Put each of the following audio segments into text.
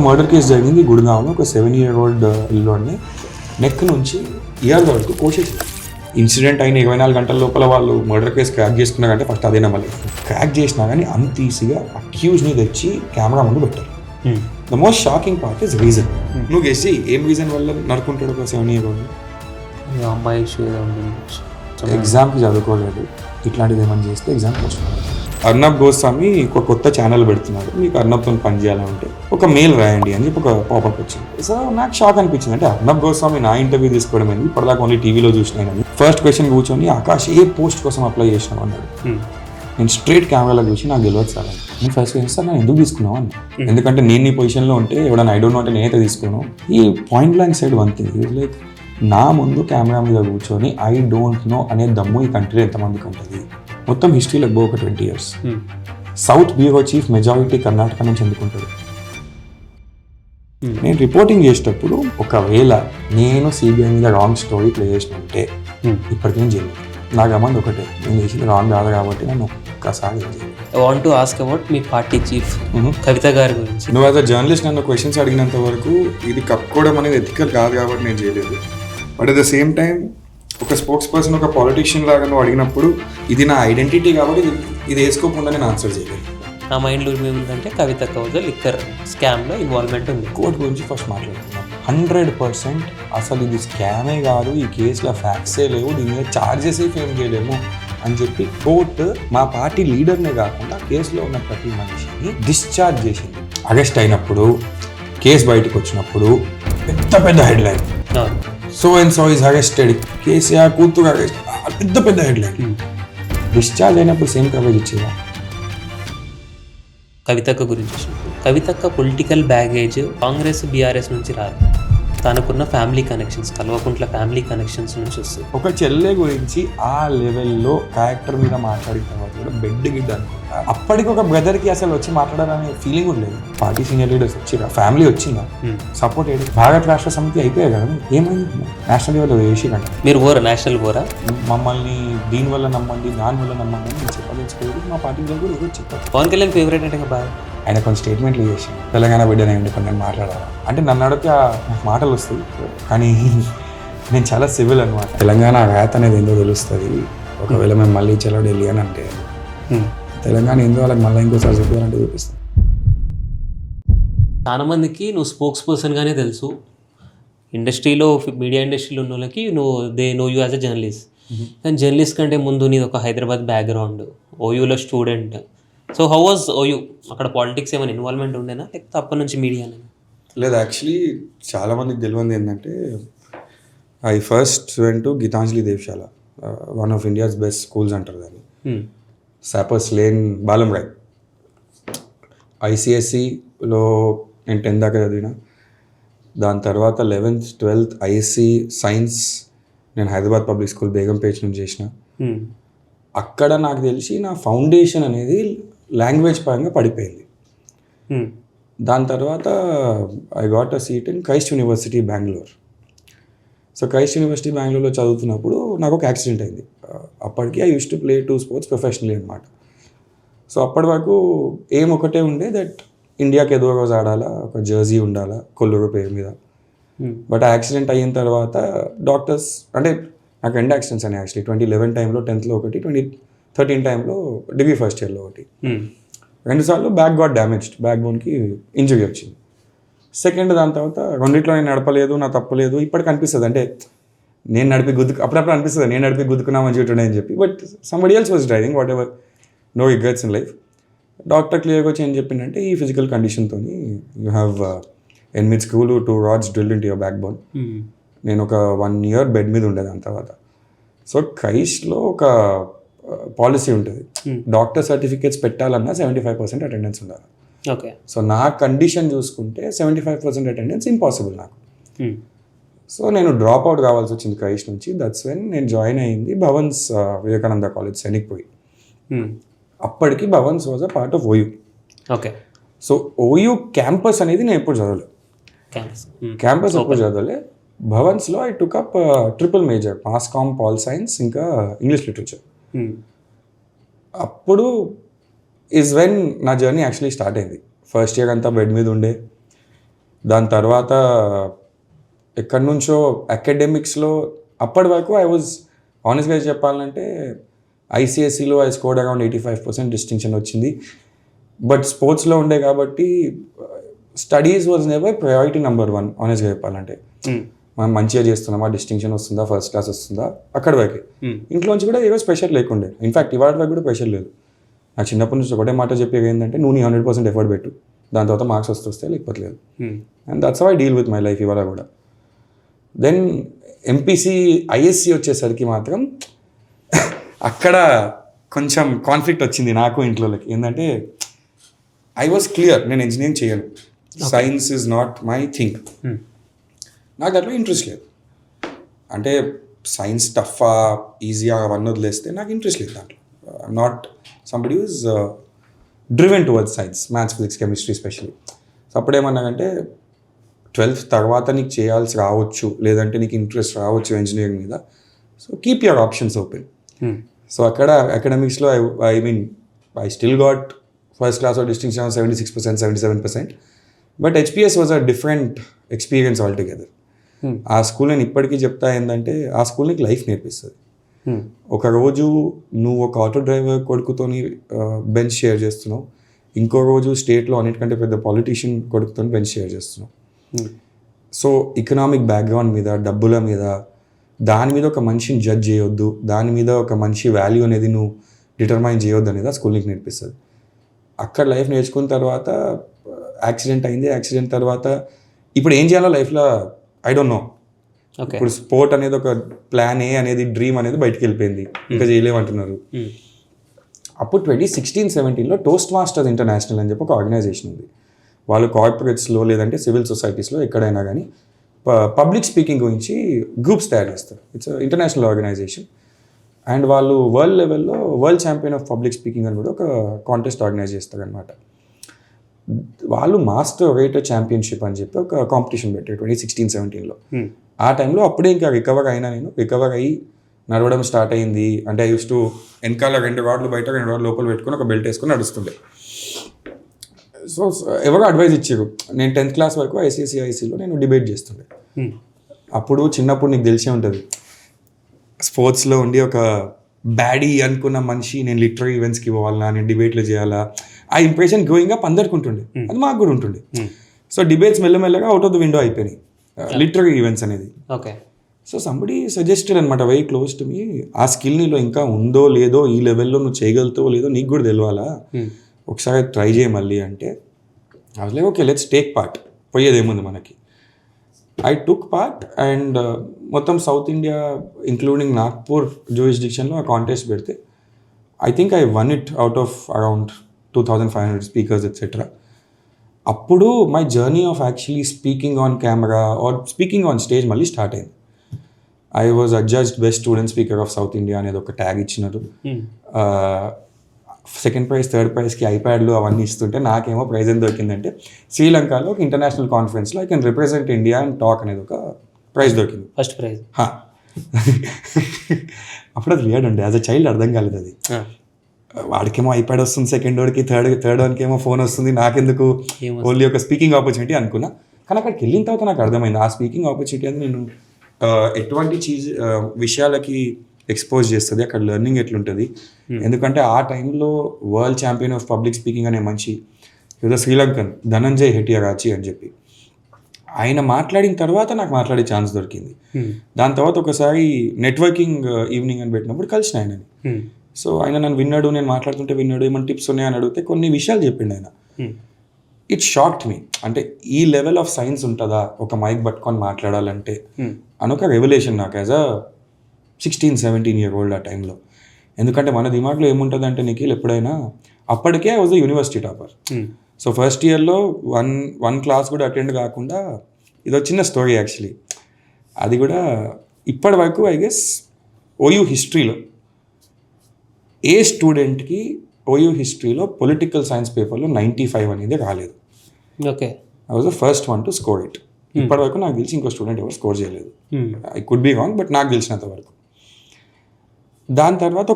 Murder case జరిగింది గుడిగాంలో. ఒక 7-year-old పిల్లోడిని నెక్ నుంచి ఇయర్ వరకు కోసేసింది. ఇన్సిడెంట్ అయిన 24 గంటల లోపల వాళ్ళు మర్డర్ కేసు క్రాక్ చేసుకున్నారంటే ఫస్ట్ అదే నమ్మలి. క్రాక్ చేసినా కానీ అంత ఈజీగా అక్యూజ్ని తెచ్చి కెమెరా ముందు పెట్టారు. The most shocking part is reason. నువ్వు గెస్ ఏం రీజన్ వల్ల నరుకుంటాడు ఒక 7-year-old? అమ్మాయి ఎగ్జామ్కి చదువుకోలేదు, ఇట్లాంటిది ఏమైనా చేస్తే ఎగ్జామ్కి వస్తున్నాడు. అర్నబ్ గోస్వామి ఒక కొత్త ఛానల్ పెడుతున్నాడు, మీకు అర్నబ్తో పని చేయాలంటే ఒక మెయిల్ రాయండి అని చెప్పి ఒక పాపప్ వచ్చింది. సో నాకు షాక్ అనిపించింది. అంటే అర్నబ్ గోస్వామి నా ఇంటర్వ్యూ తీసుకోవడం ఏంది, ఇప్పటిదాకా ఓన్లీ టీవీలో చూసినాయని. ఫస్ట్ క్వశ్చన్ కూర్చొని ఆకాష్ ఏ పోస్ట్ కోసం అప్లై చేసినావు అన్నాడు. నేను స్ట్రైట్ కెమెరాలో చూసి నాకు గెలవచ్చు సార్ అని. నేను ఫస్ట్ క్వశ్చన్ సార్ నేను ఎందుకు తీసుకున్నావు అన్న. ఎందుకంటే నేను ఈ పొజిషన్లో ఉంటే ఎవడన్నా ఐ డోంట్ నో అంటే నేనైతే తీసుకున్నాను. ఈ point blank side one thing like నా ముందు కెమెరా మీద కూర్చొని ఐ డోంట్ నో అనే దమ్ము ఈ కంట్రీలో ఎంతమందికి ఉంటుంది. మొత్తం హిస్టరీలో ఒక 20 years. South bureau chief majority Karnataka నుంచి ఎందుకుంటాడు. నేను రిపోర్టింగ్ చేసేటప్పుడు ఒకవేళ నేను సిబిఐ మీద రాంగ్ స్టోరీ ప్లే చేసినంటే ఇప్పటికేం చేయలేదు. నా గమని ఒకటే, నేను చేసింది రాంగ్ కాదు కాబట్టి నన్ను ఒక్కసారి want to ask about me party chief Kavitha గారి గురించి. నువ్వు యాజ్ అ జర్నలిస్ట్ నన్ను క్వశ్చన్స్ అడిగినంత వరకు ఇది కప్పుకోవడం అనేది ఎథికల్ కాదు కాబట్టి నేను చేయలేదు. But at the same time ఒక స్పోక్స్ పర్సన్ ఒక పాలిటిషియన్ లాగా నువ్వు అడిగినప్పుడు ఇది నా ఐడెంటిటీ కాబట్టి ఇది వేసుకోకుండా నేను ఆన్సర్ చేయలేదు. నా మైండ్లో ఏముందంటే కవిత కౌజ లిక్కర్ స్కామ్లో ఇన్వాల్వ్మెంట్ ఉంది. కోర్టు గురించి ఫస్ట్ మాట్లాడుతున్నాం. 100% అసలు ఇది స్కామే కాదు, ఈ కేసులో ఫ్యాక్ట్సే లేవు, దీని మీద ఛార్జెస్ ఫేమ్ చేయలేము అని చెప్పి కోర్టు మా పార్టీ లీడర్నే కాకుండా కేసులో ఉన్న ప్రతి మనిషిని డిశ్చార్జ్ చేసింది. అరెస్ట్ అయినప్పుడు కేసు బయటకు వచ్చినప్పుడు పెద్ద headline, so and so is arrested, KCR కూతురు అరెస్ట్, పెద్ద హెడ్లైన్. డిశ్చార్జ్ అయినప్పుడు సేమ్ కవరేజ్ ఇచ్చేదా? కవితక్క గురించి కవితక్క పొలిటికల్ బ్యాగేజ్ కాంగ్రెస్ బీఆర్ఎస్ నుంచి రాదు. తనకున్న family connections, Kalvakuntla family connections నుంచి వస్తుంది. ఒక చెల్లె గురించి ఆ లెవెల్లో క్యారెక్టర్ మీద మాట్లాడిన తర్వాత కూడా బెడ్ గిడ్ అనుకుంటా. అప్పటికి ఒక బ్రదర్కి అసలు వచ్చి మాట్లాడాలనే ఫీలింగ్ ఉండలేదు. పార్టీ సీనియర్ లీడర్స్ వచ్చిరా, ఫ్యామిలీ వచ్చిందా, సపోర్ట్ అయ్యేది. భారత రాష్ట్ర సమితి అయిపోయాయి కదా, ఏమైంది నేషనల్ లెవెల్ వేసిరంట. మీరు నేషనల్ పోరా? మమ్మల్ని దీనివల్ల నమ్మండి, దానివల్ల నమ్మండి అని నేను చెప్పదలుచుకోలేదు. మా పార్టీలో కూడా ఎవరు చెప్పారు. పవన్ కళ్యాణ్ ఫేవరెట్ అంటే బాగా ఆయన కొన్ని స్టేట్మెంట్లు చేసి తెలంగాణ బిడ్డనే ఉండి కొన్ని మాట్లాడాలి అంటే నన్ను అడిగితే మాటలు వస్తాయి, కానీ నేను చాలా సివిల్ అనమాట. తెలంగాణ ర్యాత్ అనేది ఏందో తెలుస్తుంది. ఒకవేళ మేము మళ్ళీ చలో ఢిల్లీ అని అంటే తెలంగాణ ఏందో వాళ్ళకి మళ్ళీ ఇంకోసారి చూపించాలంటే చూపిస్తాను. చాలా మందికి నువ్వు స్పోక్స్ పర్సన్గానే తెలుసు. ఇండస్ట్రీలో మీడియా ఇండస్ట్రీలో ఉన్న వాళ్ళకి they know you as a journalist. కానీ జర్నలిస్ట్ కంటే ముందు నీది ఒక హైదరాబాద్ బ్యాక్గ్రౌండ్, ఓయూలో student. So how was OU? అక్కడ పాలిటిక్స్ ఏమైనా ఇన్వాల్వ్మెంట్ ఉండేనా, లేకపోతే అప్పటి నుంచి మీడియానే? లేదు, యాక్చువల్లీ చాలామందికి తెలియదు ఏంటంటే I first went to Geetanjali Devashala, one of India's best schools అంటారు దాన్ని. సాపర్స్ లేన్, బాలంరాయ్. ఐసిఎస్సిలో నేను 10th దాకా చదివిన. దాని తర్వాత 11th, 12th ఐఎస్సి సైన్స్ నేను హైదరాబాద్ పబ్లిక్ స్కూల్ బేగంపేట నుంచి చేసిన. అక్కడ నాకు తెలిసి నా ఫౌండేషన్ అనేది లాంగ్వేజ్ పరంగా పడిపోయింది. దాని తర్వాత I got a seat in Christ university Bengaluru. So Christ university బెంగళూరులో చదువుతున్నప్పుడు నాకు ఒక యాక్సిడెంట్ అయింది. అప్పటికి I use to play 2 sports professionally అనమాట. సో అప్పటి వరకు ఏం ఒకటే ఉండే, దట్ ఇండియాకి ఏదో రోజు ఆడాలా, ఒక జెర్సీ ఉండాలా కొల్లూరు పేరు మీద. బట్ ఆ యాక్సిడెంట్ అయిన తర్వాత డాక్టర్స్, అంటే నాకు 2 యాక్సిడెంట్స్ అని యాక్చువల్లీ 2011 టైంలో 10thలో ఒకటి, 2013 టైంలో డిగ్రీ ఫస్ట్ ఇయర్లో ఒకటి. 2 సార్లు బ్యాక్ గాట్ డ్యామేజ్డ్, బ్యాక్ బోన్కి ఇంజరీ వచ్చింది. సెకండ్ దాని తర్వాత రెండిట్లో నేను నడపలేదు, నా తప్పలేదు. ఇప్పటికి అనిపిస్తుంది, అంటే నేను అప్పుడప్పుడు అనిపిస్తుంది నేను నడిపి గుద్దుకున్నామని చూడండి అని చెప్పి. But somebody else was driving, whatever, no regrets in life. Doctor క్లియర్గా వచ్చి ఏం చెప్పిందంటే ఈ ఫిజికల్ కండిషన్తో you have 8 screws, 2 rods drilled into your backbone. నేను ఒక 1 year బెడ్ మీద ఉండేది దాని తర్వాత. సో క్రైస్ట్లో ఒక పాలసీ ఉంటుంది, డాక్టర్ సర్టిఫికేట్స్ పెట్టాలన్నా 75% అటెండెన్స్ ఉండాలి. ఓకే. సో నా కండిషన్ చూసుకుంటే 75% అటెండెన్స్ ఇంపాసిబుల్ నాకు. సో నేను డ్రాప్ అవుట్ కావాల్సి వచ్చింది క్రైస్ట్ నుంచి. దట్స్ వెన్ నేను జాయిన్ అయ్యింది భవన్స్ వివేకానంద కాలేజ్ సెనిక్పోయి. అప్పటికి Bhavans was a part of OU. Okay. So OU campus అనేది నేను ఎప్పుడు చదవలేదు. క్యాంపస్ ఎప్పుడు చదవలే. భవన్స్లో I took up triple major, mass com, pol science, ఇంకా ఇంగ్లీష్ లిటరేచర్. అప్పుడు ఈజ్ వెన్ నా జర్నీ యాక్చువల్లీ స్టార్ట్ అయింది. ఫస్ట్ ఇయర్ అంతా బెడ్ మీద ఉండే, దాని తర్వాత ఎక్కడి నుంచో అకాడమిక్స్లో అప్పటి వరకు ఐ వాజ్ ఆనెస్ట్గా చెప్పాలంటే ఐసిఎస్సిలో ఐ స్కోర్డ్ అరౌండ్ 85% డిస్టింక్షన్ వచ్చింది. బట్ స్పోర్ట్స్లో ఉండే కాబట్టి studies was never priority number 1 ఆనెస్ట్గా చెప్పాలంటే. మనం మంచిగా చేస్తున్నామా, డిస్టింక్షన్ వస్తుందా, ఫస్ట్ క్లాస్ వస్తుందా, అక్కడ వరకే. ఇంట్లోంచి కూడా ఏదో స్పెషల్ లేకుండే. ఇన్ఫాక్ట్ ఇవాళ వరకు కూడా ప్రెషర్ లేదు. నాకు చిన్నప్పటి నుంచి ఒకటే మాట చెప్పేది ఏంటంటే నువ్వు నీ 100% ఎఫర్ట్ పెట్టు, దాని తర్వాత మార్క్స్ వస్తే లేకపోతే లేదు. And that's how I deal with my life ఇవాళ కూడా. దెన్ ఎంపీసీ ఐఎస్సి వచ్చేసరికి మాత్రం అక్కడ కొంచెం కాన్ఫ్లిక్ట్ వచ్చింది నాకు ఇంట్లోకి. ఏంటంటే ఐ వాజ్ క్లియర్, నేను ఇంజనీరింగ్ చేయను, science is not my thing. నాకు దాంట్లో ఇంట్రెస్ట్ లేదు. అంటే సైన్స్ టఫా ఈజీగా అవన్నీ వదిలేస్తే నాకు ఇంట్రెస్ట్ లేదు దాంట్లో. I'm not somebody who's driven towards science, maths, physics, chemistry specially. So అప్పుడేమన్నానంటే 12th తర్వాత నీకు చేయాల్సి రావచ్చు, లేదంటే నీకు ఇంట్రెస్ట్ రావచ్చు ఇంజనీరింగ్ మీద, so keep your options open. So అక్కడ అకాడమిక్స్లో I still got first class of distinction 76%, 77%. But HPS was a different experience all together. ఆ స్కూల్ నేను ఇప్పటికీ చెప్తా ఏంటంటే ఆ స్కూల్ నీకు లైఫ్ నేర్పిస్తుంది. ఒకరోజు నువ్వు ఒక ఆటో డ్రైవర్ కొడుకుతోని బెంచ్ షేర్ చేస్తున్నావు, ఇంకో రోజు స్టేట్లో అన్నిటికంటే పెద్ద పాలిటీషియన్ కొడుకుతో బెంచ్ షేర్ చేస్తున్నావు. సో ఎకనామిక్ బ్యాక్గ్రౌండ్ మీద, డబ్బుల మీద, దాని మీద ఒక మనిషిని జడ్జ్ చేయొద్దు, దాని మీద ఒక మంచి వాల్యూ అనేది నువ్వు డిటర్మైన్ చేయొద్దు అనేది ఆ స్కూల్ నీకు నేర్పిస్తుంది. అక్కడ లైఫ్ నేర్చుకున్న తర్వాత యాక్సిడెంట్ అయింది. యాక్సిడెంట్ తర్వాత ఇప్పుడు ఏం చేయాలో లైఫ్లో ఐ డోంట్ నో. ఇప్పుడు స్పోర్ట్ అనేది ఒక ప్లాన్ ఏ అనేది, డ్రీమ్ అనేది బయటికి వెళ్ళిపోయింది, ఇంకా చేయలేమంటున్నారు. అప్పుడు 2016-17లో టోస్ట్ మాస్టర్స్ ఇంటర్నేషనల్ అని చెప్పి ఒక ఆర్గనైజేషన్ ఉంది. వాళ్ళు కార్పొరేట్స్లో లేదంటే సివిల్ సొసైటీస్లో ఎక్కడైనా కానీ పబ్లిక్ స్పీకింగ్ గురించి గ్రూప్స్ తయారు చేస్తారు. It's international organization. అండ్ వాళ్ళు వరల్డ్ లెవెల్లో world champion of public speaking అని కూడా ఒక కాంటెస్ట్ ఆర్గనైజ్ చేస్తారు అనమాట. వాళ్ళు మాస్టర్ ఒరేటర్ ఛాంపియన్షిప్ అని చెప్పి ఒక కాంపిటీషన్ పెట్టారు 2016-17లో. ఆ టైంలో అప్పుడే ఇంకా రికవర్ అయ్యి నడవడం స్టార్ట్ అయింది. అంటే ఐ యూస్ టు వెనకాల 2 రాడ్లు బయట 2 రాడ్లు లోపల పెట్టుకుని ఒక బెల్ట్ వేసుకొని నడుస్తుండే. సో ఎవరో అడ్వైజ్ ఇచ్చారు. నేను 10th క్లాస్ వరకు ఐసీసీఐసీలో నేను డిబేట్ చేస్తుండే. అప్పుడు చిన్నప్పుడు నీకు తెలిసే ఉంటుంది, స్పోర్ట్స్లో ఉండి ఒక బ్యాడీ అనుకున్న మనిషి నేను లిటరీ ఈవెంట్స్కి పోవాలా, నేను డిబేట్లు చేయాలా, ఆ ఇంప్రెషన్ గ్రోయింగ్ అప్ అందరికి ఉంటుండే, అది మాకు కూడా ఉంటుండే. సో డిబేట్స్ మెల్లమెల్లగా అవుట్ ఆఫ్ ద విండో అయిపోయినాయి, లిటరీ ఈవెంట్స్ అనేది. ఓకే. సో సంబడి సజెస్టెడ్ అనమాట, వెరీ క్లోజ్ టు మీ, ఆ స్కిల్ నీలో ఇంకా ఉందో లేదో, ఈ లెవెల్లో నువ్వు చేయగలుగుతావో లేదో నీకు కూడా తెలియాలా, ఒకసారి ట్రై చేయ మళ్ళీ అంటే I was like okay let's take part, పోయేదేముంది మనకి. ఐ టుక్ పార్ట్ అండ్ మొత్తం సౌత్ ఇండియా ఇంక్లూడింగ్ నాగ్పూర్ జ్యూరిస్డిక్షన్లో ఆ కాంటెస్ట్ పెడితే I think I won it out of around 2500 speakers etcetera. అప్పుడు my journey of actually speaking on camera or speaking on stage మళ్ళీ start అయింది. I was adjudged best student speaker of south India అనేది ఒక tag ఇచ్చినారు. Second prize, third ప్రైజ్కి ఐప్యాడ్లు అవన్నీ ఇస్తుంటే నాకేమో ప్రైజ్ ఎంత దొరికిందంటే శ్రీలంకలో ఒక ఇంటర్నేషనల్ కాన్ఫరెన్స్లో I can represent India and talk అనేది ఒక ప్రైజ్ దొరికింది, ఫస్ట్ ప్రైజ్. అప్పుడు అది లేదండి, యాజ్ అ చైల్డ్ అర్థం కాలేదు అది. వాడికేమో ఐప్యాడ్ వస్తుంది, సెకండ్ వాడికి థర్డ్ వాడికి ఏమో ఫోన్ వస్తుంది, నాకెందుకు ఓన్లీ ఒక స్పీకింగ్ ఆపర్చునిటీ అనుకున్నా. కానీ అక్కడికి వెళ్ళిన తర్వాత నాకు అర్థమైంది ఆ స్పీకింగ్ ఆపర్చునిటీ అనేది నేను ఎటువంటి విషయాలకి ఎక్స్పోజ్ చేస్తుంది, అక్కడ లెర్నింగ్ ఎట్లుంటుంది. ఎందుకంటే ఆ టైంలో world champion of public speaking అనే మంచి శ్రీలంకన్ ధనంజయ్ హెటియారాచి అని చెప్పి ఆయన మాట్లాడిన తర్వాత నాకు మాట్లాడే ఛాన్స్ దొరికింది. దాని తర్వాత ఒకసారి నెట్వర్కింగ్ ఈవినింగ్ అని పెట్టినప్పుడు కలిసిన ఆయనని. సో ఆయన నన్ను విన్నాడు, నేను మాట్లాడుతుంటే విన్నాడు, ఏమైనా టిప్స్ ఉన్నాయని అడిగితే కొన్ని విషయాలు చెప్పిండు ఆయన. ఇట్ షాక్డ్ మీ, అంటే ఈ లెవెల్ ఆఫ్ సైన్స్ ఉంటుందా ఒక మైక్ పట్టుకొని మాట్లాడాలంటే అని ఒక రెవల్యూషన్ నాకు యాజ్ అ 16-17 year old ఆ టైంలో. ఎందుకంటే మన దిమాగ్లో ఏముంటుంది అంటే నిఖిల్ ఎప్పుడైనా అప్పటికే I was the university topper. So first ఇయర్లో వన్ క్లాస్ కూడా అటెండ్ కాకుండా, ఇది చిన్న స్టోరీ యాక్చువల్లీ, అది కూడా ఇప్పటి వరకు ఐ గెస్ ఓయూ హిస్టరీలో ఏ స్టూడెంట్కి ఓయూ హిస్టరీలో పొలిటికల్ సైన్స్ పేపర్లో 95 అనేది రాలేదు. Okay, I was the first one to score it. ఇప్పటి వరకు నాకు తెలిసి ఇంకో స్టూడెంట్ ఎవరు స్కోర్ చేయలేదు. I could be wrong, but నాకు తెలిసినంత వరకు. దాని తర్వాత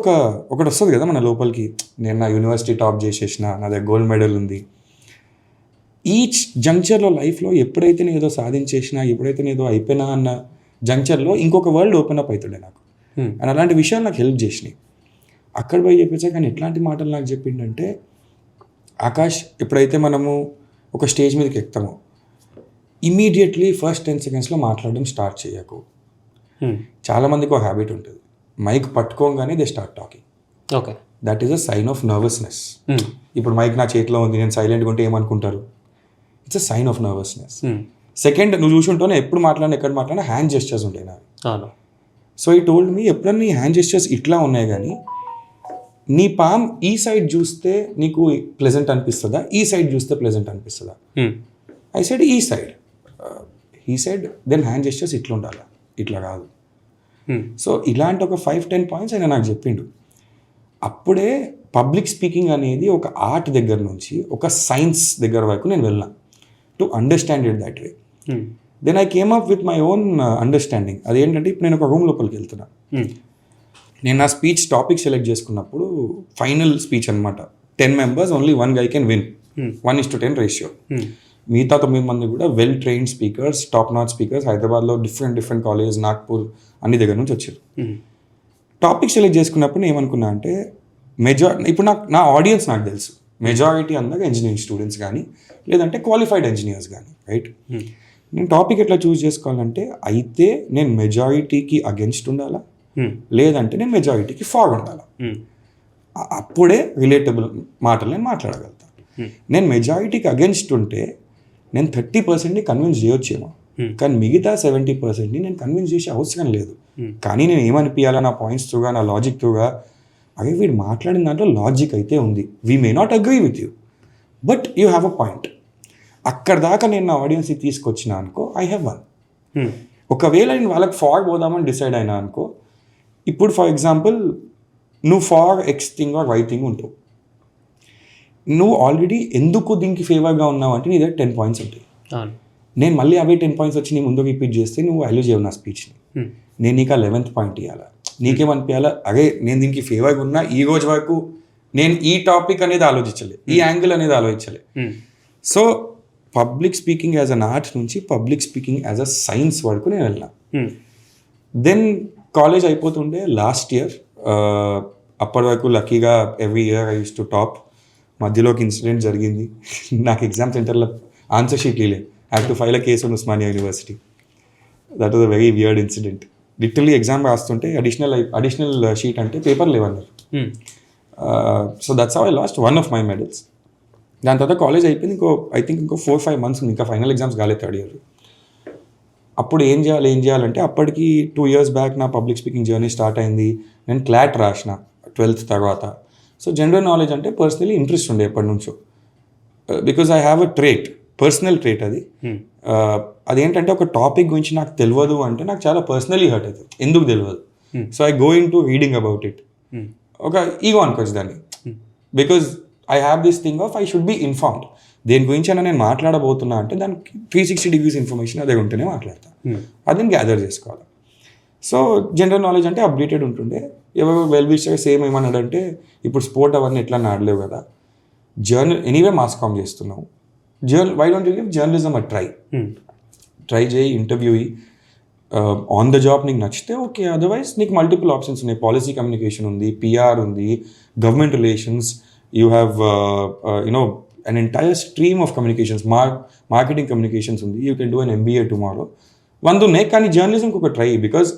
ఒకటి వస్తుంది కదా మన లోపలికి, నేను నా యూనివర్సిటీ టాప్ చేసేసిన, నా దగ్గర గోల్డ్ మెడల్ ఉంది. ఈచ్ జంక్చర్లో లైఫ్లో ఎప్పుడైతే నేను ఏదో సాధించేసినా, ఎప్పుడైతే నేను ఏదో అయిపోయినా అన్న జంక్చర్లో ఇంకొక వరల్డ్ ఓపెన్ అప్ అవుతుండే నాకు. అండ్ అలాంటి విషయాలు నాకు హెల్ప్ చేసినాయి. అక్కడ పోయి చెప్పేసా. కానీ ఎట్లాంటి మాటలు నాకు చెప్పిండంటే, ఆకాష్, ఎప్పుడైతే మనము ఒక స్టేజ్ మీదకి ఎక్కుతామో ఇమీడియట్లీ ఫస్ట్ 10 secondsలో మాట్లాడడం స్టార్ట్ చేయకు. చాలామందికి ఒక హ్యాబిట్ ఉంటుంది, మైక్ పట్టుకోగానే they start talking. Okay, that is a sign of nervousness. ఇప్పుడు మైక్ నా చేతిలో ఉంది, నేను సైలెంట్గా ఉంటే ఏమనుకుంటారు? It's a sign of nervousness. Second, నువ్వు చూసుంటావు ఎప్పుడు మాట్లాడినా ఎక్కడ మాట్లాడినా హ్యాండ్ జెస్చర్స్ ఉంటాయి నావి. సో ఈ టోల్డ్ మీ, ఎప్పుడన్నా నీ హ్యాండ్ జెస్చర్స్ ఇట్లా ఉన్నాయి కానీ నీ పామ్ ఈ సైడ్ చూస్తే నీకు ప్లెజెంట్ అనిపిస్తుందా, ఈ సైడ్ చూస్తే ప్లెజెంట్ అనిపిస్తుందా? ఐ సైడ్ ఈ సైడ్. ఈ సైడ్. దెన్ హ్యాండ్ జెస్చర్స్ ఇట్లా ఉండాలి, ఇట్లా కాదు. సో ఇలాంటి ఒక 5-10 పాయింట్స్ ఆయన నాకు చెప్పిండు. అప్పుడే పబ్లిక్ స్పీకింగ్ అనేది ఒక ఆర్ట్ దగ్గర నుంచి ఒక సైన్స్ దగ్గర వరకు నేను వెళ్ళినా, to understand it that way. Then I came up with my own understanding. అదేంటంటే, ఇప్పుడు నేను ఒక రూమ్ లోపలికి వెళ్తున్నా, నేను నా స్పీచ్ టాపిక్ సెలెక్ట్ చేసుకున్నప్పుడు ఫైనల్ స్పీచ్ అనమాట. 10 members, only 1 guy can win, 1:10 ratio. మిగతా 9 మంది కూడా well trained speakers, top notch speakers, హైదరాబాద్లో డిఫరెంట్ కాలేజ్, నాగ్పూర్ అన్ని దగ్గర నుంచి వచ్చారు. టాపిక్ సెలెక్ట్ చేసుకున్నప్పుడు నేను ఏమనుకున్నా అంటే, ఇప్పుడు నా ఆడియన్స్ నాకు తెలుసు, మెజారిటీ అందరూ ఇంజనీరింగ్ స్టూడెంట్స్ కానీ లేదంటే క్వాలిఫైడ్ ఇంజనీర్స్ కానీ, రైట్? నేను టాపిక్ ఎట్లా చూస్ చేసుకోవాలంటే, అయితే నేను మెజారిటీకి అగెన్స్ట్ ఉండాలా, లేదంటే నేను మెజారిటీకి ఫార్ ఉండాలా. అప్పుడే రిలేటబుల్ మాటలు నేను మాట్లాడగలుగుతాను. నేను మెజారిటీకి అగెన్స్ట్ ఉంటే నేను 30%ని కన్విన్స్ చేయొచ్చేమో, కానీ మిగతా 70%ని నేను కన్విన్స్ చేసే అవసరం లేదు. కానీ నేను ఏమనిపించాలా, నా పాయింట్స్ త్రూగా, నా లాజిక్ త్రూగా, అదే వీడు మాట్లాడిన దాంట్లో లాజిక్ అయితే ఉంది, we may not agree with you, but you have a point. అక్కడ దాకా నేను నా ఆడియన్స్కి తీసుకొచ్చిన అనుకో, ఐ హ్యావ్ వన్. ఒకవేళ నేను వాళ్ళకి ఫార్ పోదామని డిసైడ్ అయినా అనుకో, ఇప్పుడు ఫర్ ఎగ్జాంపుల్ నువ్వు for X thing or Y thing ఉంటావు, నువ్వు ఆల్రెడీ ఎందుకు దీనికి ఫేవర్గా ఉన్నావు అంటే నీ దగ్గర 10 points ఉంటాయి. నేను మళ్ళీ అవే 10 points వచ్చి నీ ముందు రిపీట్ చేస్తే నువ్వు వాల్యూ చేయవు నా స్పీచ్ని. నేను నీకు ఆ 11th point ఇవ్వాలా, నీకేమనిపించాలా, అదే నేను దీనికి ఫేవర్గా ఉన్నా, ఈ రోజు వరకు నేను ఈ టాపిక్ అనేది ఆలోచించలే, ఈ యాంగిల్ అనేది ఆలోచించలే. So public speaking as an art నుంచి public speaking as a science వరకు నేను వెళ్ళినా. దెన్ కాలేజ్ అయిపోతుండే లాస్ట్ ఇయర్, అప్పటి వరకు లక్కీగా every year I use to top. మధ్యలో ఒక ఇన్సిడెంట్ జరిగింది, నాకు ఎగ్జామ్ సెంటర్లో ఆన్సర్ షీట్ లేదు, I have to file a case on Osmania university. That was a very weird incident. Literally exam రాస్తుంటే అడిషనల్ షీట్ అంటే పేపర్ లేవన్నారు. So that's how I last one of my medals. దాని తర్వాత college అయిపోయింది, ఇంకో 4-5 months ఉంది, ఇంకా ఫైనల్ ఎగ్జామ్స్ కాలేదు, 3rd year. అప్పుడు ఏం చేయాలంటే అప్పటికి 2 years బ్యాక్ నా పబ్లిక్ స్పీకింగ్ జర్నీ స్టార్ట్ అయింది. నేను క్లాట్ రాసిన 12th తర్వాత. సో జనరల్ నాలెడ్జ్ అంటే పర్సనలీ ఇంట్రెస్ట్ ఉండే ఎప్పటి నుంచో, because I have a trait, personal trait అది. అదేంటంటే ఒక టాపిక్ గురించి నాకు తెలియదు అంటే నాకు చాలా పర్సనలీ హర్ట్ అవుతుంది, ఎందుకు తెలియదు. So I go in to reading about it. ఒక ఈగో అనుకోవచ్చు దాన్ని, because I have this thing of I should be informed. దేని గురించి అయినా నేను మాట్లాడబోతున్నా అంటే దానికి 360 degrees ఇన్ఫర్మేషన్ అదే ఉంటేనే మాట్లాడతాను, అది నేను గ్యాదర్ చేసుకోవాలి. సో జనరల్ నాలెడ్జ్ అంటే అప్డేటెడ్ ఉంటుండే. ఎవరు వెల్ విషర్ సేమ్ ఏమన్నాడంటే, ఇప్పుడు స్పోర్ట్ అవన్నీ ఎట్లా ఆడలేవు కదా, ఎనీవే మాస్ కామ్ చేస్తున్నావు, why don't you give journalism a try చేయి, ఇంటర్వ్యూ ఆన్ ద జాబ్ నీకు నచ్చితే ఓకే, అదర్వైజ్ నీకు మల్టిపుల్ ఆప్షన్స్ ఉన్నాయి. పాలసీ కమ్యూనికేషన్ ఉంది, పిఆర్ ఉంది, government relations, you have you know an entire stream of communications, marketing communications ఉంది, యూ can do an MBA tomorrow. 100 ఉన్నాయి, కానీ జర్నలిజంకి ఒక ట్రై, బికాజ్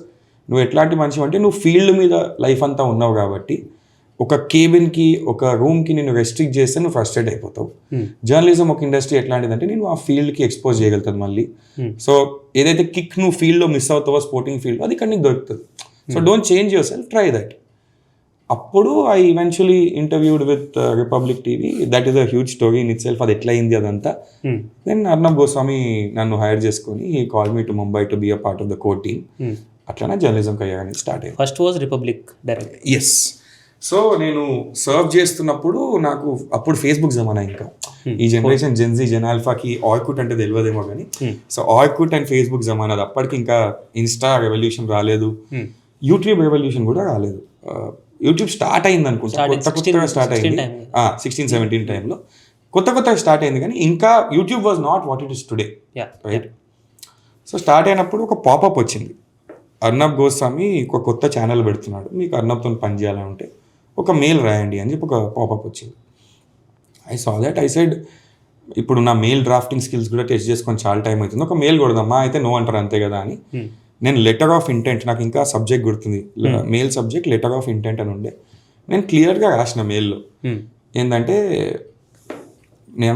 నువ్వు ఎట్లాంటి మనిషి అంటే నువ్వు ఫీల్డ్ మీద లైఫ్ అంతా ఉన్నావు కాబట్టి ఒక కేబిన్కి, ఒక రూమ్కి నేను రెస్ట్రిక్ట్ చేస్తే నువ్వు ఫ్రస్ట్రేట్ అయిపోతావు. జర్నలిజం ఒక ఇండస్ట్రీ ఎట్లాంటిదంటే నేను ఆ ఫీల్డ్కి ఎక్స్పోజ్ చేయగలుగుతుంది మళ్ళీ. సో ఏదైతే కిక్ నువ్వు ఫీల్డ్లో మిస్ అవుతావో స్పోర్టింగ్ ఫీల్డ్, అది ఇక్కడ నీకు దొరుకుతుంది. So don't change yourself, try that. అప్పుడు I eventually interviewed with Republic TV. That is a huge story in itself, అది ఎట్లా అయింది అదంతా. దెన్ అర్నబ్ గోస్వామి నన్ను హైర్ చేసుకొని he call me to Mumbai to be a part of the core team. అట్లానే journalism career అనేది start అయింది. First was Republic direct. Yes. So నేను సర్వ్ చేస్తున్నప్పుడు నాకు అప్పుడు ఫేస్బుక్ జమానా, ఇంకా ఈ జనరేషన్ జెన్జీ జనాల్ఫాకి ఆర్కుట్ అంటే తెలియదేమో కానీ, సో ఆర్కుట్ అండ్ ఫేస్బుక్ జమానా. అప్పటికి ఇంకా ఇన్స్టా రెవల్యూషన్ రాలేదు, యూట్యూబ్ రెవల్యూషన్ కూడా రాలేదు. యూట్యూబ్ స్టార్ట్ అయింది అనుకుంటా, కొత్తగా స్టార్ట్ అయింది 16-17 టైంలో. కొత్తగా స్టార్ట్ అయింది, కానీ ఇంకా YouTube was not what it is today, right? So start అయినప్పుడు ఒక పాపప్ వచ్చింది, అర్నబ్ గోస్వామి ఒక కొత్త ఛానల్ పెడుతున్నాడు, మీకు అర్నబ్తో పని చేయాలని ఉంటే ఒక మెయిల్ రాయండి అని చెప్పి ఒక పాపప్ వచ్చింది. I saw that, I said ఇప్పుడు నా మెయిల్ డ్రాఫ్టింగ్ స్కిల్స్ కూడా టెస్ట్ చేసుకొని చాలా టైం అవుతుంది, ఒక మెయిల్ కొడదామా, అయితే నో అంటారు అంతే కదా అని. నేను లెటర్ ఆఫ్ ఇంటెంట్, నాకు ఇంకా సబ్జెక్ట్ గుర్తుంది, mail subject letter of intent అని ఉండే. నేను క్లియర్గా రాసిన మెయిల్లో ఏంటంటే,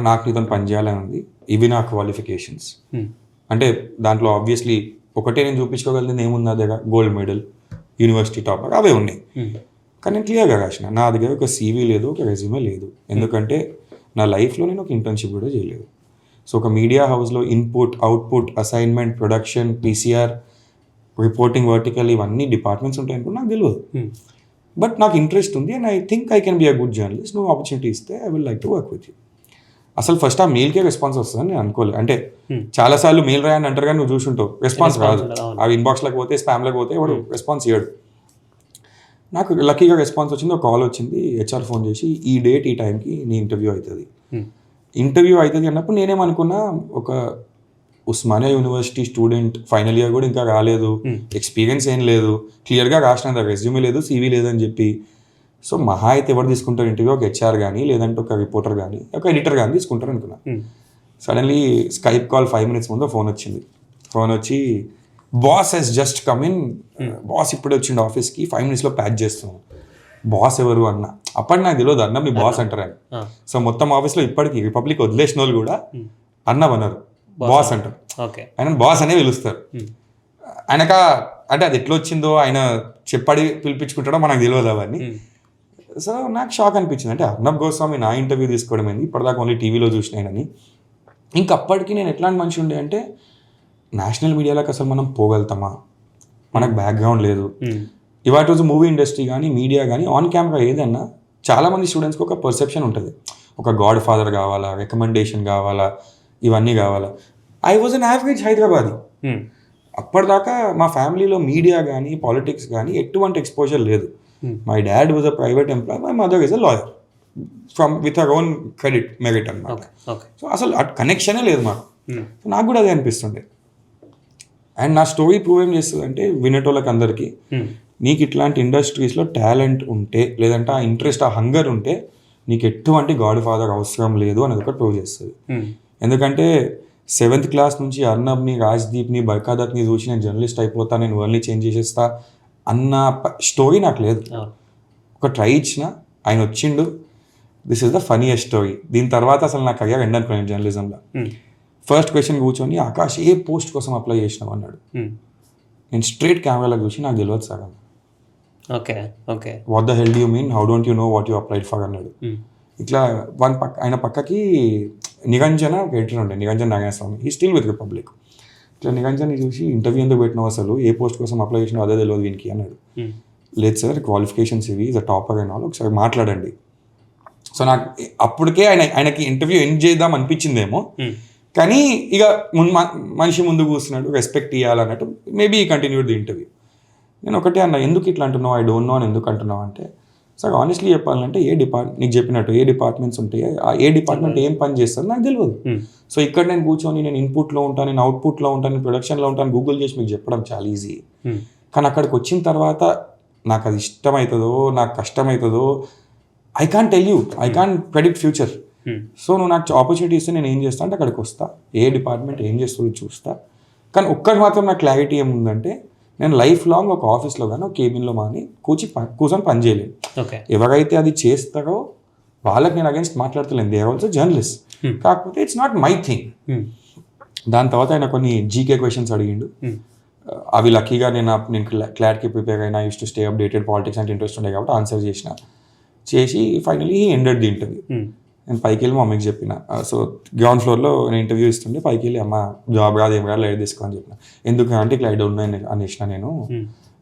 నాకు నీతో పని చేయాలని ఉంది, ఇవి నా క్వాలిఫికేషన్స్. అంటే దాంట్లో ఆబ్వియస్లీ ఒకటే నేను చూపించుకోగలిగింది ఏముంది, నా దగ్గర గోల్డ్ మెడల్, యూనివర్సిటీ టాపర్, అవే ఉన్నాయి. కానీ నేను క్లియర్గా రాసిన, నా దగ్గర ఒక సీవీ లేదు, ఒక రెజ్యూమే లేదు, ఎందుకంటే నా లైఫ్లో నేను ఒక ఇంటర్న్షిప్ కూడా చేయలేదు. సో ఒక మీడియా హౌస్లో input, output, assignment, production, PCR, reporting, vertical, ఇవన్నీ డిపార్ట్మెంట్స్ ఉంటాయి అనుకుంటే నాకు తెలియదు. బట్ నాకు ఇంట్రెస్ట్ ఉంది and I think I can be a good journalist, నువ్వు ఆపర్చునిటీ ఇస్తే I will like to work with you. అసలు ఫస్ట్ ఆ మెయిల్కే రెస్పాన్స్ వస్తుందని నేను అనుకోలేదు. అంటే చాలాసార్లు మెయిల్ రాయని అంటారు కానీ నువ్వు చూసుంటావు, రెస్పాన్స్ రాదు. అవి ఇన్బాక్స్లోకి పోతే, స్పామ్లోకి పోతే వాడు రెస్పాన్స్ ఇవ్వడు. నాకు లక్కీగా రెస్పాన్స్ వచ్చింది, ఒక కాల్ వచ్చింది, హెచ్ఆర్ ఫోన్ చేసి ఈ డేట్ ఈ టైంకి నీ ఇంటర్వ్యూ అవుతుంది అన్నప్పుడు నేనేమనుకున్నా, ఒక Osmania university student, final year కూడా ఇంకా రాలేదు, ఎక్స్పీరియన్స్ ఏం లేదు, క్లియర్గా రాసిన రెజ్యూమే లేదు, సీవీ లేదని చెప్పి, సో మహా అయితే ఎవరు తీసుకుంటారు ఇంటర్వ్యూ, ఒక హెచ్ఆర్ కానీ, లేదంటే ఒక రిపోర్టర్ కానీ, ఒక ఎడిటర్ కానీ తీసుకుంటారు అనుకున్నా. సడన్లీ స్కైప్ కాల్ 5 minutes ముందు ఫోన్ వచ్చింది. ఫోన్ వచ్చి, boss Hess just come in, boss ఇప్పుడే వచ్చిండు ఆఫీస్కి, 5 minutesలో ప్యాక్ చేస్తున్నాం. బాస్ ఎవరు అన్న, అప్పటి నాకు తెలియదు అన్న మీ బాస్ అంటారని. సో మొత్తం ఆఫీస్లో ఇప్పటికీ రిపబ్లిక్ వదిలేసిన వాళ్ళు కూడా అన్న అన్నారు, బాస్ అంటారు. ఆయన బాస్ అనే పిలుస్తారు. ఆయనక అంటే అది ఎట్లా వచ్చిందో, ఆయన చెప్పడి పిలిపించుకుంటాడో మనకు తెలియదు అవన్నీ. సో నాకు షాక్ అనిపించింది, అంటే అర్నబ్ గోస్వామి నా ఇంటర్వ్యూ తీసుకోవడం ఏంది, ఇప్పటిదాకా ఓన్లీ టీవీలో చూసినాయని. ఇంకప్పటికి నేను ఎట్లాంటి మనిషి ఉండే అంటే, నేషనల్ మీడియాలోకి అసలు మనం పోగలుగుతామా, మనకు బ్యాక్గ్రౌండ్ లేదు. ఇవాటి రోజు మూవీ ఇండస్ట్రీ కానీ, మీడియా కానీ, ఆన్ కెమెరా ఏదన్నా చాలామంది స్టూడెంట్స్కి ఒక పర్సెప్షన్ ఉంటుంది, ఒక గాడ్ ఫాదర్ కావాలా, రికమెండేషన్ కావాలా, ఇవన్నీ కావాలా. I was an average Hyderabadi. అప్పటిదాకా మా ఫ్యామిలీలో మీడియా కానీ, పాలిటిక్స్ కానీ ఎటువంటి ఎక్స్పోజర్ లేదు. My dad was a private employee, my mother is a lawyer with our own merit అన్నమాట. సో అసలు ఆ కనెక్షనే లేదు మాకు. సో నాకు కూడా అదే అనిపిస్తుండే. అండ్ నా స్టోరీ ప్రూవ్ ఏం చేస్తుంది అంటే, వినేటోళ్ళకి అందరికీ, నీకు ఇట్లాంటి ఇండస్ట్రీస్లో టాలెంట్ ఉంటే, లేదంటే ఆ ఇంట్రెస్ట్, ఆ హంగర్ ఉంటే, నీకు ఎటువంటి గాడ్ ఫాదర్ అవసరం లేదు అనేది ఒకటి ప్రూవ్ చేస్తుంది. ఎందుకంటే 7th క్లాస్ నుంచి అర్నబ్ని, రాజ్దీప్ని, బర్కాదత్ని చూసి నేను జర్నలిస్ట్ అయిపోతా, నేను వరల్డ్ని చేంజ్ చేసేస్తా అన్న స్టోరీ నాకు లేదు. ఒక ట్రై ఇచ్చిన, ఆయన వచ్చిండు, this is the funniest story. దీని తర్వాత అసలు నా కెరియర్ ఎండ్ అనుకున్నాను జర్నలిజంలో. ఫస్ట్ క్వశ్చన్ కూర్చొని, ఆకాష్ ఏ పోస్ట్ కోసం అప్లై చేసినావు అన్నాడు. నేను స్ట్రైట్ కెమెరాలో చూసి, నాకు తెలియదు సార్ అన్న. What the hell do you mean, how don't you know what you applied for అన్నాడు. ఇట్లా ఆయన పక్కకి నిరంజన ఎడిటర్ ఉండే, నిరంజన్ నాగేశ్వరస్వామి, ఈ స్టిల్ విత్ రిపబ్లిక్. ఇట్లా నిరంజన్ని చూసి, ఇంటర్వ్యూ ఎందుకు పెట్టినావు, అసలు ఏ పోస్ట్ కోసం అప్లై చేసినావు అదే తెలియదు వీనికి అన్నాడు. లేదు సార్, క్వాలిఫికేషన్స్ ఇవి, ఈజ్ అ టాపర్ అయిన వాళ్ళు, ఒకసారి మాట్లాడండి. సో నాకు అప్పటికే ఆయనకి ఇంటర్వ్యూ ఎండ్ చేద్దాం అనిపించిందేమో, కానీ ఇక మనిషి ముందు కూర్చున్నాడు, రెస్పెక్ట్ ఇవ్వాలన్నట్టు మేబీ కంటిన్యూడ్ ది ఇంటర్వ్యూ. నేను ఒకటే అన్నా, ఎందుకు ఇట్లా అంటున్నావు, ఐ డోంట్ నో అని ఎందుకు అంటున్నావు అంటే, సార్ ఆనెస్ట్లీ చెప్పాలంటే నీకు చెప్పినట్టు ఏ డిపార్ట్మెంట్స్ ఉంటాయి, ఏ డిపార్ట్మెంట్ ఏం పని చేస్తుంది నాకు తెలియదు. సో ఇక్కడ నేను కూర్చొని నేను ఇన్పుట్లో ఉంటాను, నేను అవుట్పుట్లో ఉంటాను, నేను ప్రొడక్షన్లో ఉంటాను, గూగుల్ చేసి మీకు చెప్పడం చాలా ఈజీ. కానీ అక్కడికి వచ్చిన తర్వాత నాకు అది ఇష్టమవుతుందో, నాకు కష్టమవుతుందో, I can't tell you, I can't predict future. So నువ్వు నాకు ఆపర్చునిటీ ఇస్తే నేను ఏం చేస్తా అంటే అక్కడికి వస్తా, ఏ డిపార్ట్మెంట్ ఏం చేస్తుందో చూస్తా. కానీ ఒక్కటి మాత్రం నాకు క్లారిటీ ఏముందంటే, నేను లైఫ్ లాంగ్ ఒక ఆఫీస్లో కానీ, ఒక కేబిన్లో కానీ కూర్చొని పని చేయలేను. ఎవరైతే అది చేస్తారో వాళ్ళకి నేను అగేన్స్ట్ మాట్లాడతలేను, దే ఆర్ ఆల్సో జర్నలిస్ట్. కాకపోతే ఇట్స్ నాట్ మై థింగ్. దాని తర్వాత ఆయన కొన్ని జీకే క్వశ్చన్స్ అడిగిండు. అవి లక్కీగా నేను క్లాట్కి ప్రిపేర్ అయినా, use to stay updated, politics అంటే ఇంట్రెస్ట్ ఉండే కాబట్టి ఆన్సర్ చేసి ఫైనలీ ఎండెడ్ ది ఇంటర్వ్యూ. నేను పైకి వెళ్ళి మా మమ్మీకి చెప్పిన. సో గ్రౌండ్ ఫ్లోర్లో నేను ఇంటర్వ్యూ ఇస్తుండే, పైకి వెళ్ళి అమ్మ జాబ్ రాదు ఏం కాదు, లైట్ తీసుకో అని చెప్పిన. ఎందుకు అంటే ఇట్లా ఐ ఉన్నాయి అనేసిన నేను.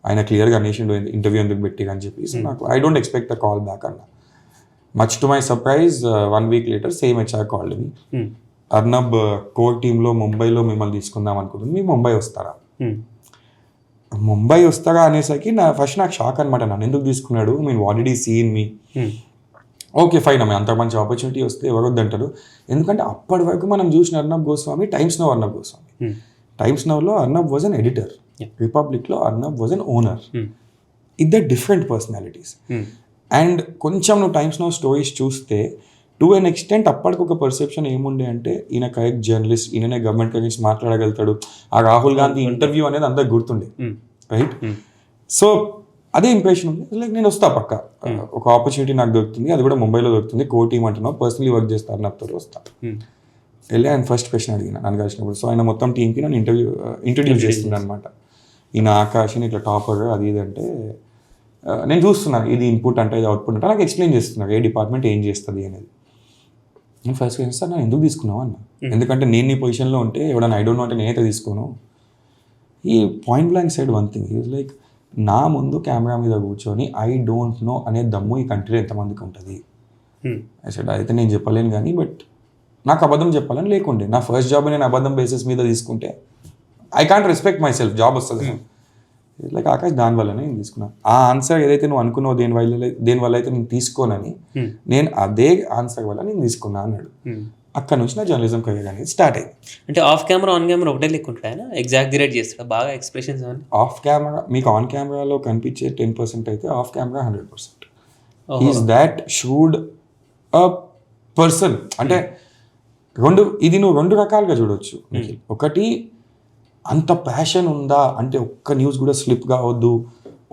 ఆయన క్లియర్గా అనేసిండు ఇంటర్వ్యూ ఎందుకు పెట్టి అని చెప్పి. సో నాకు I don't expect the call back అన్న. Much to my surprise 1 week later same HR called me. Arnab core టీంలో ముంబైలో మిమ్మల్ని తీసుకుందాం అనుకుంటుంది, మీరు ముంబై వస్తారా? ముంబై వస్తారా అనేసరికి నాకు షాక్ అనమాట. నన్ను ఎందుకు తీసుకున్నాడు, మీన్ ఆల్రెడీ సీన్ మీ. ఓకే ఫైన్ అమ్మాయి, అంత మంచి ఆపర్చునిటీ వస్తే ఎవరొద్దంటారు. ఎందుకంటే అప్పటి వరకు మనం చూసిన Arnab Goswami Times Now Arnab Goswami. Times నౌలో అర్నబ్ వాజ్ అన్ ఎడిటర్, రిపబ్లిక్లో అర్నబ్ వాజ్ అన్ ఓనర్. ఇద్దరు డిఫరెంట్ పర్సనాలిటీస్. అండ్ కొంచెం నువ్వు టైమ్స్ నౌ స్టోరీస్ చూస్తే టు అన్ ఎక్స్టెంట్ అప్పటికి ఒక పర్సెప్షన్ ఏముండే అంటే ఈయన కరెక్ట్ జర్నలిస్ట్, ఈయననే గవర్నమెంట్ గురించి మాట్లాడగలుగుతాడు. ఆ రాహుల్ గాంధీ ఇంటర్వ్యూ అనేది అందరికి గుర్తుండే, రైట్? సో అదే ఇంప్రెషన్ ఉంది. లైక్ నేను వస్తా పక్క, ఒక ఆపర్చునిటీ నాకు దొరుకుతుంది, అది కూడా ముంబైలో దొరుకుతుంది, కో టీమ్ అంటున్నావు, పర్సనలీ వర్క్ చేస్తారు నాతో, వస్తా. వెళ్ళి ఆయన ఫస్ట్ క్వశ్చన్ అడిగిన నన్ను కలిసినప్పుడు. సో ఆయన మొత్తం టీంకి నన్ను ఇంట్రడ్యూస్ చేస్తుంది అనమాట. ఈయన ఆకాష్ ఇట్లా టాపర్ అది ఇది అంటే నేను చూస్తున్నాను ఇది ఇన్పుట్ అంటే ఇది అవుట్పుట్ అంటే నాకు ఎక్స్ప్లెయిన్ చేస్తున్నారు ఏ డిపార్ట్మెంట్ ఏం చేస్తుంది అనేది. నేను ఫస్ట్ క్వశ్చన్ సార్ నేను ఎందుకు తీసుకున్నావు అన్న, ఎందుకంటే నేను నీ పొజిషన్లో ఉంటే ఎవడన్నా ఐ డోంట్ నో అంటే నేనైతే తీసుకోను. ఈ point blank side one thing is like నా ముందు కెమెరా మీద కూర్చొని ఐ డోంట్ నో అనే దమ్ము ఈ కంట్రీలో ఎంతమందికి ఉంటుంది. సైడ్ అయితే నేను చెప్పలేను కానీ బట్ నాకు అబద్ధం చెప్పాలని లేకుండే. నా ఫస్ట్ జాబ్ నేను అబద్ధం బేసిస్ మీద తీసుకుంటే I can't respect my self, job వస్తుంది. లైక్ ఆకాష్ దానివల్లనే నేను తీసుకున్నాను. ఆ ఆన్సర్ ఏదైతే నువ్వు అనుకున్నావు దేనివల్ల అయితే నేను తీసుకోనని, నేను అదే ఆన్సర్ వల్ల నేను తీసుకున్నా అన్నాడు. అక్కడ నుంచి నా జర్నలిజం కెరీర్ అనేది స్టార్ట్ అయింది. అంటే ఆఫ్ కెమెరా ఆన్ కెమెరా ఒకటే లెక్కుంటాడు, ఎగ్జాగ్జిరేట్ చేస్తాడు బాగా ఎక్స్ప్రెషన్స్ అని. ఆఫ్ కెమెరా మీకు ఆన్ కెమెరాలో కనిపించే 10% అయితే off camera 100%. Is that should a person. అంటే ఇది నువ్వు రెండు రకాలుగా చూడవచ్చు నిఖిల్. ఒకటి అంత ప్యాషన్ ఉందా అంటే ఒక్క న్యూస్ కూడా స్లిప్ కావద్దు,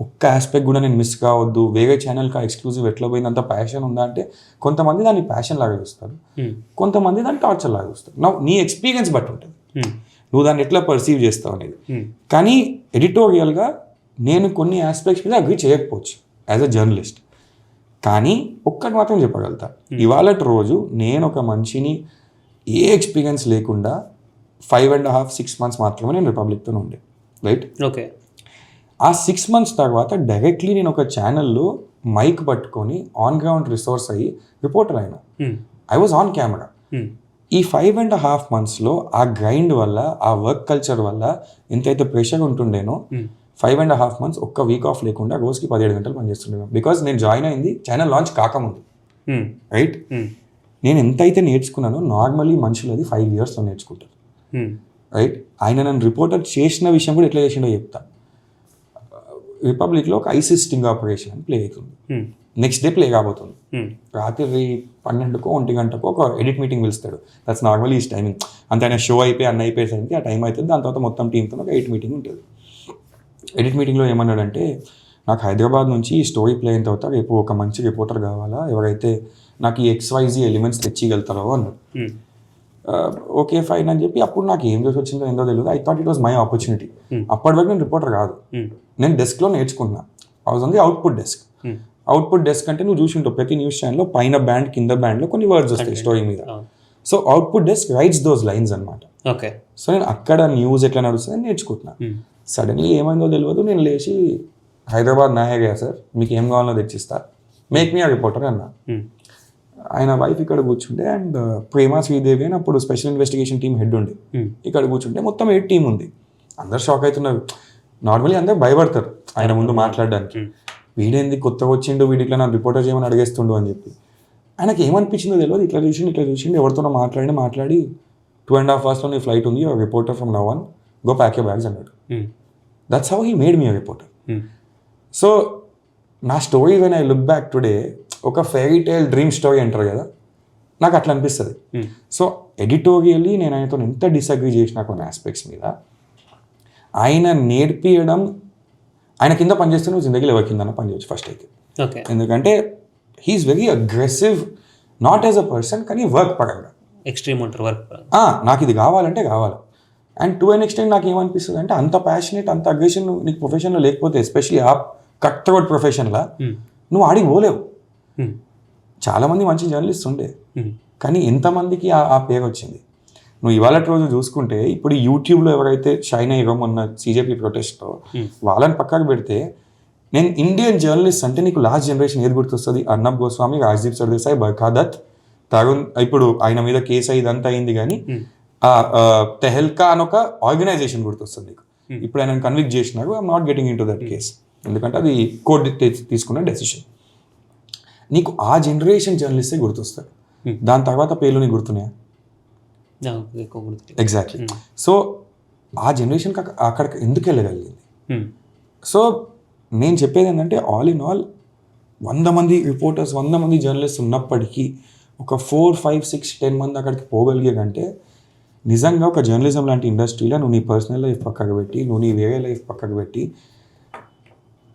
ఒక్క ఆస్పెక్ట్ కూడా నేను మిస్ కావద్దు, వేరే ఛానల్కి ఆ ఎక్స్క్లూజివ్ ఎట్లా పోయింది, అంత ప్యాషన్ ఉందా అంటే కొంతమంది దాన్ని ప్యాషన్ లాగా చూస్తారు, కొంతమంది దాన్ని టార్చర్ లాగా చూస్తారు. నీ ఎక్స్పీరియన్స్ బట్టి ఉంటుంది, నువ్వు దాన్ని ఎట్లా పర్సీవ్ చేస్తావు అనేది. కానీ ఎడిటోరియల్గా నేను కొన్ని ఆస్పెక్ట్స్ మీద అగ్రీ చేయకపోవచ్చు యాజ్ అ జర్నలిస్ట్, కానీ ఒక్కటి మాత్రం చెప్పగలుగుతా, ఇవాళ రోజు నేను ఒక మనిషిని ఏ ఎక్స్పీరియన్స్ లేకుండా 5.5-6 months మాత్రమే నేను రిపబ్లిక్తో ఉండే, రైట్? ఓకే. ఆ 6 months తర్వాత డైరెక్ట్లీ నేను ఒక ఛానల్లో మైక్ పట్టుకొని ఆన్ గ్రౌండ్ రిసోర్స్ అయ్యి రిపోర్టర్ అయినా. I was on camera. ఈ 5.5 monthsలో ఆ గ్రైండ్ వల్ల, ఆ వర్క్ కల్చర్ వల్ల ఎంతైతే ప్రెషర్ ఉంటుండేనో 5.5 months ఒక్క వీక్ ఆఫ్ లేకుండా రోజుకి 17 గంటలు పనిచేస్తుండేను. బికాజ్ నేను జాయిన్ అయింది ఛానల్ లాంచ్ కాకముందు, రైట్? నేను ఎంతైతే నేర్చుకున్నానో నార్మల్లీ మనుషులు అది 5 yearsలో నేర్చుకుంటారు, రైట్? ఆయన నన్ను రిపోర్టర్ చేసిన విషయం కూడా ఎట్లా చేసిండో చెప్తా. రిపబ్లిక్లో ఒక ఐసిస్ స్టింగ్ ఆపరేషన్ అని ప్లే అవుతుంది, నెక్స్ట్ డే ప్లే కాబోతుంది. రాత్రి 12కో 1 గంటకో ఒక ఎడిట్ మీటింగ్ పిలుస్తాడు. That's normally is timing. అంత ఆయన షో అయిపోయి అన్న అయిపోయేసరికి ఆ టైం అవుతుంది. దాని తర్వాత మొత్తం టీంతో ఒక ఎడిట్ మీటింగ్ ఉంటుంది. ఎడిట్ మీటింగ్లో ఏమన్నాడంటే, నాకు హైదరాబాద్ నుంచి ఈ స్టోరీ ప్లే అయిన తర్వాత రేపు ఒక మంచి రిపోర్టర్ కావాలా, ఎవరైతే నాకు ఈ XYZ ఎలిమెంట్స్ తెచ్చిగలుగుతారో అన్నాడు. ఓకే ఫైన్ అని చెప్పి అప్పుడు నాకు ఏం చేసి వచ్చిందో ఏందో తెలియదు. I thought it was my opportunity. అప్పటి వరకు నేను రిపోర్టర్ కాదు, నేను డెస్క్లో నేర్చుకున్నా. I was on the output desk. Output desk అంటే నువ్వు చూసి ఉంటావు ప్రతి న్యూస్ ఛానల్లో పైన బ్యాండ్ కింద బ్యాండ్లో కొన్ని వర్డ్స్ వస్తాయి స్టోరీ మీద. So output desk rights those lines అనమాట. ఓకే. సో నేను అక్కడ న్యూస్ ఎట్లా నడుస్తుందని నేర్చుకుంటున్నా. సడన్లీ ఏమైందో తెలియదు, నేను లేచి హైదరాబాద్ నాయగా సార్ మీకు ఏం కావాలో తెచ్చిస్తా, మేక్ మీ ఆ రిపోర్టర్ అన్నా. ఆయన వైఫ్ ఇక్కడ కూర్చుంటే అండ్ ప్రేమ శ్రీదేవి అని అప్పుడు స్పెషల్ ఇన్వెస్టిగేషన్ టీం హెడ్ ఉండే ఇక్కడ కూర్చుంటే మొత్తం 8 టీం ఉంది. అందరు షాక్ అవుతున్నారు. నార్మల్లీ అందరు భయపడతారు ఆయన ముందు మాట్లాడడానికి. వీడేంది కొత్తగా వచ్చిండు, వీడి ఇట్లా నన్ను రిపోర్టర్ చేయమని అడిగేస్తుండు అని చెప్పి. ఆయనకి ఏమనిపించిందో తెలియదు, ఇట్లా చూసిండు ఎవరితోనో మాట్లాడి 2.5 hours నీ ఫ్లైట్ ఉంది, reporter from now on go pack your bags అన్నాడు. That's how he made me reporter. So నా story when I look back today ఒక ఫెయిరీ టేల్ డ్రీమ్ స్టోరీ అంటారు కదా, నాకు అట్లా అనిపిస్తుంది. సో ఎడిటోరియల్లీ నేను ఆయనతో ఎంత డిసగ్రీ చేసిన కొన్ని ఆస్పెక్ట్స్ మీద, ఆయన నేర్పియడం, ఆయన కింద పనిచేస్తే నువ్వు జిందగీలో ఎవరి కింద పనిచేయచ్చు ఫస్ట్ అయితే. ఎందుకంటే he's very aggressive, not as a person కానీ వర్క్ పరంగా ఎక్స్ట్రీమ్ ఉంటారు వర్క్. నాకు ఇది కావాలంటే కావాలి. అండ్ టు అన్ ఎక్స్టెంట్ నాకు ఏమనిపిస్తుంది అంటే అంత ప్యాషనేట్, అంత అగ్రెషన్ నీకు ప్రొఫెషన్లో లేకపోతే, ఎస్పెషలీ ఆ కట్ త్రోట్ ప్రొఫెషన్లో నువ్వు ఆడికి పోలేవు. చాలామంది మంచి జర్నలిస్ట్ ఉండే, కానీ ఎంతమందికి ఆ పేరు వచ్చింది. నువ్వు ఇవాళ రోజు చూసుకుంటే ఇప్పుడు యూట్యూబ్లో ఎవరైతే షైన్ అయ్యారో మొన్న CJP ప్రొటెస్ట్లో, వాళ్ళని పక్కకు పెడితే నేను ఇండియన్ జర్నలిస్ట్ అంటే నీకు లాస్ట్ జనరేషన్ ఏది గుర్తొస్తుంది? అర్నబ్ గోస్వామి, రాజ్దీప్ సర్దేశాయ్, బర్ఖా దత్, తరుణ్. ఇప్పుడు ఆయన మీద కేసు ఇదంతా అయింది, కానీ తెహల్కా అని ఒక ఆర్గనైజేషన్ గుర్తొస్తుంది నీకు. ఇప్పుడు ఆయన కన్విక్ట్ చేసినారు. I'm not getting in to that case, ఎందుకంటే అది కోర్టు తీసుకున్న డెసిషన్. నీకు ఆ జనరేషన్ జర్నలిస్టే గుర్తొస్తారు. దాని తర్వాత పేర్లు నీకు గుర్తున్నాయా? ఎగ్జాక్ట్లీ. సో ఆ జనరేషన్కి అక్కడికి ఎందుకు వెళ్ళగలిగింది? సో నేను చెప్పేది ఏంటంటే ఆల్ ఇన్ ఆల్ 100 మంది రిపోర్టర్స్ 100 మంది జర్నలిస్ట్ ఉన్నప్పటికీ ఒక 4, 5, 6, 10 మంది అక్కడికి పోగలిగే కంటే నిజంగా ఒక జర్నలిజం లాంటి ఇండస్ట్రీలో నువ్వు నీ పర్సనల్ లైఫ్ పక్కకు పెట్టి నువ్వు నీ వేరే లైఫ్ పక్కకు పెట్టి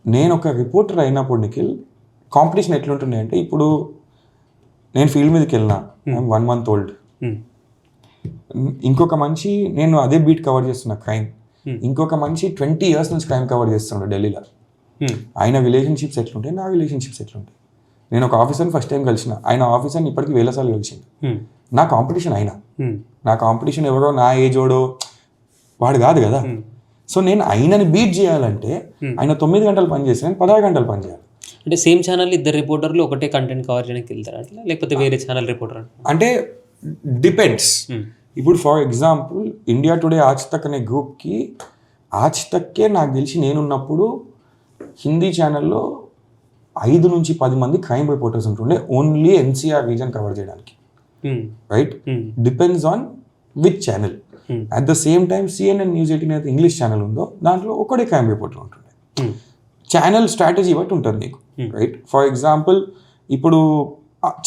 నేను ఒక రిపోర్టర్ అయినప్పుడు నిఖిల్ కాంపిటీషన్ ఎట్లుంటుండే అంటే ఇప్పుడు నేను ఫీల్డ్ మీదకి వెళ్ళినా 1 month ఓల్డ్, ఇంకొక మనిషి నేను అదే బీట్ కవర్ చేస్తున్నా క్రైమ్, ఇంకొక మనిషి 20 years నుంచి క్రైమ్ కవర్ చేస్తున్నాడు ఢిల్లీలో. ఆయన రిలేషన్షిప్స్ ఎట్లుంటాయి, నా రిలేషన్షిప్స్ ఎట్లుంటాయి. నేను ఒక ఆఫీసర్ని ఫస్ట్ టైం కలిసిన, ఆయన ఆఫీసర్ని ఇప్పటికీ 1000 సార్లు కలిసింది. నా కాంపిటీషన్ అయినా, నా కాంపిటీషన్ ఎవరో నా ఏజోడో వాడు కాదు కదా. సో నేను ఆయనని బీట్ చేయాలంటే ఆయన 9 గంటలు పని చేసి నేను 16 గంటలు పని చేయాలి. అంటే సేమ్ ఛానల్ ఇద్దరు రిపోర్టర్లు ఒకటే కంటెంట్ కవర్ చేయడానికి వెళ్తారు అట్లా, లేకపోతే వేరే ఛానల్ రిపోర్టర్ అంటే డిపెండ్స్. ఇప్పుడు ఫర్ ఎగ్జాంపుల్ ఇండియా టుడే ఆజ్ తక్ అనే గ్రూప్కి ఆజ్ తక్కే నాకు తెలిసి నేనున్నప్పుడు హిందీ ఛానల్లో 5 నుంచి 10 మంది క్రైమ్ రిపోర్టర్స్ ఉంటుండే ఓన్లీ ఎన్సీఆర్ రీజన్ కవర్ చేయడానికి. Right, depends on which channel. At the same time CNN News 18 అయితే ఇంగ్లీష్ ఛానల్ ఉందో దాంట్లో ఒకటే క్రైమ్ రిపోర్టర్ ఉంటుండే. ఛానల్ స్ట్రాటజీ బట్టి ఉంటుంది నీకు. రైట్, ఫర్ ఎగ్జాంపుల్ ఇప్పుడు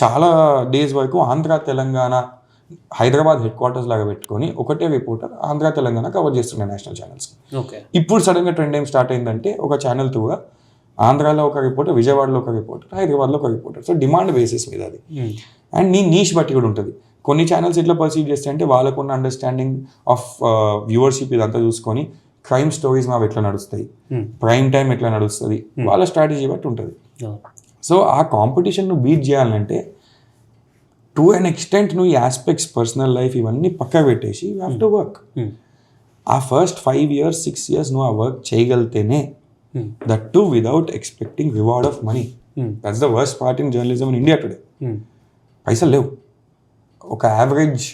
చాలా డేస్ వరకు ఆంధ్ర తెలంగాణ హైదరాబాద్ హెడ్ క్వార్టర్స్ లాగా పెట్టుకొని ఒకటే రిపోర్టర్ ఆంధ్ర తెలంగాణ కవర్ చేస్తుండే నేషనల్ ఛానల్స్. ఇప్పుడు సడన్గా ట్రెండ్ ఏం స్టార్ట్ అయిందంటే ఒక ఛానల్ త్రూగా ఆంధ్రాలో ఒక రిపోర్టర్, విజయవాడలో ఒక రిపోర్టర్, హైదరాబాద్లో ఒక రిపోర్టర్. సో డిమాండ్ బేసిస్ మీద అది. అండ్ నీ నీష్ బట్టి కూడా ఉంటుంది. కొన్ని ఛానల్స్ ఎట్లా పర్సీవ్ చేస్తే అంటే వాళ్ళకున్న అండర్స్టాండింగ్ ఆఫ్ వ్యూవర్షిప్ ఇదంతా చూసుకొని క్రైమ్ స్టోరీస్ మావి ఎట్లా నడుస్తాయి, ప్రైమ్ టైం ఎట్లా నడుస్తుంది, వాళ్ళ స్ట్రాటజీ బట్టి ఉంటుంది. సో ఆ కాంపిటీషన్ నువ్వు బీట్ చేయాలంటే టు అన్ ఎక్స్టెంట్ నువ్వు ఈ ఆస్పెక్ట్స్ పర్సనల్ లైఫ్ ఇవన్నీ పక్కకు పెట్టేసి యూ హ్యావ్ టు వర్క్. ఆ ఫస్ట్ 5 years 6 years నువ్వు ఆ వర్క్ చేయగలితేనే, that too without expecting reward of money. That's the worst part in journalism in India today. పైసలు లేవు. ఒక యావరేజ్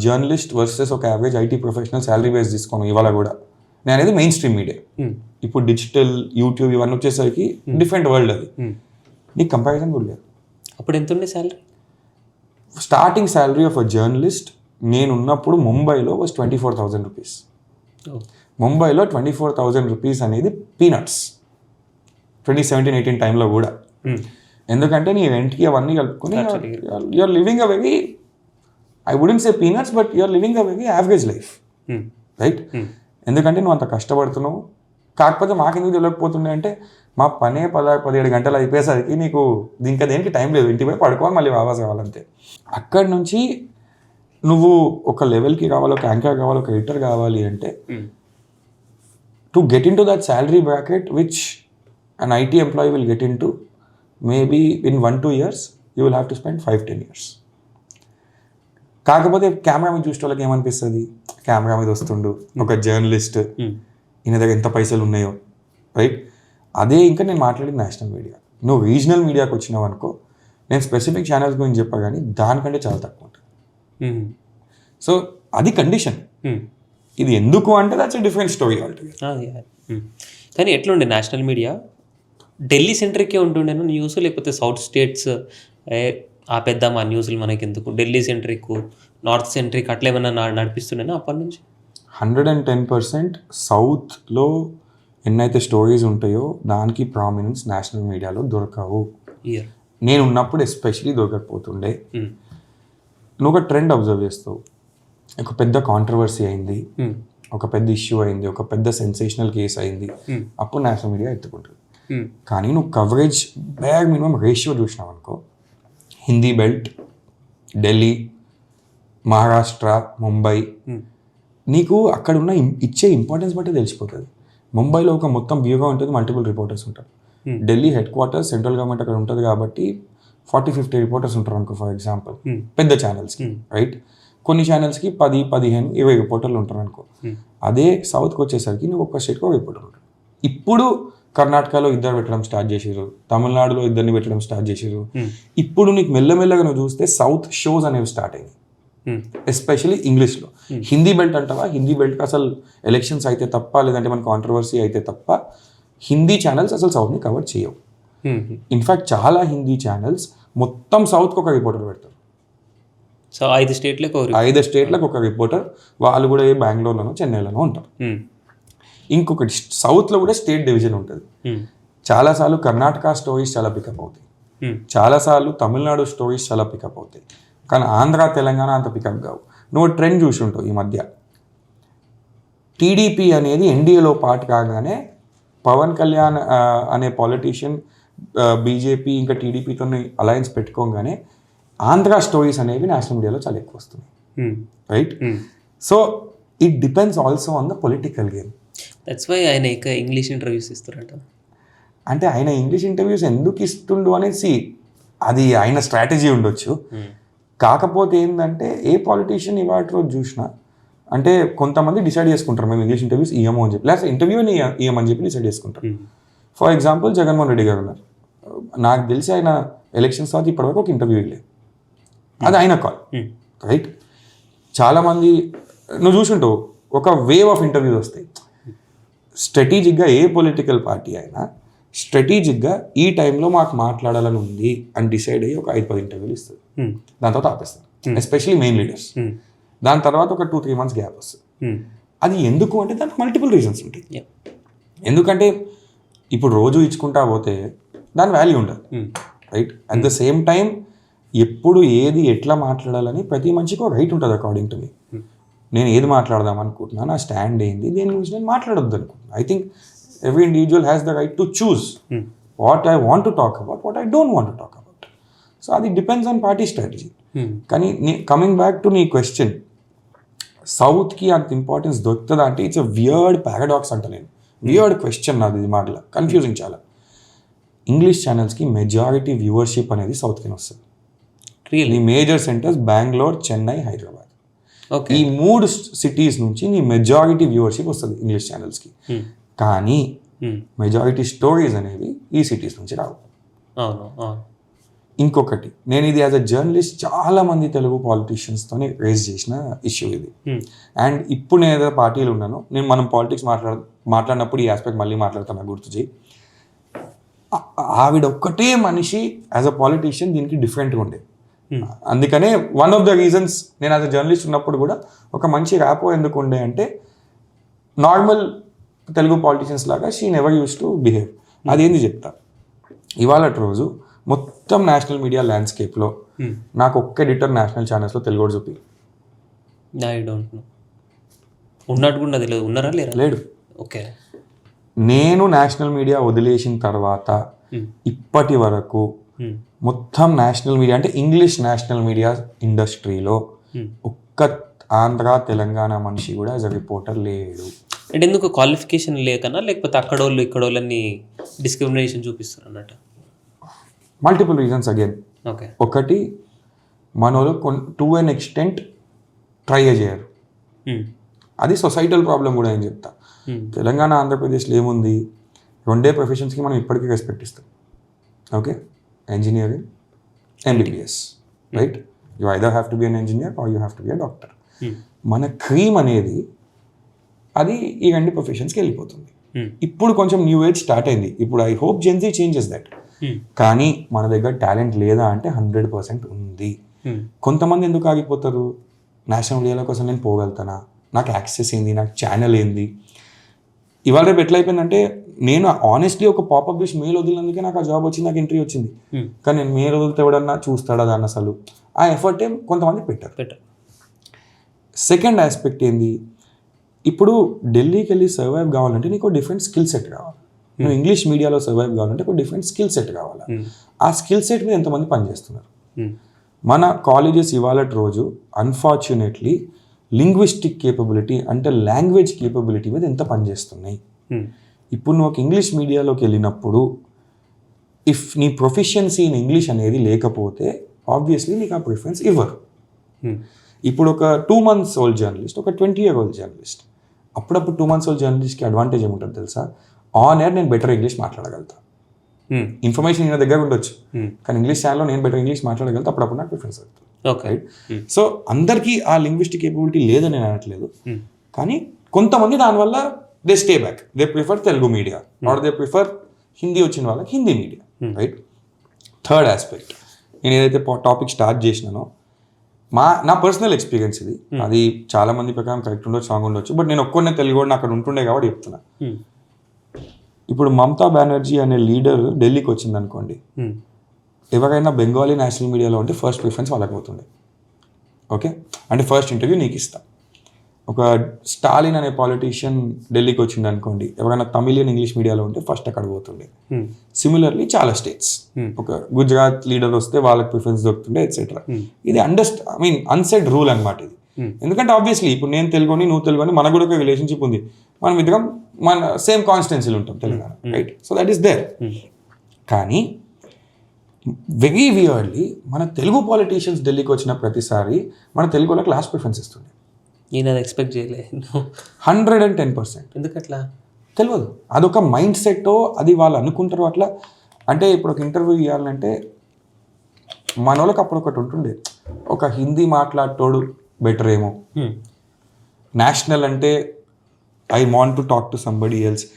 జర్నలిస్ట్ వర్సెస్ ఒక average IT professional salary base తీసుకోను ఇవాళ కూడా. నేను అనేది మెయిన్ స్ట్రీమ్ మీడియా. ఇప్పుడు డిజిటల్ యూట్యూబ్ ఇవన్నీ వచ్చేసరికి డిఫరెంట్ వరల్డ్ అది. నీకు కంపారిజన్ కూడా లేదు. అప్పుడు ఎంత ఉండే salary? Starting salary of a journalist నేను ఉన్నప్పుడు ముంబైలో వాజ్ 24,000 rupees. ముంబైలో 24,000 rupees అనేది పీనట్స్ 2017-18 టైంలో కూడా. ఎందుకంటే నీ రెంట్కి అవన్నీ కలుపుకొని you're living a very, I wouldn't say peanuts, but you're living a very average life. Right, ఎందుకంటే నువ్వు అంత కష్టపడుతున్నావు. కాకపోతే మాకెందుకు తెలియకపోతుండే అంటే మా పనే 16-17 గంటలు అయిపోయేసరికి నీకు ఇంకా దేనికి టైం లేదు, ఇంటికి పోయి పడుకోవాలి మళ్ళీ వాపస్ కావాలంతే. అక్కడి నుంచి నువ్వు ఒక లెవెల్కి కావాలి, ఒక యాంకర్ కావాలి, ఒక ఎడిటర్ కావాలి అంటే to get in to that salary bracket which an IT employee will get in to maybe in 1-2 years you will have to spend 5-10 years. కాకపోతే కెమెరా మీద చూసే వాళ్ళకి ఏమనిపిస్తుంది, కెమెరా మీద వస్తుండు ఒక జర్నలిస్ట్, ఈయన దగ్గర ఎంత పైసలు ఉన్నాయో. రైట్, అదే ఇంకా నేను మాట్లాడింది నేషనల్ మీడియా. నువ్వు రీజనల్ మీడియాకి వచ్చినావు అనుకో, నేను స్పెసిఫిక్ ఛానల్స్ గురించి చెప్పా కానీ దానికంటే చాలా తక్కువ ఉంటుంది. సో అది కండిషన్. ఇది ఎందుకు అంటే that's a different story altogether. కానీ ఎట్లుండే నేషనల్ మీడియా ఢిల్లీ సెంట్రిక్కే ఉంటుండేనా న్యూస్, లేకపోతే సౌత్ స్టేట్స్ ఆపేద్దాం ఆ న్యూస్లు మనకి ఎందుకు, ఢిల్లీ సెంట్రిక్ నార్త్ సెంట్రిక్ అట్లా ఏమన్నా నడిపిస్తుండేనా అప్పటి నుంచి? 110% సౌత్లో ఎన్నైతే స్టోరీస్ ఉంటాయో దానికి ప్రామినెన్స్ నేషనల్ మీడియాలో దొరకవు. నేను ఉన్నప్పుడు ఎస్పెషలీ దొరకకపోతుండే. నువ్వు ఒక ట్రెండ్ అబ్జర్వ్ చేస్తావు, ఒక పెద్ద కాంట్రవర్సీ అయింది, ఒక పెద్ద ఇష్యూ అయింది, ఒక పెద్ద సెన్సేషనల్ కేసు అయింది, అప్పుడు నేషనల్ మీడియా ఎత్తుకుంటుంది. కానీ నువ్వు కవరేజ్ బ్యాగ్ మినిమం రేషియో చూసినావు అనుకో, హిందీ బెల్ట్, ఢిల్లీ, మహారాష్ట్ర, ముంబై, నీకు అక్కడ ఉన్న ఇచ్చే ఇంపార్టెన్స్ బట్టి తెలిసిపోతుంది. ముంబైలో ఒక మొత్తం వ్యూగా ఉంటుంది, మల్టిపుల్ రిపోర్టర్స్ ఉంటారు. Delhi head quarters central government అక్కడ ఉంటుంది కాబట్టి 40-50 రిపోర్టర్స్ ఉంటారు అనుకో ఫర్ ఎగ్జాంపుల్ పెద్ద ఛానల్స్కి. రైట్, కొన్ని ఛానల్స్కి 10-15-20 రిపోర్టర్లు ఉంటారు అనుకో. అదే సౌత్కి వచ్చేసరికి నువ్వు ఒక్క స్టేట్కి ఒక రిపోర్టర్ ఉంటాడు. ఇప్పుడు కర్ణాటకలో 2 పెట్టడం స్టార్ట్ చేసారు, తమిళనాడులో 2 పెట్టడం స్టార్ట్ చేసారు. ఇప్పుడు నీకు మెల్లమెల్లగా నువ్వు చూస్తే సౌత్ షోస్ అనేవి స్టార్ట్ అయ్యాయి, ఎస్పెషలీ ఇంగ్లీష్లో. హిందీ బెల్ట్ అంటావా, హిందీ బెల్ట్కి అసలు ఎలక్షన్స్ అయితే తప్ప, లేదంటే మన కాంట్రవర్సీ అయితే తప్ప హిందీ ఛానల్స్ అసలు సౌత్ని కవర్ చేయవు. ఇన్ఫ్యాక్ట్ చాలా హిందీ ఛానల్స్ మొత్తం సౌత్కి ఒక రిపోర్టర్ పెడతారు. సో 5 స్టేట్లకు ఒక రిపోర్టర్, వాళ్ళు కూడా బెంగళూరులోనో చెన్నైలోనో ఉంటారు. ఇంకొకటి సౌత్లో కూడా స్టేట్ డివిజన్ ఉంటుంది. చాలాసార్లు కర్ణాటక స్టోరీస్ చాలా పికప్ అవుతాయి, చాలాసార్లు తమిళనాడు స్టోరీస్ చాలా పికప్ అవుతాయి, కానీ ఆంధ్ర తెలంగాణ అంత పికప్ కావు. నువ్వు ట్రెండ్ చూసి ఉంటావు ఈ మధ్య. టీడీపీ అనేది ఎన్డీఏలో పార్ట్ కాగానే పవన్ కళ్యాణ్ అనే పాలిటీషియన్ బీజేపీ ఇంకా టీడీపీతో అలయన్స్ పెట్టుకోగానే ఆంధ్ర స్టోరీస్ అనేవి నేషనల్ మీడియాలో చాలా ఎక్కువ వస్తున్నాయి, right? So it depends also on the political game. That's why ఆయన ఇక ఇంగ్లీష్ ఇంటర్వ్యూస్ ఇస్తారంట. అంటే ఆయన ఇంగ్లీష్ ఇంటర్వ్యూస్ ఎందుకు ఇస్తుండు అనేసి అది ఆయన స్ట్రాటజీ ఉండొచ్చు. కాకపోతే ఏంటంటే ఏ పాలిటీషియన్ ఇవాళ రోజు చూసినా అంటే కొంతమంది డిసైడ్ చేసుకుంటారు మేము ఇంగ్లీష్ ఇంటర్వ్యూస్ ఇయ్యమో అని చెప్పి, లేకపోతే ఇంటర్వ్యూని ఇయ్యమని చెప్పి డిసైడ్ చేసుకుంటారు. ఫర్ ఎగ్జాంపుల్ జగన్మోహన్ రెడ్డి గారు ఉన్నారు. నాకు తెలిసి ఆయన ఎలక్షన్స్ తర్వాత ఇప్పటివరకు ఒక ఇంటర్వ్యూ ఇవ్వలేదు, అది ఆయన కాల్, రైట్? చాలామంది నువ్వు చూసుంటావు ఒక వేవ్ ఆఫ్ ఇంటర్వ్యూస్ వస్తాయి. స్ట్రాటజిక్గా ఏ పొలిటికల్ పార్టీ అయినా స్ట్రాటజిక్గా ఈ టైంలో మాకు మాట్లాడాలని ఉంది అని డిసైడ్ అయ్యి ఒక 5-10 ఇంటర్వ్యూలు ఇస్తుంది, దాని తర్వాత ఆపేస్తారు, ఎస్పెషలీ మెయిన్ లీడర్స్. దాని తర్వాత ఒక 2-3 months గ్యాప్ వస్తుంది. అది ఎందుకు అంటే దానికి మల్టిపుల్ రీజన్స్ ఉంటాయి. ఎందుకంటే ఇప్పుడు రోజు ఇచ్చుకుంటా పోతే దాని వాల్యూ ఉండదు, right? At the same time ఎప్పుడు ఏది ఎట్లా మాట్లాడాలని ప్రతి మనిషికి ఒక రైట్ ఉంటుంది. అకార్డింగ్ టు మీ, నేను ఏది మాట్లాడదాం అనుకుంటున్నాను, నా స్టాండ్ ఏంది, దేని గురించి నేను మాట్లాడొద్దు అనుకుంటున్నాను. I think every individual has the right to choose what I want to talk about, what I don't want to talk about. So అది డిపెండ్స్ ఆన్ పార్టీ స్ట్రాటజీ. కానీ కమింగ్ బ్యాక్ టు నీ question, సౌత్కి అంత importance దొరుకుతుందా అంటే it's a weird paradox అంట. నేను weird question నాది దిమాగ్లో, confusing చాలా. ఇంగ్లీష్ ఛానల్స్కి మెజారిటీ వ్యూవర్షిప్ అనేది సౌత్కి వస్తుంది. నీ మేజర్ సెంటర్స్ బెంగళూరు, చెన్నై, హైదరాబాద్, ఈ 3 cities నుంచి నీ మెజారిటీ వ్యూవర్షిప్ వస్తుంది ఇంగ్లీష్ ఛానల్స్కి. కానీ మెజారిటీ స్టోరీస్ అనేవి ఈ సిటీస్ నుంచి రావు. ఇంకొకటి, నేను ఇది యాజ్ అ జర్నలిస్ట్ చాలా మంది తెలుగు పాలిటీషియన్స్తోనే రేజ్ చేసిన ఇష్యూ ఇది. అండ్ ఇప్పుడు నేను ఏదైతే పార్టీలు ఉన్నానో, నేను మనం పాలిటిక్స్ మాట్లాడినప్పుడు ఈ ఆస్పెక్ట్ మళ్ళీ మాట్లాడతాను, గుర్తు చేయి. ఆవిడ ఒక్కటే మనిషి యాజ్ అ పాలిటీషియన్ దీనికి డిఫరెంట్గా ఉండే. అందుకనే వన్ ఆఫ్ ద రీజన్స్ నేను యాజ్ అ జర్నలిస్ట్ ఉన్నప్పుడు కూడా ఒక మంచి ర్యాపో ఎందుకు ఉండే అంటే, నార్మల్ తెలుగు పాలిటీషియన్స్ లాగా she never use to behave. అదేంది చెప్తా. ఇవాళ రోజు మొత్తం నేషనల్ మీడియా ల్యాండ్స్కేప్లో నాకు ఒక్క ఎడిటర్ నేషనల్ ఛానల్స్లో తెలుగు చూపి లేడు. ఓకే, నేను నేషనల్ మీడియా వదిలేసిన తర్వాత ఇప్పటి వరకు మొత్తం నేషనల్ మీడియా అంటే ఇంగ్లీష్ నేషనల్ మీడియా ఇండస్ట్రీలో ఒక్క ఆంధ్ర తెలంగాణ మనిషి కూడా యాజ్ అ రిపోర్టర్ లేడు. అంటే ఎందుకు క్వాలిఫికేషన్ లేకనా, లేకపోతే అక్కడోళ్ళు ఇక్కడోళ్ళని డిస్క్రిమినేషన్ చూపిస్తారు అన్నట్టు? Multiple reasons again. ఓకే, ఒకటి మనోళ్ళు టు ఎన్ ఎక్స్టెంట్ ట్రై చేయరు, అది సొసైటల్ ప్రాబ్లం కూడా అని చెప్తా. తెలంగాణ ఆంధ్రప్రదేశ్లో ఏముంది, 2 ప్రొఫెషన్స్కి మనం ఇప్పటికీ రెస్పెక్ట్ ఇస్తాం. Okay, engineering, MBBS, right? You either have to be an engineer or you have to be a doctor. మన క్రీమ్ అనేది అది ఈ 2 ప్రొఫెషన్స్కి వెళ్ళిపోతుంది. ఇప్పుడు కొంచెం న్యూ ఏజ్ స్టార్ట్ అయింది. ఇప్పుడు I hope Gen Z changes that. కానీ మన దగ్గర టాలెంట్ లేదా అంటే 100% ఉంది. కొంతమంది ఎందుకు ఆగిపోతారు, నేషనల్ మీడియాల కోసం నేను పోగలుగుతానా, నాకు యాక్సెస్ ఏంది, నాకు ఛానల్ ఏంది. ఇవాళ రేపు ఎట్లా అయిపోయిందంటే, నేను ఆనెస్ట్లీ ఒక పాపప్ చేసి మెయిల్ వదిలినందుకే నాకు ఆ జాబ్ వచ్చింది, నాకు ఎంట్రీ వచ్చింది. కానీ నేను మెయిల్ వదిలితే ఎవడన్నా చూస్తాడా దాన్ని, అసలు ఆ ఎఫర్ట్ ఏం కొంతమంది పెట్టారు. సెకండ్ ఆస్పెక్ట్ ఏంది, ఇప్పుడు ఢిల్లీకి వెళ్ళి సర్వైవ్ కావాలంటే నీకు డిఫరెంట్ స్కిల్ సెట్ కావాలి. నువ్వు ఇంగ్లీష్ మీడియాలో సర్వైవ్ కావాలంటే ఒక డిఫరెంట్ స్కిల్ సెట్ కావాలి. ఆ స్కిల్ సెట్ మీద ఎంతమంది పనిచేస్తున్నారు? మన కాలేజెస్ ఇవాళ రోజు అన్ఫార్చునేట్లీ లింగ్విస్టిక్ కేపబిలిటీ అంటే లాంగ్వేజ్ కేపబిలిటీ మీద ఎంత పనిచేస్తున్నాయి. ఇప్పుడు నువ్వు ఒక ఇంగ్లీష్ మీడియాలోకి వెళ్ళినప్పుడు ఇఫ్ నీ ప్రొఫిషియన్సీ ఇన్ ఇంగ్లీష్ అనేది లేకపోతే ఆబ్వియస్లీ నీకు ఆ ప్రిఫరెన్స్ ఇవ్వరు. ఇప్పుడు ఒక 2 months ఓల్డ్ జర్నలిస్ట్, ఒక 20 year old జర్నలిస్ట్, అప్పుడప్పుడు 2 months ఓల్డ్ జర్నలిస్ట్కి అడ్వాంటేజ్ ఏముంటుంది తెలుసా? ఆన్ ఎయిర్ నేను బెటర్ ఇంగ్లీష్ మాట్లాడగలుగుతా, ఇన్ఫర్మేషన్ నేను దగ్గర ఉండొచ్చు, కానీ ఇంగ్లీష్ ఛానల్లో నేను బెటర్ ఇంగ్లీష్ మాట్లాడగలుగుతా, అప్పుడప్పుడు నాకు ప్రిఫరెన్స్ అవుతుంది. ఓకే, సో అందరికీ ఆ లింగ్విస్టిక్ కేపబిలిటీ లేదని నేను అనట్లేదు, కానీ కొంతమంది దానివల్ల they stay back, they prefer Telugu media or they prefer Hindi వచ్చిన వాళ్ళకి Hindi media. Right. Third aspect, నేను ఏదైతే టాపిక్ స్టార్ట్ చేసినానో నా పర్సనల్ ఎక్స్పీరియన్స్ ఇది. అది చాలా మంది ప్రకారం కరెక్ట్ ఉండొచ్చు, రాంగ్ ఉండొచ్చు, బట్ నేను ఒక్కనే తెలుగు అక్కడ ఉంటుండే కాబట్టి చెప్తున్నా. ఇప్పుడు మమతా బెనర్జీ అనే లీడర్ ఢిల్లీకి వచ్చింది అనుకోండి, ఎవరైనా బెంగాలీ నేషనల్ మీడియాలో ఉంటే ఫస్ట్ ప్రిఫరెన్స్ వాళ్ళకి పోతుండే. ఓకే, అంటే ఫస్ట్ ఇంటర్వ్యూ నీకు ఇస్తా. ఒక స్టాలిన్ అనే పాలిటీషియన్ ఢిల్లీకి వచ్చింది అనుకోండి, ఎవరైనా తమిళియన్ ఇంగ్లీష్ మీడియాలో ఉంటే ఫస్ట్ అక్కడ పోతుండే. సిమిలర్లీ చాలా స్టేట్స్, ఒక గుజరాత్ లీడర్ వస్తే వాళ్ళకి ప్రిఫరెన్స్ దొరుకుతుండే ఎట్సెట్రా. ఇది అన్సెడ్ రూల్ అనమాట ఇది. ఎందుకంటే ఆబ్వియస్లీ ఇప్పుడు నేను తెలుగుని, నువ్వు తెలుగుని, మనకు కూడా ఒక రిలేషన్షిప్ ఉంది, మనం ఇద్దరం మన సేమ్ కాన్స్టిట్యున్సీలు ఉంటాం Telangana, right? So that is there. కానీ వెరీ వియర్డ్లీ మన తెలుగు పాలిటీషియన్స్ ఢిల్లీకి వచ్చిన ప్రతిసారి మన తెలుగు వాళ్ళకి లాస్ట్ ప్రిఫరెన్స్ ఇస్తుండే. నేను అది ఎక్స్పెక్ట్ చేయలేదు. 110%. ఎందుకట్లా తెలియదు, అదొక మైండ్ సెట్, అది వాళ్ళు అనుకుంటారు అట్లా. అంటే ఇప్పుడు ఒక ఇంటర్వ్యూ ఇవ్వాలంటే మన వాళ్ళకి అప్పుడు ఒకటి ఉంటుండే, ఒక హిందీ మాట్లాడటోడు బెటర్ ఏమో, నేషనల్ అంటే I want to talk to somebody else.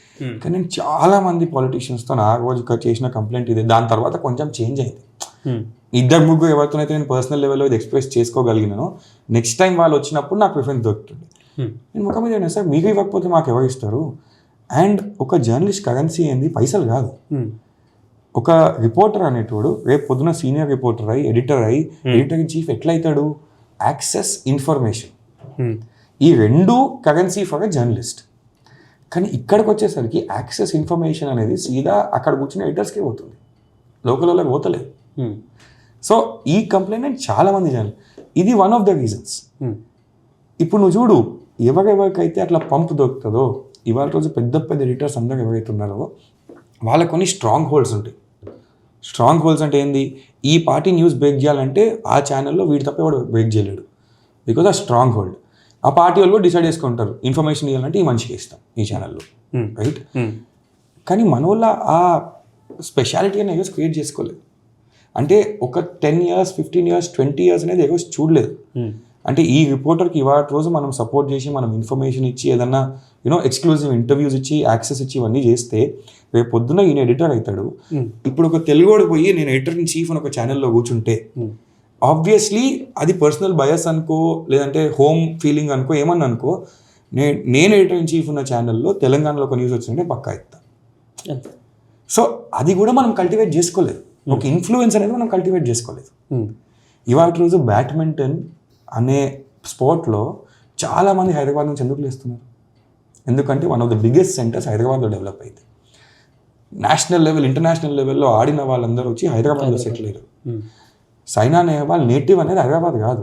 కానీ నేను చాలా మంది పాలిటీషియన్స్తో ఆ రోజు చేసిన కంప్లైంట్ ఇదే. దాని తర్వాత కొంచెం చేంజ్ అయింది. ఇద్దరు ముగ్గురు ఎవరితోనైతే నేను పర్సనల్ లెవెల్లో ఇది ఎక్స్ప్రెస్ చేసుకోగలిగినాను, నెక్స్ట్ టైం వాళ్ళు వచ్చినప్పుడు నాకు ప్రిఫరెన్స్ దొరుకుతుంది. నేను ముఖం మీద సార్ మీకు ఇవ్వకపోతే మాకు ఎవరు ఇస్తారు? అండ్ ఒక జర్నలిస్ట్ కరెన్సీ ఏంది, పైసలు కాదు. ఒక రిపోర్టర్ అనేటోడు రేపు పొద్దున సీనియర్ రిపోర్టర్ అయ్యి, ఎడిటర్ ఇన్ చీఫ్ ఎట్లయితాడు? Access information. ఈ రెండు కరెన్సీ ఫర్ ఎ జర్నలిస్ట్. కానీ ఇక్కడికి వచ్చేసరికి యాక్సెస్ ఇన్ఫర్మేషన్ అనేది సీదా అక్కడ కూర్చున్న ఎడిటర్స్కే పోతుంది, లోకల్ వాళ్ళకి పోతలేదు. సో ఈ కంప్లైంట్ నేను చాలా మంది జనాలు, ఇది వన్ ఆఫ్ ద రీజన్స్. ఇప్పుడు నువ్వు చూడు, ఎవరెవరికైతే అట్లా పంప్ దొరుకుతుందో, ఇవాళ రోజు పెద్ద పెద్ద ఎడిటర్స్ అందరూ ఎవరైతే ఉన్నారో వాళ్ళకి కొన్ని స్ట్రాంగ్ హోల్డ్స్ ఉంటాయి. స్ట్రాంగ్ హోల్డ్స్ అంటే ఏంది? ఈ పార్టీ న్యూస్ బ్రేక్ చేయాలంటే ఆ ఛానల్లో వీడి తప్ప ఎవడు బ్రేక్ చేయలేడు, బికాజ్ ఆ స్ట్రాంగ్ హోల్డ్. ఆ పార్టీ వాళ్ళు కూడా డిసైడ్ చేసుకుంటారు, ఇన్ఫర్మేషన్ ఇవ్వాలంటే ఈ మనిషికి ఇస్తాం ఈ ఛానల్లో, రైట్? కానీ మన వల్ల ఆ స్పెషాలిటీ అనేది క్రియేట్ చేసుకోలేదు. అంటే ఒక 10 years, 15 years, 20 years అనేది ఎవరు చూడలేదు. అంటే ఈ రిపోర్టర్కి ఇవాళ రోజు మనం సపోర్ట్ చేసి, మనం ఇన్ఫర్మేషన్ ఇచ్చి, ఏదన్నా ఎక్స్క్లూజివ్ ఇంటర్వ్యూస్ ఇచ్చి, యాక్సెస్ ఇచ్చి, ఇవన్నీ చేస్తే రేపు పొద్దున్న ఈయన ఎడిటర్ అవుతాడు. ఇప్పుడు ఒక తెలుగుడు పోయి నేను ఎడిటర్ ఇన్ చీఫ్ అని ఒక ఛానల్లో కూర్చుంటే ఆబ్వియస్లీ అది పర్సనల్ బయస్ అనుకో, లేదంటే హోమ్ ఫీలింగ్ అనుకో, ఏమన్నా అనుకో, నేను ఎడిటర్ ఇన్ చీఫ్ ఉన్న ఛానల్లో తెలంగాణలో ఒక న్యూస్ వచ్చింటే పక్కా ఇస్తా. సో అది కూడా మనం కల్టివేట్ చేసుకోలేదు, ఒక ఇన్ఫ్లుయెన్స్ అనేది మనం కల్టివేట్ చేసుకోలేదు. ఇవాళ రోజు బ్యాడ్మింటన్ అనే స్పోర్ట్లో చాలామంది హైదరాబాద్ నుంచి ఎందుకు లేస్తున్నారు? ఎందుకంటే one of the biggest centres హైదరాబాద్లో డెవలప్ అయింది. నేషనల్ లెవెల్, ఇంటర్నేషనల్ లెవెల్లో ఆడిన వాళ్ళందరూ వచ్చి హైదరాబాద్లో సెటిల్ అయ్యారు. సైనా నెహ్వాల్ నేటివ్ అనేది హైదరాబాద్ కాదు,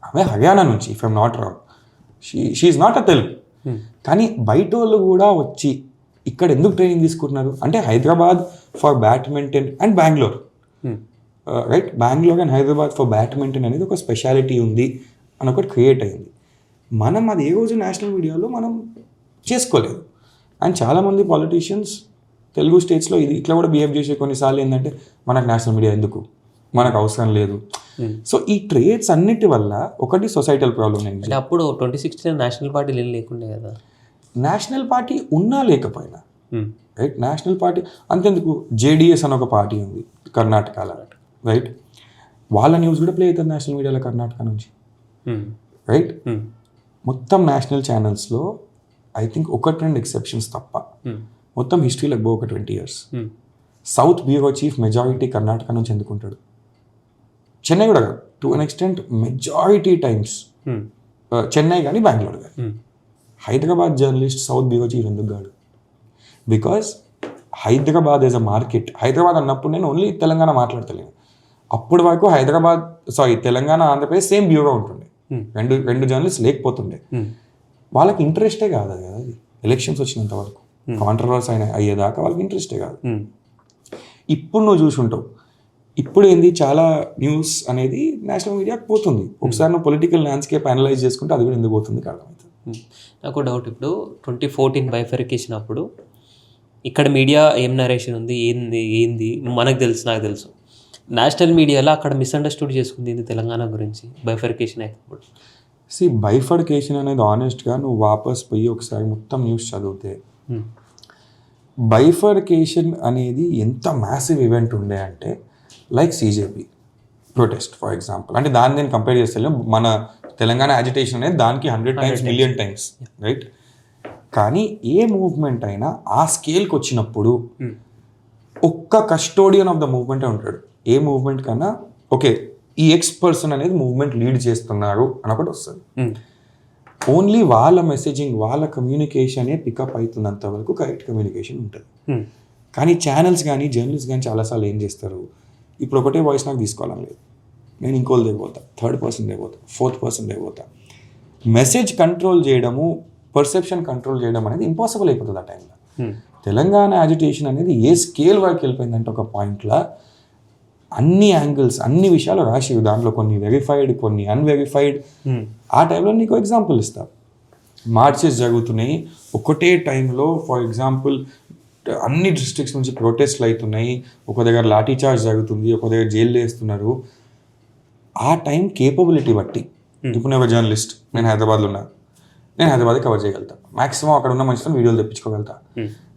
ఆమె హర్యానా నుంచి, if I'm not wrong. She's not a Telugu. కానీ బయట వాళ్ళు కూడా వచ్చి ఇక్కడ ఎందుకు ట్రైనింగ్ తీసుకుంటున్నారు అంటే Hyderabad for badminton and Bengaluru, right? Bengaluru and Hyderabad for badminton అనేది ఒక స్పెషాలిటీ ఉంది అని ఒకటి క్రియేట్ అయింది. మనం అది ఏ రోజు నేషనల్ మీడియాలో మనం చేసుకోలేదు. అండ్ చాలామంది పాలిటీషియన్స్ తెలుగు స్టేట్స్లో ఇది ఇట్లా కూడా బిహేవ్ చేసే కొన్నిసార్లు ఏంటంటే మనకు నేషనల్ మీడియా ఎందుకు, మనకు అవసరం లేదు. సో ఈ ట్రేడ్స్ అన్నిటి వల్ల ఒకటి సొసైటల్ ప్రాబ్లం ఏంటి అంటే అప్పుడు 2016 నేషనల్ పార్టీ లేకుండే కదా. నేషనల్ పార్టీ ఉన్నా లేకపోయినా, రైట్? నేషనల్ పార్టీ అంతెందుకు, జేడిఎస్ అని ఒక పార్టీ ఉంది కర్ణాటకలో, రైట్? వాళ్ళ న్యూస్ కూడా ప్లే అవుతుంది నేషనల్ మీడియాలో కర్ణాటక నుంచి, రైట్? మొత్తం నేషనల్ ఛానల్స్లో ఐ థింక్ 1-2 ఎక్సెప్షన్స్ తప్ప మొత్తం హిస్టరీలో ఒక 20 years south bureau chief majority Karnataka నుంచి ఎందుకుంటాడు? చెన్నై కూడా కాదు, to an extent majority times Chennai కానీ బెంగళూరు కానీ. Hyderabad journalist south bureau chief ఎందుకు కాదు? Because Hyderabad is a market. Hyderabad అన్నప్పుడు నేను ఓన్లీ తెలంగాణ మాట్లాడతలేను, అప్పటి వరకు తెలంగాణ ఆంధ్రప్రదేశ్ సేమ్ బ్యూరో ఉంటుండే, రెండు జర్నలిస్ట్ లేకపోతుండే. వాళ్ళకి ఇంట్రెస్టే కాదు అది కదా, అది ఎలక్షన్స్ వచ్చినంత వరకు కాంట్రవర్సీ అయ్యేదాకా వాళ్ళకి ఇంట్రెస్టే కాదు. ఇప్పుడు నువ్వు చూసుంటావు, ఇప్పుడు ఏంది చాలా న్యూస్ అనేది నేషనల్ మీడియాకి పోతుంది. ఒకసారి నువ్వు పొలిటికల్ ల్యాండ్స్కేప్ అనలైజ్ చేసుకుంటే అది కూడా ఎందుకు పోతుంది అర్థమవుతుంది. నాకు డౌట్, ఇప్పుడు 2014 బైఫర్కేషన్ అప్పుడు ఇక్కడ మీడియా ఏం నరేషన్ ఉంది, ఏంది మనకు తెలుసు, నాకు తెలుసు. నేషనల్ మీడియాలో అక్కడ మిస్అండర్స్టూడ్ చేసుకుంది ఏంది తెలంగాణ గురించి బైఫర్కేషన్ అయినప్పుడు. బైఫర్కేషన్ అనేది ఆనెస్ట్గా నువ్వు వాపస్ పోయి ఒకసారి మొత్తం న్యూస్ చదివితే బైఫర్కేషన్ అనేది ఎంత మ్యాసివ్ ఈవెంట్ ఉండే అంటే like CJP protest for example, అంటే దాన్ని నేను కంపేర్ చేస్తే మన తెలంగాణ యాజిటేషన్ అనేది దానికి 100 times, million times, రైట్? కానీ ఏ మూవ్మెంట్ అయినా ఆ స్కేల్కి వచ్చినప్పుడు ఒక్క కస్టోడియన్ ఆఫ్ ద మూవ్మెంటే ఉంటాడు. ఏ మూవ్మెంట్ కన్నా ఓకే ఈ పర్సన్ అనేది మూవ్మెంట్ లీడ్ చేస్తున్నారు అని ఒకటి వస్తుంది. ఓన్లీ వాళ్ళ మెసేజింగ్, వాళ్ళ కమ్యూనికేషనే పికప్ అవుతున్నంత వరకు కరెక్ట్ కమ్యూనికేషన్ ఉంటుంది. కానీ ఛానల్స్ కానీ జర్నలిస్ట్ కానీ చాలాసార్లు ఏం చేస్తారు, ఇప్పుడు ఒకటే వాయిస్ నాకు తీసుకోవాలని లేదు, నేను ఇంకోళ్ళ దగ్గర పోతా, థర్డ్ పర్సన్ దగ్గర పోతా, ఫోర్త్ పర్సన్ దగ్గర పోతా. మెసేజ్ కంట్రోల్ చేయడము, పర్సెప్షన్ కంట్రోల్ చేయడం అనేది ఇంపాసిబుల్ అయిపోతుంది ఆ టైంలో. తెలంగాణ యాజిటేషన్ అనేది ఏ స్కేల్ వరకు వెళ్ళిపోయిందంటే ఒక పాయింట్లో అన్ని యాంగిల్స్, అన్ని విషయాలు రాసివి, దాంట్లో కొన్ని వెరిఫైడ్, కొన్ని అన్వెరిఫైడ్. ఆ టైంలో నీకు ఎగ్జాంపుల్ ఇస్తా. మార్చెస్ జరుగుతున్నాయి ఒకటే టైంలో, ఫర్ ఎగ్జాంపుల్ అన్ని డిస్ట్రిక్ట్స్ నుంచి ప్రొటెస్ట్లు అవుతున్నాయి, ఒక దగ్గర లాఠీ చార్జ్ జరుగుతుంది, ఒక దగ్గర జైలు వేస్తున్నారు. ఆ టైం కేపబిలిటీ బట్టి, ఇప్పుడు నేను ఒక జర్నలిస్ట్, నేను హైదరాబాద్లో ఉన్నా, నేను హైదరాబాద్ కవర్ చేయగలుగుతా, మాక్సిమం అక్కడ ఉన్న మనిషితో వీడియోలు తెప్పించుకోగలుగుతా.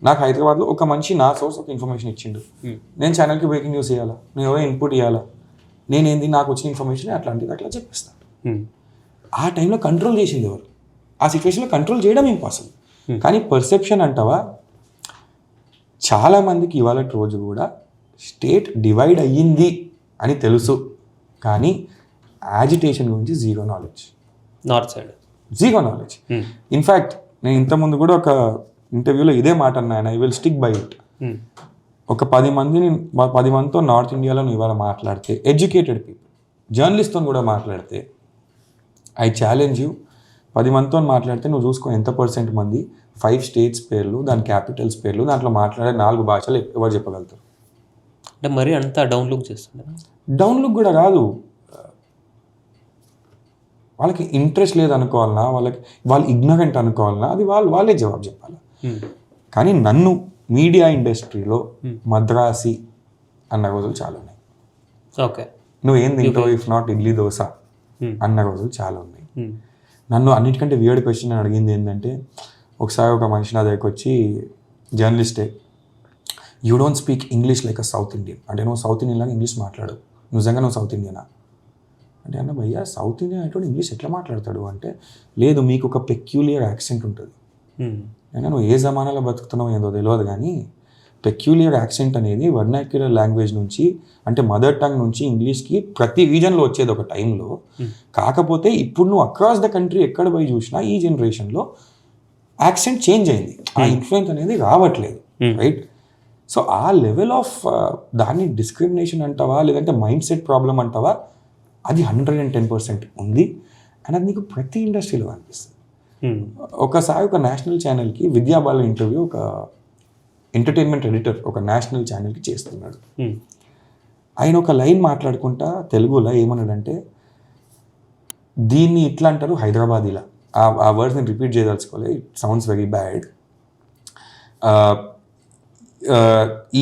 నాకు హైదరాబాద్లో ఒక మనిషి నా సోర్స్ ఒక ఇన్ఫర్మేషన్ ఇచ్చిండు, నేను ఛానల్కి బ్రేకింగ్ న్యూస్ ఇవ్వాలా, నేను ఎవరో ఇన్పుట్ ఇవ్వాలా, నేనేంది నాకు వచ్చిన ఇన్ఫర్మేషన్ అట్లాంటిది అట్లా చెప్పేస్తాను. ఆ టైంలో కంట్రోల్ చేసింది ఎవరు? ఆ సిచ్యువేషన్లో కంట్రోల్ చేయడం ఇంపాసిబుల్. కానీ పర్సెప్షన్ అంటావా, చాలామందికి ఇవాళ రోజు కూడా స్టేట్ డివైడ్ అయ్యింది అని తెలుసు, కానీ యాజిటేషన్ గురించి zero knowledge. North side zero knowledge. In fact నేను ఇంతకుముందు కూడా ఒక ఇంటర్వ్యూలో ఇదే మాట అన్నాను, I will stick by it. ఒక 10 మందితో నార్త్ ఇండియాలో నువ్వు ఇవాళ మాట్లాడితే, ఎడ్యుకేటెడ్ పీపుల్, జర్నలిస్ట్తో కూడా మాట్లాడితే, ఐ ఛాలెంజ్ యూ, 10 మందితో మాట్లాడితే నువ్వు చూసుకో ఎంత % మంది 5 states పేర్లు, దాని క్యాపిటల్స్ పేర్లు, దాంట్లో మాట్లాడే 4 భాషలు ఎవరు చెప్పగలుగుతారు? అంటే మరి అంతా డౌన్ లుక్ చేస్తున్నారు. డౌన్ లుక్ కూడా కాదు, వాళ్ళకి ఇంట్రెస్ట్ లేదనుకోవాలన్నా, వాళ్ళు ఇగ్నరెంట్ అనుకోవాలన్నా, అది వాళ్ళే జవాబు చెప్పాలి. కానీ నన్ను మీడియా ఇండస్ట్రీలో మద్రాసి అన్న రోజులు చాలా ఉన్నాయి. ఓకే, నువ్వు ఏం తింటావు ఇఫ్ నాట్ ఇడ్లీ దోశ అన్న రోజులు చాలా ఉన్నాయి. నన్ను అన్నిటికంటే వియర్డ్ క్వశ్చన్ అడిగింది ఏంటంటే, ఒకసారి ఒక మనిషి నా దగ్గరికి వచ్చి, జర్నలిస్టే, you don't speak English like a south Indian, అంటే నువ్వు సౌత్ ఇండియన్ లాగా ఇంగ్లీష్ మాట్లాడు, నిజంగా నువ్వు సౌత్ ఇండియనా అంటే, అన్న భయ్యా సౌత్ ఇండియన్ అంటే ఇంగ్లీష్ ఎట్లా మాట్లాడతాడు అంటే, లేదు మీకు ఒక పెక్యూలియర్ యాక్సెంట్ ఉంటుంది. అయినా నువ్వు ఏ జమానాలో బతుకుతున్నావు ఏందో తెలియదు, కానీ పెక్యూలియర్ యాక్సెంట్ అనేది వర్నాక్యులర్ లాంగ్వేజ్ నుంచి, అంటే మదర్ టంగ్ నుంచి ఇంగ్లీష్కి ప్రతి రీజన్లో వచ్చేది ఒక టైంలో. కాకపోతే ఇప్పుడు నువ్వు అక్రాస్ ద కంట్రీ ఎక్కడ పోయి చూసినా ఈ జనరేషన్లో యాక్సెంట్ చేంజ్ అయింది, ఆ ఇన్ఫ్లుయెన్స్ అనేది రావట్లేదు, రైట్? సో ఆ లెవెల్ ఆఫ్ దాన్ని డిస్క్రిమినేషన్ అంటావా, లేదంటే మైండ్ సెట్ ప్రాబ్లం అంటావా, అది 110% ఉంది. అండ్ అది నీకు ప్రతి ఇండస్ట్రీలో అనిపిస్తుంది. ఒకసారి ఒక నేషనల్ ఛానల్కి విద్యాబాల ఇంటర్వ్యూ ఒక ఎంటర్టైన్మెంట్ ఎడిటర్ ఒక నేషనల్ ఛానల్కి చేస్తున్నాడు. ఆయన ఒక లైన్ మాట్లాడుకుంటా తెలుగులో ఏమన్నాడంటే, దీన్ని ఇట్లా అంటారు హైదరాబాదీలా, ఆ వర్డ్స్ నేను రిపీట్ చేయదలుచుకోలే, ఇట్ సౌండ్స్ వెరీ బ్యాడ్.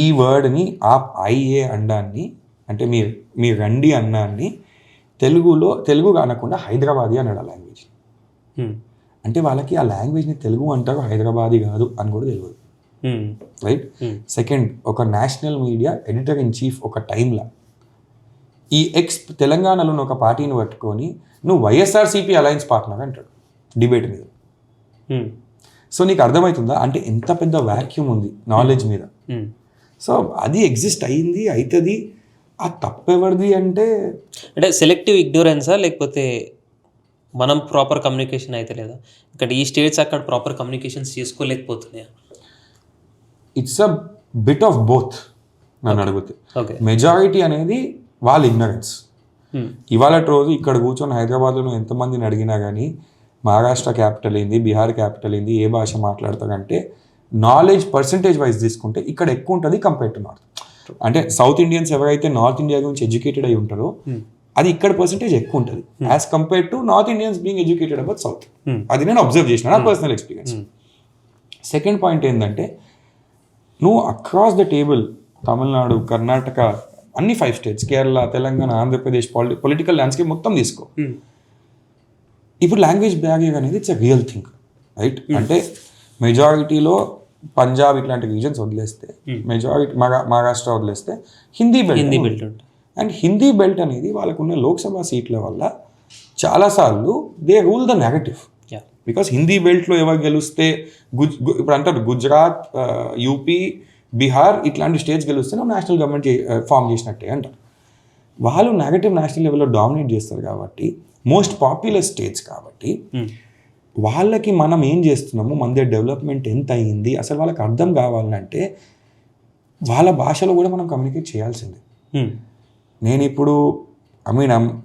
ఈ వర్డ్ని ఐఏ అండాన్ని, అంటే మీరు రండి అన్నాన్ని తెలుగు అనకుండా హైదరాబాదీ అన్నాడు ఆ లాంగ్వేజ్. అంటే వాళ్ళకి ఆ లాంగ్వేజ్ని తెలుగు అంటారు, హైదరాబాదీ కాదు అని కూడా తెలియదు, రైట్? సెకండ్, ఒక national media editor in chief ఒక టైంలో ఈ తెలంగాణలో ఒక పార్టీని పట్టుకొని నువ్వు వైఎస్ఆర్సీపీ అలయన్స్ పార్ట్నర్ అంటాడు డిబేట్ మీద. సో నీకు అర్థమవుతుందా అంటే ఎంత పెద్ద వాక్యూమ్ ఉంది నాలెడ్జ్ మీద. సో అది ఎగ్జిస్ట్ అయ్యింది, అవుతుంది. ఆ తప్పెవరిది అంటే సెలెక్టివ్ ఇగ్నోరెన్సా, లేకపోతే మనం ప్రాపర్ కమ్యూనికేషన్ అయితే లేదా? ఇక్కడ ఈ స్టేట్స్ అక్కడ ప్రాపర్ కమ్యూనికేషన్స్ చేసుకోలేకపోతున్నాయా? It's a bit of both నన్ను అడిగితే. ఓకే, మెజారిటీ అనేది వాళ్ళ ఇగ్నరెన్స్. ఇవాళ రోజు ఇక్కడ కూర్చొని హైదరాబాద్లో నువ్వు ఎంతమందిని అడిగినా కానీ మహారాష్ట్ర క్యాపిటల్ ఏంది, బీహార్ క్యాపిటల్ ఏంది, ఏ భాష మాట్లాడతారంటే నాలెడ్జ్ పర్సంటేజ్ వైజ్ తీసుకుంటే ఇక్కడ ఎక్కువ ఉంటుంది కంపేర్ టు నార్త్. అంటే సౌత్ ఇండియన్స్ ఎవరైతే నార్త్ ఇండియా గురించి ఎడ్యుకేటెడ్ అయి ఉంటారో అది ఇక్కడ పర్సంటేజ్ ఎక్కువ ఉంటుంది as compare to north Indians being educated about south. అది నేను అబ్జర్వ్ చేసిన నా పర్సనల్ ఎక్స్పీరియన్స్. సెకండ్ పాయింట్ ఏంటంటే, నువ్వు across the table Tamil Nadu, Karnataka, అన్ని 5 states, Kerala, Telangana, Andhra Pradesh political landscape మొత్తం తీసుకో. ఇప్పుడు లాంగ్వేజ్ బ్యారియర్ అనేది it's a real thing, right? అంటే మెజారిటీలో పంజాబ్ ఇట్లాంటి రీజన్స్ వదిలేస్తే మెజారిటీ మహారాష్ట్ర వదిలేస్తే హిందీ బెల్ట్ ఉంటుంది. అండ్ హిందీ బెల్ట్ అనేది వాళ్ళకున్న లోక్సభ సీట్ల వల్ల చాలాసార్లు they rule the negative. Because Hindi బెల్ట్లో ఎవరు గెలిస్తే ఇప్పుడు అంటారు గుజరాత్, యూపీ, బీహార్ ఇట్లాంటి స్టేట్స్ గెలిస్తే నువ్వు నేషనల్ గవర్నమెంట్ ఫామ్ చేసినట్టే అంటారు. వాళ్ళు నెగటివ్ నేషనల్ లెవెల్లో డామినేట్ చేస్తారు కాబట్టి, మోస్ట్ పాపులర్ స్టేట్స్ కాబట్టి వాళ్ళకి మనం ఏం చేస్తున్నాము, మన డెవలప్మెంట్ ఎంత అయ్యింది అసలు వాళ్ళకి అర్థం కావాలంటే వాళ్ళ భాషలో కూడా మనం కమ్యూనికేట్ చేయాల్సిందే. నేను ఇప్పుడు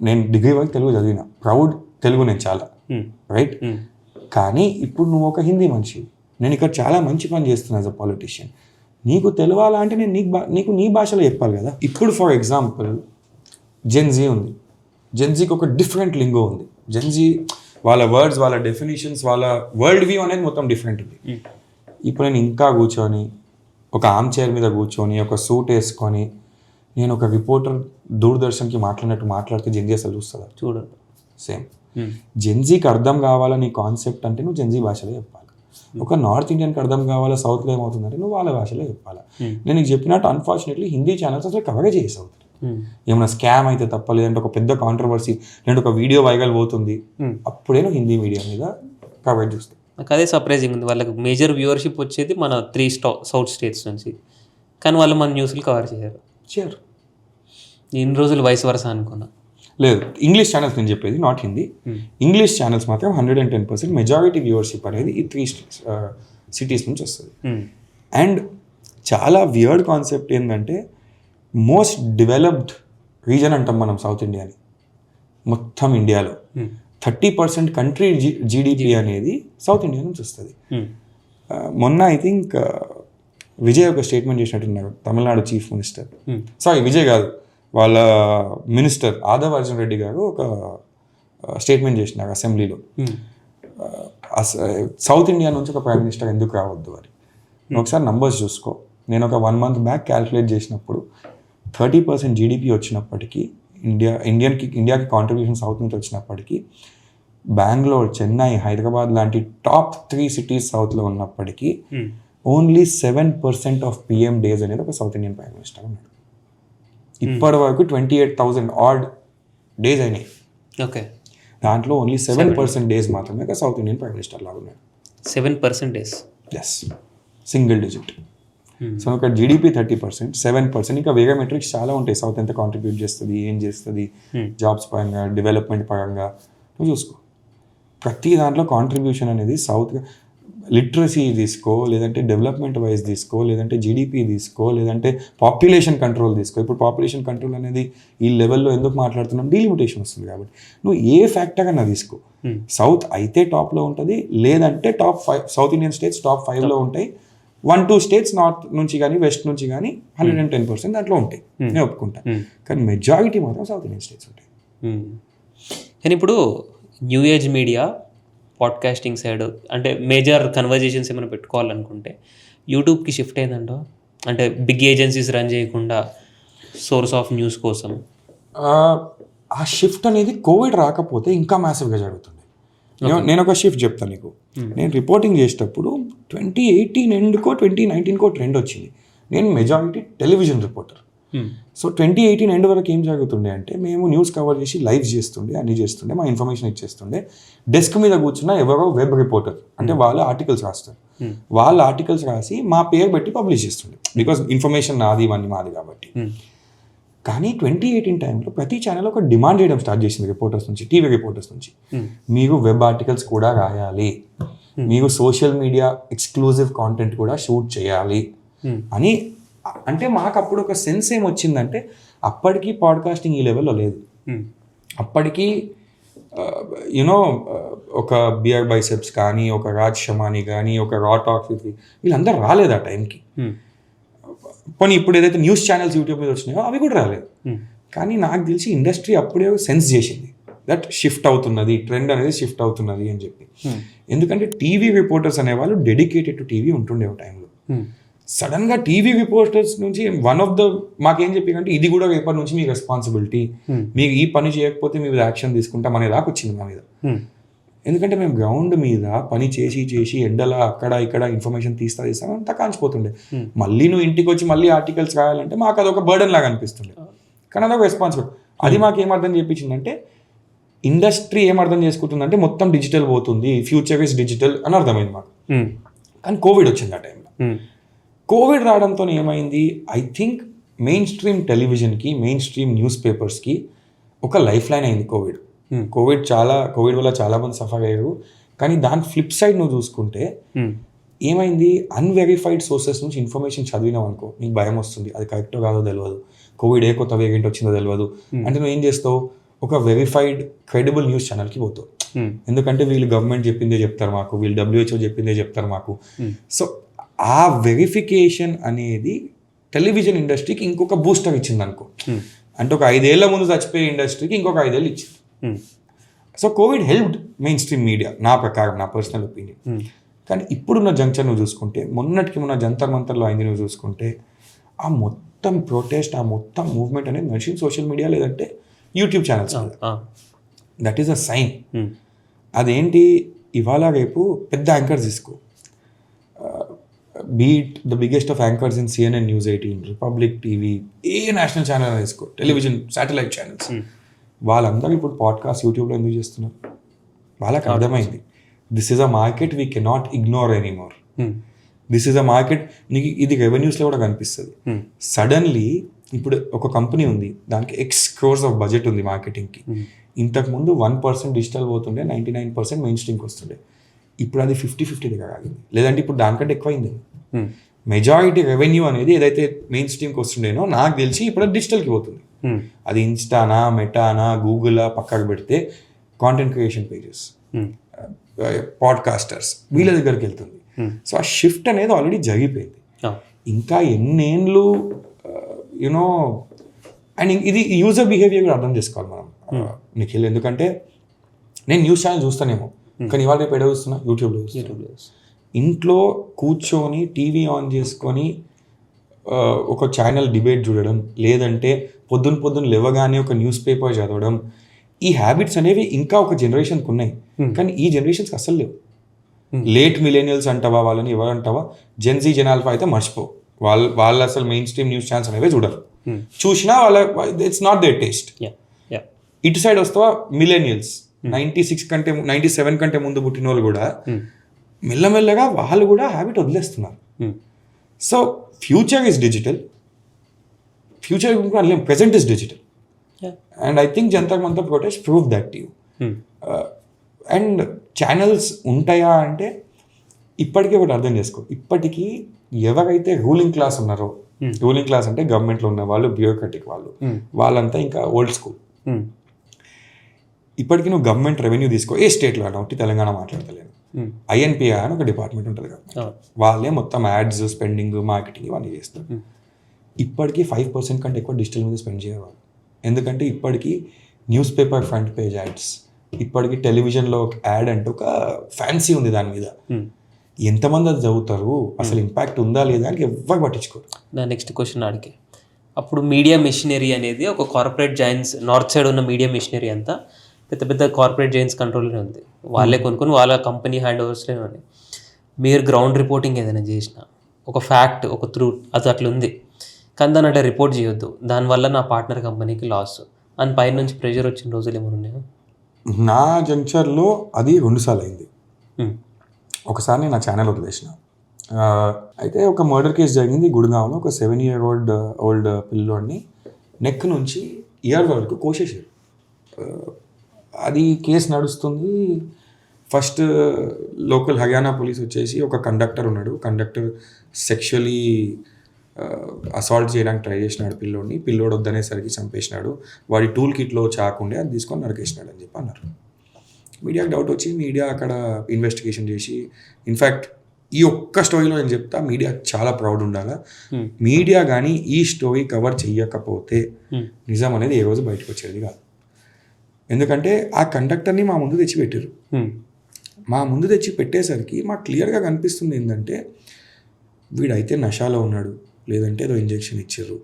నేను డిగ్రీ వరకు తెలుగు చదివిన, ప్రౌడ్ తెలుగు నేను చాలా, రైట్. కానీ ఇప్పుడు నువ్వు ఒక హిందీ మనిషి, నేను ఇక్కడ చాలా మంచి పని చేస్తున్నా యాజ్ అ పాలిటీషియన్, నీకు తెలియాలా అంటే నేను నీకు నీ భాషలో చెప్పాలి కదా. ఇప్పుడు ఫర్ ఎగ్జాంపుల్ జెన్జీ ఉంది, జెన్జీకి ఒక డిఫరెంట్ లింగో ఉంది. జెన్జీ వాళ్ళ వర్డ్స్, వాళ్ళ డెఫినేషన్స్, వాళ్ళ వరల్డ్ వ్యూ అనేది మొత్తం డిఫరెంట్ ఉంది. ఇప్పుడు నేను ఇంకా కూర్చొని ఒక ఆర్మ్ చైర్ మీద కూర్చొని ఒక సూట్ వేసుకొని నేను ఒక రిపోర్టర్ దూరదర్శన్కి మాట్లాడితే జెన్జీ అసలు చూస్తుందా? చూడదు. సేమ్ జెన్జీకి అర్థం కావాలా నీ కాన్సెప్ట్ అంటే నువ్వు జెన్జీ భాషలో చెప్పాలి. ఒక నార్త్ ఇండియన్కి అర్థం కావాలా సౌత్లో ఏమవుతుందంటే నువ్వు వాళ్ళ భాషలో చెప్పాలి. నేను నీకు చెప్పినట్టు అన్ఫార్చునేట్లీ హిందీ ఛానల్స్ అసలు కవరేజ్ చేసావు. ఏమైనా స్కామ్ అయితే తప్ప, లేదంటే ఒక పెద్ద కాంట్రవర్సీ, లేదంటే ఒక వీడియో వైరల్ పోతుంది, అప్పుడే నువ్వు హిందీ మీడియా మీద కవరేజ్ చేస్తావు. నాకు అదే సర్ప్రైజింగ్ ఉంది. వాళ్ళకి మేజర్ వ్యూవర్షిప్ వచ్చేది మన 3 సౌత్ స్టేట్స్ నుంచి, కానీ వాళ్ళు మన న్యూస్లు కవర్ చేయరు. ఇన్ని రోజులు వయసు వరస అనుకున్నా. లేదు, ఇంగ్లీష్ ఛానల్స్ నేను చెప్పేది, నాట్ హిందీ. ఇంగ్లీష్ ఛానల్స్ మాత్రం 110% మెజారిటీ వ్యూవర్షిప్ అనేది ఈ 3 సిటీస్ నుంచి వస్తుంది. అండ్ చాలా వియర్డ్ కాన్సెప్ట్ ఏంటంటే మోస్ట్ డెవలప్డ్ రీజన్ అంటాం మనం సౌత్ ఇండియాని. మొత్తం ఇండియాలో 30% కంట్రీ జీడిపి అనేది సౌత్ ఇండియా నుంచి వస్తుంది. మొన్న ఐ థింక్ విజయ్ ఒక స్టేట్మెంట్ చేసినట్టున్నారు, Tamil Nadu chief minister, sorry Vijay కాదు, వాళ్ళ మినిస్టర్ ఆదవ్ అర్జున్ రెడ్డి గారు ఒక స్టేట్మెంట్ చేసినారు అసెంబ్లీలో, సౌత్ ఇండియా నుంచి ఒక ప్రైమ్ మినిస్టర్ ఎందుకు రావద్దు అని. ఒకసారి నంబర్స్ చూసుకో. నేను ఒక 1 month బ్యాక్ క్యాల్కులేట్ చేసినప్పుడు 30% జీడిపి వచ్చినప్పటికీ, ఇండియాకి కాంట్రిబ్యూషన్ సౌత్ నుంచి వచ్చినప్పటికీ, బెంగళూరు, చెన్నై, హైదరాబాద్ లాంటి టాప్ 3 సిటీస్ సౌత్లో ఉన్నప్పటికీ ఓన్లీ 7% ఆఫ్ పిఎం డేస్ అనేది ఒక సౌత్ ఇండియన్ ప్రైమ్ మినిస్టర్ ఉన్నాడు. ఇప్పటి వరకు 28,000 ఆడ్ డేస్ అయినాయి. ఓకే, దాంట్లో ఓన్లీ 7% డేస్ మాత్రమే ఒక సౌత్ ఇండియన్ ప్రైమ్ మినిస్టర్ లాగా ఉన్నాడు. 7% days, yes, single digit. So ఒక జీడిపి 30%, 7%, ఇంకా వేరే మెట్రిక్స్ చాలా ఉంటాయి. సౌత్ ఎంత కాంట్రిబ్యూట్ చేస్తుంది, ఏం చేస్తుంది, జాబ్స్ పరంగా, డెవలప్మెంట్ పరంగా నువ్వు చూసుకో. ప్రతి దాంట్లో కాంట్రిబ్యూషన్ అనేది సౌత్, లిటరసీ తీసుకో, లేదంటే డెవలప్మెంట్ వైజ్ తీసుకో, లేదంటే జీడిపి తీసుకో, లేదంటే పాపులేషన్ కంట్రోల్ తీసుకో. ఇప్పుడు పాపులేషన్ కంట్రోల్ అనేది ఈ లెవెల్లో ఎందుకు మాట్లాడుతున్నాం, డీలిమిటేషన్ వస్తుంది కాబట్టి. నువ్వు ఏ ఫ్యాక్టర్ అన్నా తీసుకో, సౌత్ అయితే టాప్లో ఉంటుంది, లేదంటే top 5 south Indian states top 5లో ఉంటాయి. 1-2 స్టేట్స్ నార్త్ నుంచి కానీ వెస్ట్ నుంచి కానీ 110% దాంట్లో ఉంటాయి, నేను ఒప్పుకుంటా. కానీ మెజారిటీ మాత్రం సౌత్ ఇండియన్ స్టేట్స్ ఉంటాయి. కానీ ఇప్పుడు new age media podcasting side అంటే మేజర్ కన్వర్జేషన్స్ ఏమైనా పెట్టుకోవాలనుకుంటే యూట్యూబ్కి షిఫ్ట్ అయిందంటో, అంటే బిగ్ ఏజెన్సీస్ రన్ చేయకుండా సోర్స్ ఆఫ్ న్యూస్ కోసం. ఆ షిఫ్ట్ అనేది కోవిడ్ రాకపోతే ఇంకా మ్యాసివ్గా జరుగుతుంది. నేను ఒక షిఫ్ట్ చెప్తాను నీకు. నేను రిపోర్టింగ్ చేసేటప్పుడు 2018 ఎండ్కో 2019కో ట్రెండ్ వచ్చింది. నేను majority television reporter. So 2018 end వరకు ఏం జరుగుతుండే అంటే మేము న్యూస్ కవర్ చేసి లైవ్ చేస్తుండే, అన్ని చేస్తుండే, మా ఇన్ఫర్మేషన్ ఇచ్చేస్తుండే. డెస్క్ మీద కూర్చున్న ఎవరో వెబ్ రిపోర్టర్, అంటే వాళ్ళు ఆర్టికల్స్ రాస్తారు, వాళ్ళ ఆర్టికల్స్ రాసి మా పేరు పెట్టి పబ్లిష్ చేస్తుండే, బికాస్ ఇన్ఫర్మేషన్ నాది, ఇవన్నీ మాది కాబట్టి. కానీ 2018 టైంలో ప్రతి ఛానల్ ఒక డిమాండ్ చేయడం స్టార్ట్ చేసింది రిపోర్టర్స్ నుంచి, టీవీ రిపోర్టర్స్ నుంచి. మీరు వెబ్ ఆర్టికల్స్ కూడా రాయాలి, మీరు సోషల్ మీడియా ఎక్స్క్లూజివ్ కాంటెంట్ కూడా షూట్ చేయాలి అని. అంటే మాకు అప్పుడు ఒక సెన్స్ ఏమొచ్చిందంటే, అప్పటికి పాడ్కాస్టింగ్ ఈ లెవెల్లో లేదు. అప్పటికి యూనో ఒక బియర్ బైసెప్స్ కానీ, ఒక రాజ్ షమాని కానీ, ఒక రా టాక్ వీళ్ళందరూ రాలేదు ఆ టైంకి. పోనీ ఇప్పుడు ఏదైతే న్యూస్ ఛానల్స్ యూట్యూబ్ మీద వచ్చినాయో అవి కూడా రాలేదు. కానీ నాకు తెలిసి ఇండస్ట్రీ అప్పుడే సెన్స్ చేసింది దట్ షిఫ్ట్ అవుతున్నది, ట్రెండ్ అనేది షిఫ్ట్ అవుతున్నది అని చెప్పి. ఎందుకంటే టీవీ రిపోర్టర్స్ అనేవాళ్ళు డెడికేటెడ్ టు టీవీ ఉంటుండే ఒక టైంలో. సడన్గా టీవీ రిపోర్టర్స్ నుంచి మాకేం చెప్పారంటే ఇది కూడా రేపటి నుంచి మీ రెస్పాన్సిబిలిటీ, మీకు ఈ పని చేయకపోతే మీ మీద యాక్షన్ తీసుకుంటాం అనే దాకా వచ్చింది మా మీద. ఎందుకంటే మేము గ్రౌండ్ మీద పని చేసి ఎండలా అక్కడ ఇక్కడ ఇన్ఫర్మేషన్ తీస్తాం అంతా కాంచిపోతుండే. మళ్ళీ నువ్వు ఇంటికి వచ్చి మళ్ళీ ఆర్టికల్స్ రాయాలంటే మాకు అదొక బర్డెన్ లాగా అనిపిస్తుండే. కానీ అదొక రెస్పాన్సిబుల్. అది మాకు ఏమర్థం చేయించిందంటే ఇండస్ట్రీ ఏమర్థం చేసుకుంటుందంటే మొత్తం డిజిటల్ పోతుంది, ఫ్యూచర్ ఇస్ డిజిటల్ అని అర్థమైంది మాకు. కానీ కోవిడ్ వచ్చింది ఆ టైంలో. కోవిడ్ రావడంతో ఏమైంది, ఐ థింక్ మెయిన్ స్ట్రీమ్ టెలివిజన్కి, మెయిన్ స్ట్రీమ్ న్యూస్ పేపర్స్కి ఒక లైఫ్ లైన్ అయింది కోవిడ్. కోవిడ్ వల్ల చాలామంది సఫర్ అయ్యారు. కానీ దాని ఫ్లిప్ సైడ్ నువ్వు చూసుకుంటే ఏమైంది, అన్వెరిఫైడ్ సోర్సెస్ నుంచి ఇన్ఫర్మేషన్ చదివినావు అనుకో నీకు భయం వస్తుంది, అది కరెక్టో కాదో తెలియదు, కోవిడ్ ఏ కొత్త వేరియంట్ వచ్చిందో తెలియదు. అంటే నువ్వు ఏం చేస్తావు, ఒక వెరిఫైడ్ క్రెడిబుల్ న్యూస్ ఛానల్కి పోతావు. ఎందుకంటే వీళ్ళు గవర్నమెంట్ చెప్పిందే చెప్తారు మాకు, వీళ్ళు WHO చెప్పిందే చెప్తారు మాకు. సో ఆ వెరిఫికేషన్ అనేది టెలివిజన్ ఇండస్ట్రీకి ఇంకొక బూస్టర్ ఇచ్చింది అనుకో. అంటే ఒక 5 ఏళ్ల ముందు చచ్చిపోయే ఇండస్ట్రీకి ఇంకొక 5 ఏళ్ళు ఇచ్చింది. So Covid helped main stream media, నా ప్రకారం, నా పర్సనల్ ఒపీనియన్. కానీ ఇప్పుడున్న జంక్షన్ నువ్వు చూసుకుంటే, మొన్నటికి మొన్న జంతర్ మంతర్లో అయింది నువ్వు చూసుకుంటే, ఆ మొత్తం ప్రొటెస్ట్, ఆ మొత్తం మూవ్మెంట్ అనేది నడిచింది సోషల్ మీడియా లేదంటే YouTube channels. That is a sign. అదేంటి, ఇవాళ రేపు పెద్ద యాంకర్స్ తీసుకో, beat the biggest of anchors in CNN, News 18, Republic TV, ఏ నేషనల్ ఛానల్ తీసుకో, టెలివిజన్, శాటిలైట్ ఛానల్స్, వాళ్ళందరూ ఇప్పుడు పాడ్కాస్ట్ యూట్యూబ్లో ఎందుకు చేస్తున్నారు? వాళ్ళకి అర్థమైంది, this is a market we cannot ignore anymore. This is a market. నీకు ఇది రెవెన్యూస్లో కూడా కనిపిస్తుంది. సడన్లీ ఇప్పుడు ఒక కంపెనీ ఉంది, దానికి X crores ఆఫ్ బడ్జెట్ ఉంది మార్కెటింగ్కి. ఇంతకుముందు 1% డిజిటల్ పోతుండే, 99% మెయిన్ స్ట్రీమ్కి వస్తుండే. ఇప్పుడు అది 50-50 దగ్గర ఆగింది, లేదంటే ఇప్పుడు దానికంటే ఎక్కువైంది. మెజారిటీ రెవెన్యూ అనేది ఏదైతే మెయిన్ స్ట్రీమ్కి వస్తుండేనో నాకు తెలిసి ఇప్పుడు అది డిజిటల్కి పోతుంది. అది ఇన్స్టానా, మెటానా, గూగులా పక్కకు పెడితే కాంటెంట్ క్రియేషన్ పేజెస్, పాడ్కాస్టర్స్, వీళ్ళ దగ్గరికి వెళ్తుంది. సో ఆ షిఫ్ట్ అనేది ఆల్రెడీ జరిగిపోయింది. ఇంకా ఎన్నేళ్ళు యూనో, అండ్ ఇది యూజర్ బిహేవియర్ కూడా అర్థం చేసుకోవాలి మనం నిఖిల్. ఎందుకంటే నేను న్యూస్ ఛానల్ చూస్తానేమో, కానీ ఇవాళ రేపు ఎడ చూస్తున్నా, యూట్యూబ్లో చూస్తున్నా. ఇంట్లో కూర్చొని టీవీ ఆన్ చేసుకొని ఒక ఛానల్ డిబేట్ చూడడం, లేదంటే పొద్దున్న లేవగానే ఒక న్యూస్ పేపర్ చదవడం, ఈ హ్యాబిట్స్ అనేవి ఇంకా ఒక జనరేషన్కి ఉన్నాయి. కానీ ఈ జనరేషన్స్కి అసలు లేవు. లేట్ మిలేనియల్స్ అంటావా, వాళ్ళని ఎవరంటావా, జెన్జీ, జెనాల్ఫా అయితే మర్చిపో, వాళ్ళు అసలు మెయిన్ స్ట్రీమ్ న్యూస్ ఛానల్స్ అనేవి చూడరు. చూసినా వాళ్ళ ఇట్స్ నాట్ దేర్ టేస్ట్. ఇటు సైడ్ వస్తావా, మిలేనియల్స్ 97 కంటే ముందు పుట్టిన వాళ్ళు కూడా మెల్లమెల్లగా వాళ్ళు కూడా హ్యాబిట్ వదిలేస్తున్నారు. So future is digital, future present is digital. And I think Jantar Mantar protest prove that you. And channels ఉంటాయా అంటే ఇప్పటికీ ఒకటి అర్థం చేసుకో, ఇప్పటికీ ఎవరైతే రూలింగ్ క్లాస్ ఉన్నారో, రూలింగ్ క్లాస్ అంటే గవర్నమెంట్లో ఉన్న వాళ్ళు, బ్యూరోక్రటిక్ వాళ్ళు, వాళ్ళంతా ఇంకా ఓల్డ్ స్కూల్. ఇప్పటికీ నువ్వు గవర్నమెంట్ రెవెన్యూ తీసుకో, ఏ స్టేట్లో అన్నా, ఒకటి తెలంగాణ మాట్లాడతలేను, INPI అని ఒక డిపార్ట్మెంట్ ఉంటుంది కదా, వాళ్ళే మొత్తం యాడ్స్, స్పెండింగ్, మార్కెటింగ్ ఇవన్నీ చేస్తారు. ఇప్పటికీ 5% కంటే ఎక్కువ డిజిటల్ మీద స్పెండ్ చేయవాలి. ఎందుకంటే ఇప్పటికీ news paper front page ads, ఇప్పటికీ టెలివిజన్లో ఒక యాడ్ అంటే ఒక ఫ్యాన్సీ ఉంది దాని మీద. ఎంతమంది అది చదువుతారు, అసలు ఇంపాక్ట్ ఉందా లేదా అని ఎవ్వరు పట్టించుకోరు. నా నెక్స్ట్ క్వశ్చన్ అడిగే, అప్పుడు మీడియా మెషినరీ అనేది ఒక కార్పొరేట్ జైన్స్, నార్త్ సైడ్ ఉన్న మీడియా మెషినరీ అంతా పెద్ద పెద్ద కార్పొరేట్ జైన్స్ కంట్రోల్లోనే ఉంది. వాళ్ళే కొనుక్కొని వాళ్ళ కంపెనీ హ్యాండ్ ఓవర్స్లోనే ఉంది. మీరు గ్రౌండ్ రిపోర్టింగ్ ఏదైనా చేసినా, ఒక ఫ్యాక్ట్, ఒక ట్రూత్, అది అట్లా ఉంది, కానీ దాన్ని అట్లా రిపోర్ట్ చేయొద్దు, దానివల్ల నా పార్ట్నర్ కంపెనీకి లాస్ అని పైన నుంచి ప్రెషర్ వచ్చిన రోజులు ఏమైనా ఉన్నాయా? నా జంక్షన్లో అది 2 సార్లు అయింది. ఒకసారి నేను నా ఛానల్ వదిలేసిన. అయితే ఒక మర్డర్ కేసు జరిగింది గుడిగాంలో. ఒక 7-year-old పిల్లోడిని నెక్ నుంచి ఇయర్ వరకు కోసేసారు. అది కేసు నడుస్తుంది. ఫస్ట్ లోకల్ హర్యానా పోలీస్ వచ్చేసి ఒక కండక్టర్ ఉన్నాడు, కండక్టర్ సెక్షువలీ అసాల్ట్ చేయడానికి ట్రై చేసినాడు పిల్లోడిని, పిల్లోడు వద్దనేసరికి చంపేసినాడు, వాడి టూల్ కిట్లో చాకుండే అది తీసుకొని నరికేసినాడు అని చెప్పి అన్నారు. మీడియాకి డౌట్ వచ్చి మీడియా అక్కడ ఇన్వెస్టిగేషన్ చేసి, ఇన్ఫ్యాక్ట్ ఈ ఒక్క స్టోరీలో నేను చెప్తా, మీడియా చాలా ప్రౌడ్ ఉండాలా. మీడియా కానీ ఈ స్టోరీ కవర్ చెయ్యకపోతే నిజం అనేది ఏ రోజు బయటకు వచ్చేది కాదు. ఎందుకంటే ఆ కండక్టర్ని మా ముందు తెచ్చి పెట్టారు. మా ముందు తెచ్చి పెట్టేసరికి మాకు క్లియర్గా కనిపిస్తుంది ఏంటంటే, వీడైతే నషాలో ఉన్నాడు, లేదంటే ఏదో ఇంజెక్షన్ ఇచ్చారు,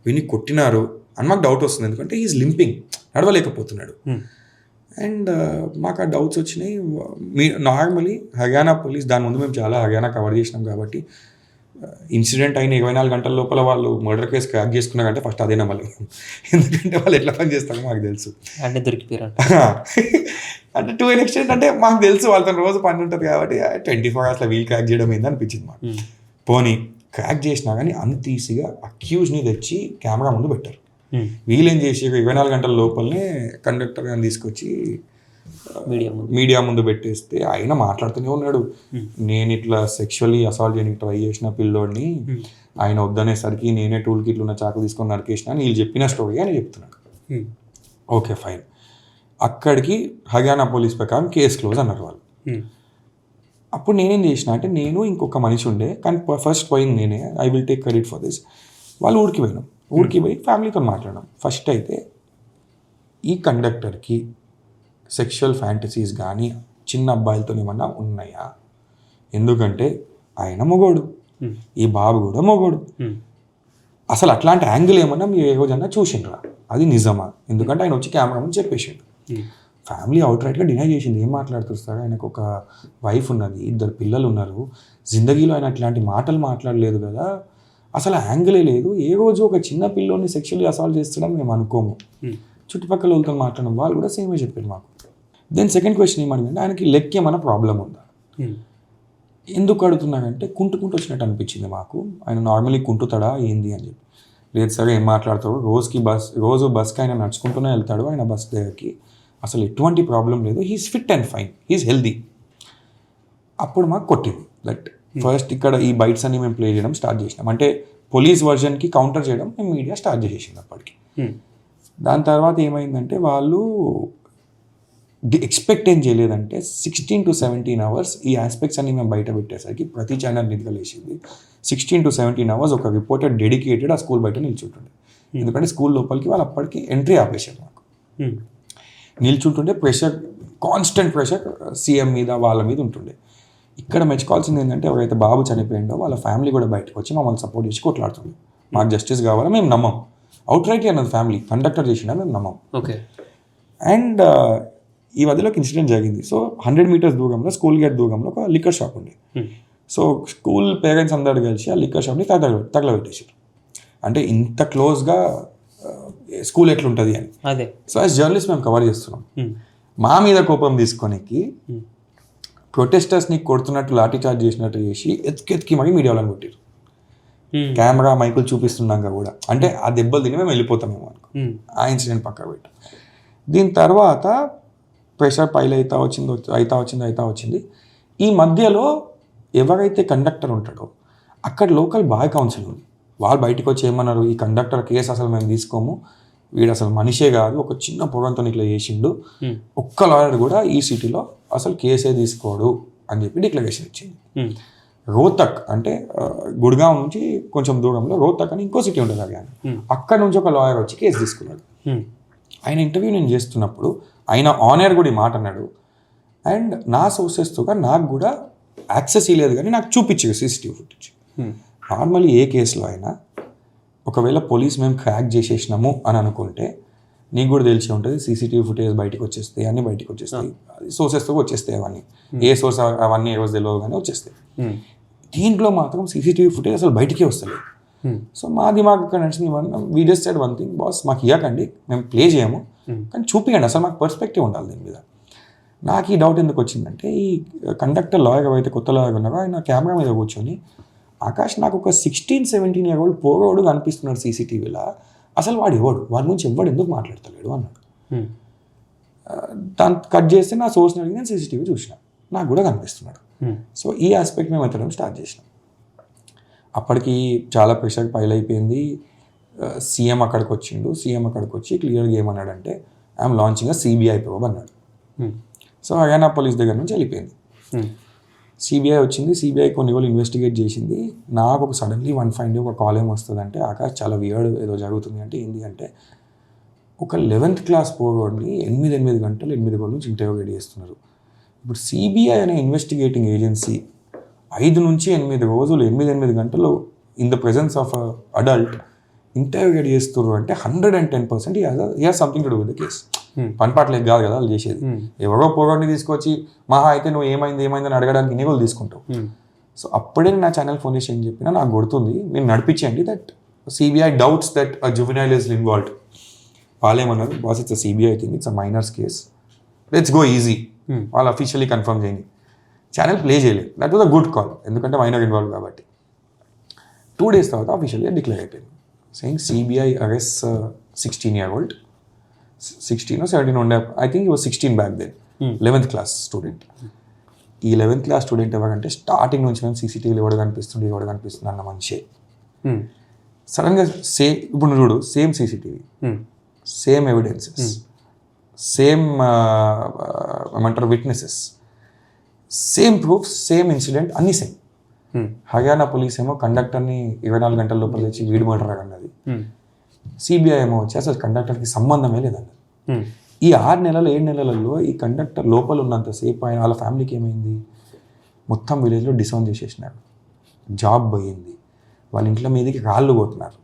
వీడిని కొట్టినారు అని మాకు డౌట్ వస్తుంది. ఎందుకంటే ఈజ్ లింపింగ్, నడవలేకపోతున్నాడు. అండ్ మాకు ఆ డౌట్స్ వచ్చినాయి. నార్మలీ హర్యానా పోలీస్, దాని ముందు మేము చాలా హర్యానా కవర్ చేసినాం కాబట్టి ఇన్సిడెంట్ అయిన 24 గంటల లోపల వాళ్ళు మర్డర్ కేసు క్రాక్ చేసుకున్నారంటే ఫస్ట్ అదే నమ్మలేము. ఎందుకంటే వాళ్ళు ఎట్లా పని చేస్తారో మాకు తెలుసు. అంటే దొరికిపోయారు. అంటే టు ఎన్ ఎక్స్టెంట్ అంటే మాకు తెలుసు వాళ్ళతో రోజు పని ఉంటుంది కాబట్టి 24 hours వీల్ క్రాక్ చేయడం ఏంది అనిపించింది మాకు. పోనీ క్రాక్ చేసినా కానీ అంత ఈజీగా అక్యూజ్ని తెచ్చి కెమెరా ముందు పెట్టారు. వీళ్ళేం చేసి 24 గంటల లోపలనే కండక్టర్ గారిని తీసుకొచ్చి మీడియా ముందు పెట్టేస్తే ఆయన మాట్లాడుతూనే ఉన్నాడు. నేను ఇట్లా సెక్షువల్లీ అసాల్ట్ చేయడానికి ట్రై చేసిన పిల్లోడిని ఆయన వద్దనేసరికి నేనే టూల్ కిట్లు ఉన్న చాకు తీసుకొని నరికేసిన అని వీళ్ళు చెప్పిన స్టోరీ అని చెప్తున్నాడు. Okay fine. అక్కడికి హర్యానా పోలీస్ ప్రకారం కేసు క్లోజ్ అన్నారు వాళ్ళు. అప్పుడు నేనేం చేసిన అంటే నేను ఇంకొక మనిషి ఉండే కానీ ఫస్ట్ పోయింది నేనే. I will take credit for this. వాళ్ళు ఊరికి పోయినాం. ఊరికి పోయి ఫ్యామిలీతో మాట్లాడడం. ఫస్ట్ అయితే ఈ కండక్టర్కి సెక్షువల్ ఫ్యాంటసీస్ కానీ చిన్న అబ్బాయిలతో ఏమన్నా ఉన్నాయా? ఎందుకంటే ఆయన మొగోడు, ఈ బాబు కూడా మొగోడు. అసలు అట్లాంటి యాంగిల్ ఏమన్నా మీరు ఏ రోజన్నా చూసిండ్రా? అది నిజమా? ఎందుకంటే ఆయన వచ్చి కెమెరా ముందు చెప్పేసిండు. ఫ్యామిలీ అవుట్ రైట్గా డినై చేసింది. ఏం మాట్లాడుతారు? ఆయనకు ఒక వైఫ్ ఉన్నది, 2 పిల్లలు ఉన్నారు. జిందగీలో ఆయన అట్లాంటి మాటలు మాట్లాడలేదు కదా. అసలు యాంగిలే లేదు. ఏ రోజు ఒక చిన్న పిల్లోని సెక్షువల్లీ అసాల్ట్ చేస్తడం మేము అనుకోము. చుట్టుపక్కల వాళ్ళతో మాట్లాడడం వాళ్ళు కూడా సేమే చెప్పారు మాకు. దెన్ సెకండ్ క్వశ్చన్ ఏమడిగిందంటే ఆయనకి లెగ్ ఏమైనా ప్రాబ్లం ఉందా? ఎందుకు అడుగుతున్నానంటే కుంటుకుంటూ వచ్చినట్టు అనిపించింది మాకు. ఆయన నార్మల్లీ కుంటుతాడా ఏంది అని చెప్పి. లేదు సరే ఏం మాట్లాడతాడు, రోజు బస్కి ఆయన నడుచుకుంటూనే వెళ్తాడు ఆయన బస్ దగ్గరికి, అసలు ఎటువంటి ప్రాబ్లం లేదు, he's fit and fine, he's healthy. అప్పుడు మాకు కొట్టింది దట్ ఫస్ట్ ఇక్కడ ఈ బైట్స్ అన్ని మేము ప్లే చేయడం స్టార్ట్ చేసినాం. అంటే పోలీస్ వర్జన్కి కౌంటర్ చేయడం మేము మీడియా స్టార్ట్ చేసేసింది అప్పటికి. దాని తర్వాత ఏమైందంటే వాళ్ళు ఎక్స్పెక్ట్ ఏం చేయలేదంటే 16 to 17 hours ఈ ఆస్పెక్ట్స్ అన్ని మేము బయట పెట్టేసరికి ప్రతి ఛానల్ నిద్రలేసింది. 16 to 17 hours ఒక రిపోర్టర్ డెడికేటెడ్ ఆ స్కూల్ బయట నిల్చుంటుండే. ఎందుకంటే స్కూల్ లోపలికి వాళ్ళు అప్పటికి ఎంట్రీ ఆపేశారు మాకు. నిల్చుంటుండే ప్రెషర్, కాన్స్టెంట్ ప్రెషర్ సీఎం మీద వాళ్ళ మీద ఉంటుండే. ఇక్కడ మెచ్చుకోవాల్సింది ఏంటంటే ఎవరైతే బాబు చనిపోయిండో వాళ్ళ ఫ్యామిలీ కూడా బయటకు వచ్చి మమ్మల్ని సపోర్ట్ చేసి కొట్లాడుతుంది. మాకు జస్టిస్ కావాలా మేము నమ్మం. అవుట్ రైట్ అన్నది ఫ్యామిలీ కండక్టర్ చేసినా మేము నమ్మం. ఓకే. అండ్ ఈ మధ్యలోకి ఇన్సిడెంట్ జరిగింది. సో 100 meters దూరంలో స్కూల్ గేట్ దూరంలో ఒక లిక్కర్ షాప్ ఉంది. సో స్కూల్ పేరెంట్స్ అందరు కలిసి ఆ లిక్కర్ షాప్ని తగలబెట్టేసారు. అంటే ఇంత క్లోజ్గా స్కూల్ ఎట్లుంటుంది అని. అదే. సో యాజ్ జర్నలిస్ట్ మేము కవర్ చేస్తున్నాం. మా మీద కోపం తీసుకొనికి ప్రొటెస్టర్స్ని కొడుతున్నట్టు లాఠీ చార్జ్ చేసినట్టు చేసి ఎత్తుకెత్తికి మరీ మీడియా వాళ్ళని కొట్టారు. కెమెరా మైకులు చూపిస్తున్నాక కూడా. అంటే ఆ దెబ్బలు తిని మేము వెళ్ళిపోతామేమో అనుకో. ఆ ఇన్సిడెంట్ పక్కకు పెట్టాం. దీని తర్వాత ప్రెషర్ పైలు అవుతా వచ్చింది. ఈ మధ్యలో ఎవరైతే కండక్టర్ ఉంటాడో అక్కడ లోకల్ బాయ్ కౌన్సిల్ ఉంది. వాళ్ళు బయటకు వచ్చి ఏమన్నారు, ఈ కండక్టర్ కేసు అసలు మేము తీసుకోము, వీడు అసలు మనిషే కాదు, ఒక చిన్న పొగంతో ఇట్లా చేసిండు, ఒక్క లాయర్ కూడా ఈ సిటీలో అసలు కేసే తీసుకోడు అని చెప్పి డిక్లరేషన్ ఇచ్చింది. రోహ్తక్ అంటే గుడ్గావ్ నుంచి కొంచెం దూరంలో రోహ్తక్ అని ఇంకో సిటీ ఉంటుంది హర్యానా. అక్కడ నుంచి ఒక లాయర్ వచ్చి కేసు తీసుకున్నాడు. ఆయన ఇంటర్వ్యూ నేను చేస్తున్నప్పుడు ఆయన ఆనర్ కూడా ఈ మాట అన్నాడు. అండ్ నా సోర్సెస్తో నాకు కూడా యాక్సెస్ ఇవ్వలేదు కానీ నాకు చూపించారు CCTV ఫుటేజ్. నార్మల్లీ ఏ కేసులో అయినా ఒకవేళ పోలీస్ మేము క్రాక్ చేసేసినాము అని అనుకుంటే నీకు కూడా తెలిసి ఉంటుంది CCTV ఫుటేజ్ బయటకు వచ్చేస్తాయి, అన్నీ బయటకు వచ్చేస్తాయి, సోర్సెస్తో వచ్చేస్తాయి అవన్నీ. ఏ సోర్స్ అవన్నీ ఏ రోజు తెలియదు కానీ వచ్చేస్తాయి. దీంట్లో మాత్రం CCTV ఫుటేజ్ అసలు బయటికే వస్తలేదు. సో మా దిమాగ్ ఇక్కడ నడిచింది, we just said one thing, boss మాకు ఇవ్వకండి, మేము ప్లే చేయము కానీ చూపించండి, అసలు మాకు పర్స్పెక్టివ్ ఉండాలి దీని మీద. నాకు ఈ డౌట్ ఎందుకు వచ్చిందంటే ఈ కండక్టర్ లాయర్ ఎవరైతే కొత్త లాయర్ ఉన్నారో ఆయన కెమెరా మీద కూర్చొని ఆకాష్ నాకు ఒక 16-17 year old పోగోడు కనిపిస్తున్నాడు CCTVలో, అసలు వాడు ఎవడు, వాడి గురించి ఎవడు ఎందుకు మాట్లాడతలేడు అన్నాడు. దాన్ని కట్ చేస్తే నా సోర్స్ని అడిగి నేను CCTV చూసిన, నాకు కూడా కనిపిస్తున్నాడు. సో ఈ ఆస్పెక్ట్ మేము ఎత్తడం స్టార్ట్ చేసినాం. అప్పటికి చాలా ప్రెషర్ పైల్ అయిపోయింది. సీఎం అక్కడికి వచ్చిండు. సీఎం అక్కడికి వచ్చి క్లియర్గా ఏమన్నాడంటే ఐఎమ్ లాంచింగ్ CBI probe అన్నాడు. సో హర్యానా పోలీస్ దగ్గర నుంచి వెళ్ళిపోయింది. CBI వచ్చింది. CBI కొన్ని రోజులు ఇన్వెస్టిగేట్ చేసింది. నాకు ఒక సడన్లీ 1 ఒక కాల్ ఏం వస్తుందంటే ఆకాష్ చాలా వియర్డ్ ఏదో జరుగుతుంది అంటే ఏంటి అంటే ఒక 11th class పోగోడిని 8 గంటలు 8 రోజుల నుంచి ఇంటర్వ్యూట్ చేస్తున్నారు. ఇప్పుడు CBI అనే ఇన్వెస్టిగేటింగ్ ఏజెన్సీ 5 నుంచి 8 రోజులు 8 గంటలు in the presence of adult ఇంటర్వ్యూట్ చేస్తున్నారు అంటే 110% he has something to do with the case. పనిపాట్లేదు కాదు కదా వాళ్ళు చేసేది. ఎవరో పోరాడిని తీసుకొచ్చి మహా అయితే నువ్వు ఏమైందని అడగడానికి ఇన్ని కూడా తీసుకుంటావు. సో అప్పుడే నా ఛానల్ ఫోన్ చేసి ఏం చెప్పినా నాకు గుర్తుంది, నేను నడిపించండి that CBI doubts that a juvenile is involved. వాళ్ళేమన్నారు, boss it's CBI thing, it's a minors case, let's go easy. వాళ్ళు అఫీషియల్లీ కన్ఫర్మ్ చేయండి. ఛానల్ ప్లే చేయలేదు. That was a good call, ఎందుకంటే మైనర్ ఇన్వాల్వ్ కాబట్టి. 2 days తర్వాత అఫీషియల్గా declare అయిపోయింది, saying CBI arrest 16-year-old, 16 or 17 ఉండే, I think was 16 back then, 11th class student. ఈ 11th class స్టూడెంట్ ఎవరంటే స్టార్టింగ్ నుంచి మేము సీసీటీవీలు ఎవరు కనిపిస్తుంది అన్న మనిషి. సడన్గా ఇప్పుడు నువ్వు చూడు, same CCTV, same evidences, same ఏమంటారు witnesses, same proofs, same incident, అన్నీ సేమ్. హర్యానా పోలీస్ ఏమో కండక్టర్ని 24 గంటల లోపల తెచ్చి వీడి మర్డర్ అన్నది. సిబిఐ ఏమో వచ్చి అసలు కండక్టర్కి సంబంధమే లేదన్నది. ఈ 6 నెలలు 7 నెలలలో ఈ కండక్టర్ లోపల ఉన్నంతసేపు ఆయన వాళ్ళ ఫ్యామిలీకి ఏమైంది, మొత్తం విలేజ్లో డిసౌన్ చేసేసినారు, జాబ్ పోయింది, వాళ్ళ ఇంట్లో మీదకి రాళ్ళు పోతున్నారు.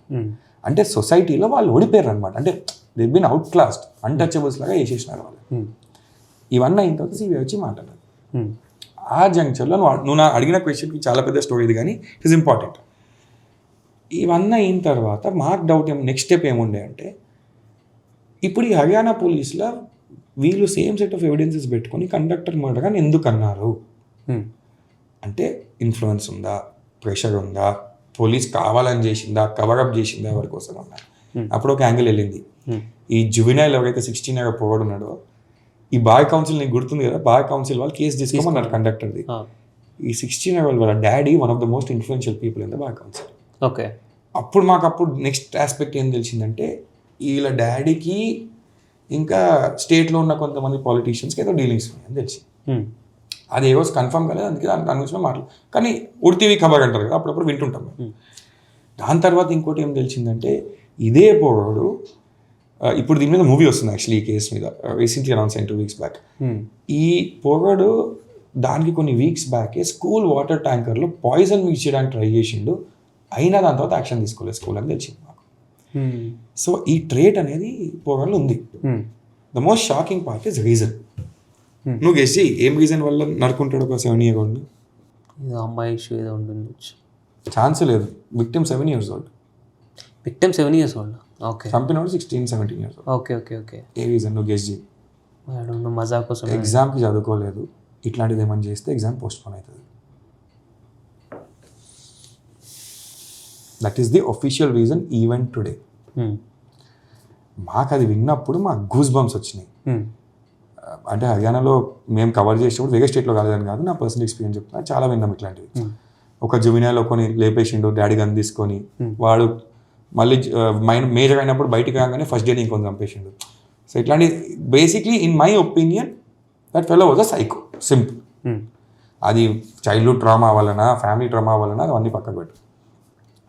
అంటే సొసైటీలో వాళ్ళు ఓడిపోయారు అనమాట. అంటే దే బీన్ అవుట్ క్లాస్డ్, అన్టచబుల్స్ లాగా వేసేసినారు వాళ్ళు. ఇవన్నీ అయిన తర్వాత సిబిఐ వచ్చి మాట్లాడారు. ఆ జంక్షన్లో నువ్వు నా అడిగిన క్వశ్చన్కి చాలా పెద్ద స్టోరీ ఇది, కానీ ఇట్ ఈస్ ఇంపార్టెంట్. ఇవన్నీ అయిన తర్వాత మాకు డౌట్ నెక్స్ట్ స్టెప్ ఏముండే అంటే, ఇప్పుడు ఈ హర్యానా పోలీసులో వీళ్ళు సేమ్ సెట్ ఆఫ్ ఎవిడెన్సెస్ పెట్టుకొని కండక్టర్ మర్డర్ అని ఎందుకు అన్నారు అంటే, ఇన్ఫ్లుయెన్స్ ఉందా, ప్రెషర్ ఉందా, పోలీస్ కావాలని చేసిందా, కవరప్ చేసిందా, ఎవరి కోసం ఉన్నారు. అప్పుడు ఒక యాంగిల్ వెళ్ళింది. ఈ జువెనైల్ ఎవరైతే 16 పోవాడు ఉన్నాడో, ఈ బాయ్ కౌన్సిల్ నీకు గుర్తుంది కదా, బాయ్ కౌన్సిల్ వాళ్ళు కేసు తీసుకోమన్నారు కండక్టర్ది. ఈ 16 వాళ్ళ daddy one of the most influential people in the boy council. Okay. అప్పుడు నెక్స్ట్ ఆస్పెక్ట్ ఏం తెలిసిందంటే, వీళ్ళ డాడీకి ఇంకా స్టేట్లో ఉన్న కొంతమంది పాలిటీషియన్స్కి ఏదో డీలింగ్స్ ఉన్నాయని తెలిసింది. అది ఏ రోజు కన్ఫర్మ్ కాలేదు, అందుకే దాని గురించి మాట్లాడు, కానీ ఉడితివి ఖబర్ అంటారు కదా, అప్పుడప్పుడు వింటుంటాం. దాని తర్వాత ఇంకోటి ఏం తెలిసిందంటే, ఇదే పోరాడు ఇప్పుడు దీని మీద మూవీ వస్తుంది యాక్చువల్లీ ఈ కేసు మీద, రీసెంట్లీ అనౌన్స్ అయిన 2 weeks బ్యాక్. ఈ పోరాడు దానికి కొన్ని వీక్స్ బ్యాకే స్కూల్ వాటర్ ట్యాంకర్లో పాయిజన్ మిక్స్ చేయడానికి ట్రై చేసిండు, అయినా దాని తర్వాత యాక్షన్ తీసుకోలేదు స్కూల్ అని తెలిసింది మాకు. సో ఈ ట్రేట్ అనేది పోరాడులో ఉంది. The most shocking part is reason. నువ్వు గెస్ చేయి, ఏం రీజన్ వల్ల నరుకుంటాడు ఒక 7-year-old? అమ్మాయి ఇష్యూ ఏదో ఉండొచ్చు. ఛాన్స్ లేదు. Victim 7 years old. Victim 7 years old. Okay. చంపినోడు 16-17 years old. ఓకే. ఏ రీజన్ నువ్వు గెస్ చేయి. మజా కోసం ఎగ్జామ్కి చదువుకోలేదు, ఇట్లాంటిది ఏమని చేస్తే ఎగ్జామ్ పోస్ట్పోన్ అవుతుంది. That is the official reason even today. మాకు అది విన్నప్పుడు మాకు గూస్ బంప్స్ వచ్చినాయి. అంటే హర్యానాలో మేము కవర్ చేసేప్పుడు వేరే స్టేట్లో కాలేదని కాదు, నా పర్సనల్ ఎక్స్పీరియన్స్ చెప్తున్నా, చాలా విన్నాం ఇట్లాంటివి. ఒక జువెనైల్ కొని లేపేసిండు, డాడీ గన్ తీసుకొని, వాడు మళ్ళీ మేజర్ అయినప్పుడు బయటికి రాగానే ఫస్ట్ డే ఇంకొని చంపేసిండు. సో ఇట్లాంటి basically in my opinion that fellow was a psycho, simple. అది చైల్డ్హుడ్ ట్రామా వలన, ఫ్యామిలీ ట్రామా వలన, అవన్నీ పక్కకు పెట్టు.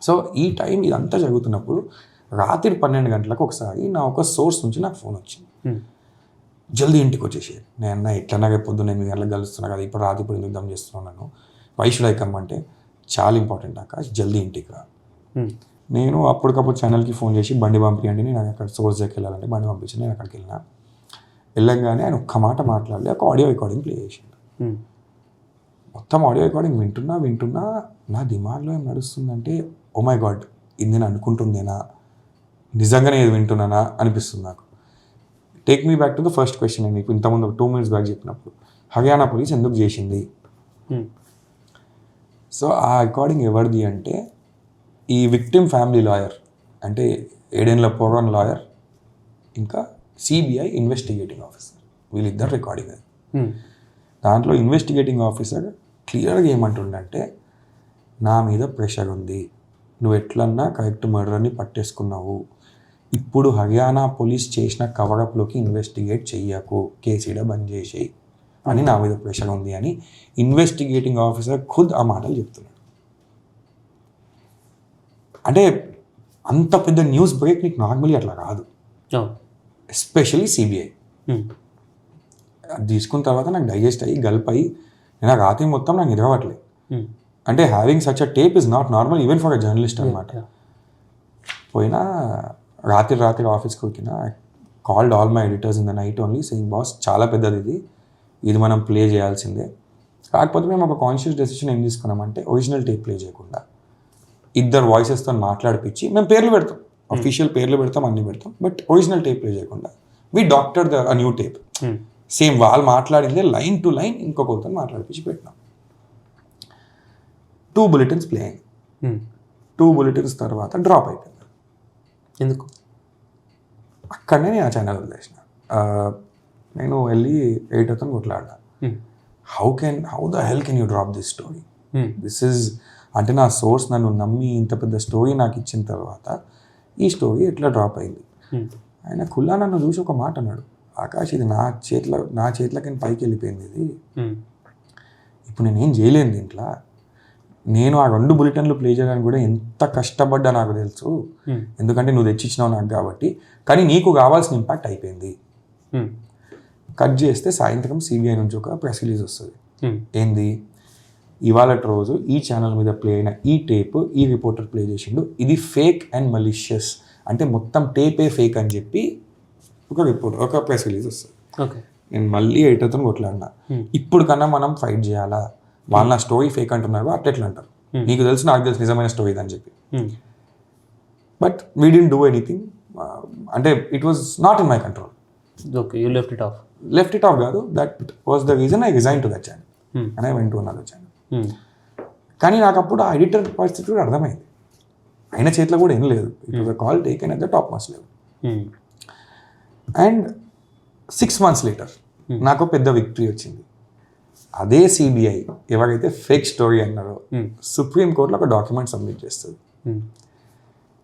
సో ఈ టైం ఇదంతా జరుగుతున్నప్పుడు రాత్రి 12 గంటలకు ఒకసారి నా ఒక సోర్స్ నుంచి నాకు ఫోన్ వచ్చింది, జల్దీ ఇంటికి వచ్చేసి. నేను ఎట్లన్నా రేపు పొద్దున్న 8 గంటలకు కలుస్తున్నా కదా, ఇప్పుడు రాత్రి ఇప్పుడు ఎందుకు దమ్ చేస్తున్నాను, వై షుడ్ ఐ కమ్ అంటే, చాలా ఇంపార్టెంట్ ఆకాష్, జల్దీ ఇంటికి రా. నేను అప్పటికప్పుడు ఛానల్కి ఫోన్ చేసి బండి పంపించండి, నేను అక్కడ సోర్స్ దగ్గరికి వెళ్ళాలంటే బండి పంపించి నేను అక్కడికి వెళ్ళంగానే ఆయన ఒక్క మాట మాట్లాడి ఒక ఆడియో రికార్డింగ్ ప్లే చేసిండు. మొత్తం ఆడియో రికార్డింగ్ వింటున్నా నా దిమాగ్లో ఏం నడుస్తుందంటే, ఓ మై గాడ్, ఇది నేను అనుకుంటుందేనా, నిజంగానే ఇది వింటున్నానా అనిపిస్తుంది నాకు. Take me back to the first question. నేను ఇప్పుడు ఇంతకుముందు 2 minutes బ్యాక్ చెప్పినప్పుడు హర్యానా పోలీస్ ఎందుకు చేసింది. సో ఆ రికార్డింగ్ ఎవరిది అంటే, ఈ విక్టిమ్ ఫ్యామిలీ లాయర్ అంటే ఏడేన్ల పోరాన్ లాయర్, ఇంకా సిబిఐ ఇన్వెస్టిగేటింగ్ ఆఫీసర్, వీళ్ళిద్దరు రికార్డింగ్ అది. దాంట్లో ఇన్వెస్టిగేటింగ్ ఆఫీసర్ క్లియర్గా ఏమంటుండంటే, నా మీద ప్రెషర్ ఉంది, నువ్వు ఎట్లన్నా కరెక్ట్ మర్డర్ని పట్టేసుకున్నావు, ఇప్పుడు హర్యానా పోలీస్ చేసిన కవరప్లోకి ఇన్వెస్టిగేట్ చెయ్యకు, కేసీడ బంద్ చేసేయి అని నా మీద ప్రెషర్ ఉంది అని ఇన్వెస్టిగేటింగ్ ఆఫీసర్ ఖుద్ ఆ మాటలు చెప్తున్నాడు. అంటే అంత పెద్ద న్యూస్ బ్రేక్ నీకు నార్మలీ అట్లా రాదు, ఎస్పెషలీ సిబిఐ. అది తీసుకున్న తర్వాత నాకు డైజెస్ట్ అయ్యి గల్ప్ అయ్యి నేను రాత్రి మొత్తం నాకు నిద్రవట్లేదు. అంటే having such a tape is not normal even for a journalist అనమాట. పోయినా రాత్రి ఆఫీస్కి వచ్చిన called all my editors in the night only saying boss చాలా పెద్దది ఇది మనం ప్లే చేయాల్సిందే. కాకపోతే మేము ఒక కాన్షియస్ డెసిషన్ ఏం తీసుకున్నామంటే ఒరిజినల్ టేప్ ప్లే చేయకుండా ఇద్దరు వాయిసెస్తో మాట్లాడిపించి మేము పేర్లు పెడతాం, అఫీషియల్ పేర్లు పెడతాం, అన్నీ పెడతాం, బట్ ఒరిజినల్ టేప్ ప్లే చేయకుండా we doctor the new tape. Same వాళ్ళు మాట్లాడిందే లైన్ టు లైన్ ఇంకొకరితో మాట్లాడిపించి పెట్టినాం. 2 బులెటిన్స్ ప్లే అయింది. 2 బులెటిన్స్ తర్వాత డ్రాప్ అయిపోయింది. ఎందుకు? అక్కడనే నేను ఆ ఛానల్ వదిలేసిన. నేను వెళ్ళి ఎడిటర్తో కొట్లాడినా. How the hell can you drop this story? This is అంటే నా సోర్స్ నన్ను నమ్మి ఇంత పెద్ద స్టోరీ నాకు ఇచ్చిన తర్వాత ఈ స్టోరీ ఎట్లా డ్రాప్ అయింది? ఆయన ఖుల్లా నన్ను చూసి ఒక మాట అన్నాడు, ఆకాష్ ఇది నా చేతిలోకి పైకి వెళ్ళిపోయింది, ఇది ఇప్పుడు నేనేం చేయలేను దీంట్లో. నేను ఆ 2 బులెటిన్లు ప్లే చేయడానికి కూడా ఎంత కష్టపడ్డా నాకు తెలుసు, ఎందుకంటే నువ్వు తెచ్చిచ్చినావు నాకు కాబట్టి. కానీ నీకు కావాల్సిన ఇంపాక్ట్ అయిపోయింది. కట్ చేస్తే సాయంత్రం సిబిఐ నుంచి ఒక ప్రెస్ రిలీజ్ వస్తుంది. ఏంది, ఇవాళ రోజు ఈ ఛానల్ మీద ప్లే అయిన ఈ టేప్ ఈ రిపోర్టర్ ప్లే చేసిండు, ఇది ఫేక్ అండ్ మలిషియస్, అంటే మొత్తం టేపే ఫేక్ అని చెప్పి ఒక ప్రెస్ రిలీజ్ వస్తుంది. నేను మళ్ళీ ఎడిటర్తో కొట్లాడినా, ఇప్పుడు కన్నా మనం ఫైట్ చేయాలా, వాళ్ళ నా స్టోరీ ఫేక్ అంటున్నారు, అట్లా అంటారు, నీకు తెలుసు నాకు తెలుసు నిజమైన స్టోరీ అని చెప్పి. But we didn't do anything, అంటే it was not in my control. Okay, you left it off. Left it off కాదు, that was the reason I resign to that channel and I went to another channel. కానీ నాకు అప్పుడు ఆ editor పరిస్థితి కూడా అర్థమైంది, ఆయన చేతిలో కూడా ఏం లేదు. It was a call taken at the top most level. And 6 months later నాకు పెద్ద విక్టరీ వచ్చింది. అదే సిబిఐ ఎవరైతే ఫేక్ స్టోరీ అన్నారో సుప్రీంకోర్టులో ఒక డాక్యుమెంట్ సబ్మిట్ చేస్తుంది.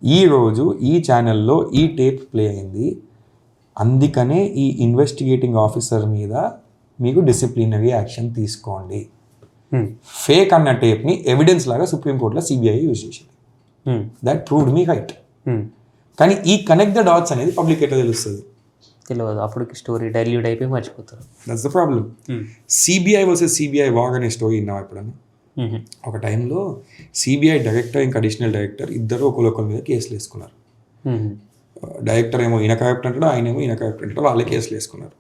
ఈ రోజు ఈ ఛానల్లో ఈ టేప్ ప్లే అయింది, అందుకనే ఈ ఇన్వెస్టిగేటింగ్ ఆఫీసర్ మీద మీకు డిసిప్లినరీ యాక్షన్ తీసుకోండి. ఫేక్ అన్న టేప్ని ఎవిడెన్స్ లాగా సుప్రీంకోర్టులో సిబిఐ యూజ్ చేసింది. That proved me right. కానీ ఈ కనెక్ట్ ద డాట్స్ అనేది పబ్లిక్ ఎట్లా తెలుస్తుంది? తెలియదు, అప్పటికి స్టోరీ డైల్యూట్ అయిపోయి మర్చిపోతారు. That's the problem. CBI versus CBI వాగ్ అనే స్టోరీ విన్నావు ఎప్పుడన్నా? ఒక టైంలో సిబిఐ డైరెక్టర్ ఇంకా అడిషనల్ డైరెక్టర్ ఇద్దరు ఒకరి మీద కేసులు వేసుకున్నారు. డైరెక్టర్ ఏమో ఈయన కరెక్ట్ అంటాడు, ఆయన ఏమో ఈయన కరెక్ట్ అంటాడు, వాళ్ళే కేసులు వేసుకున్నారు.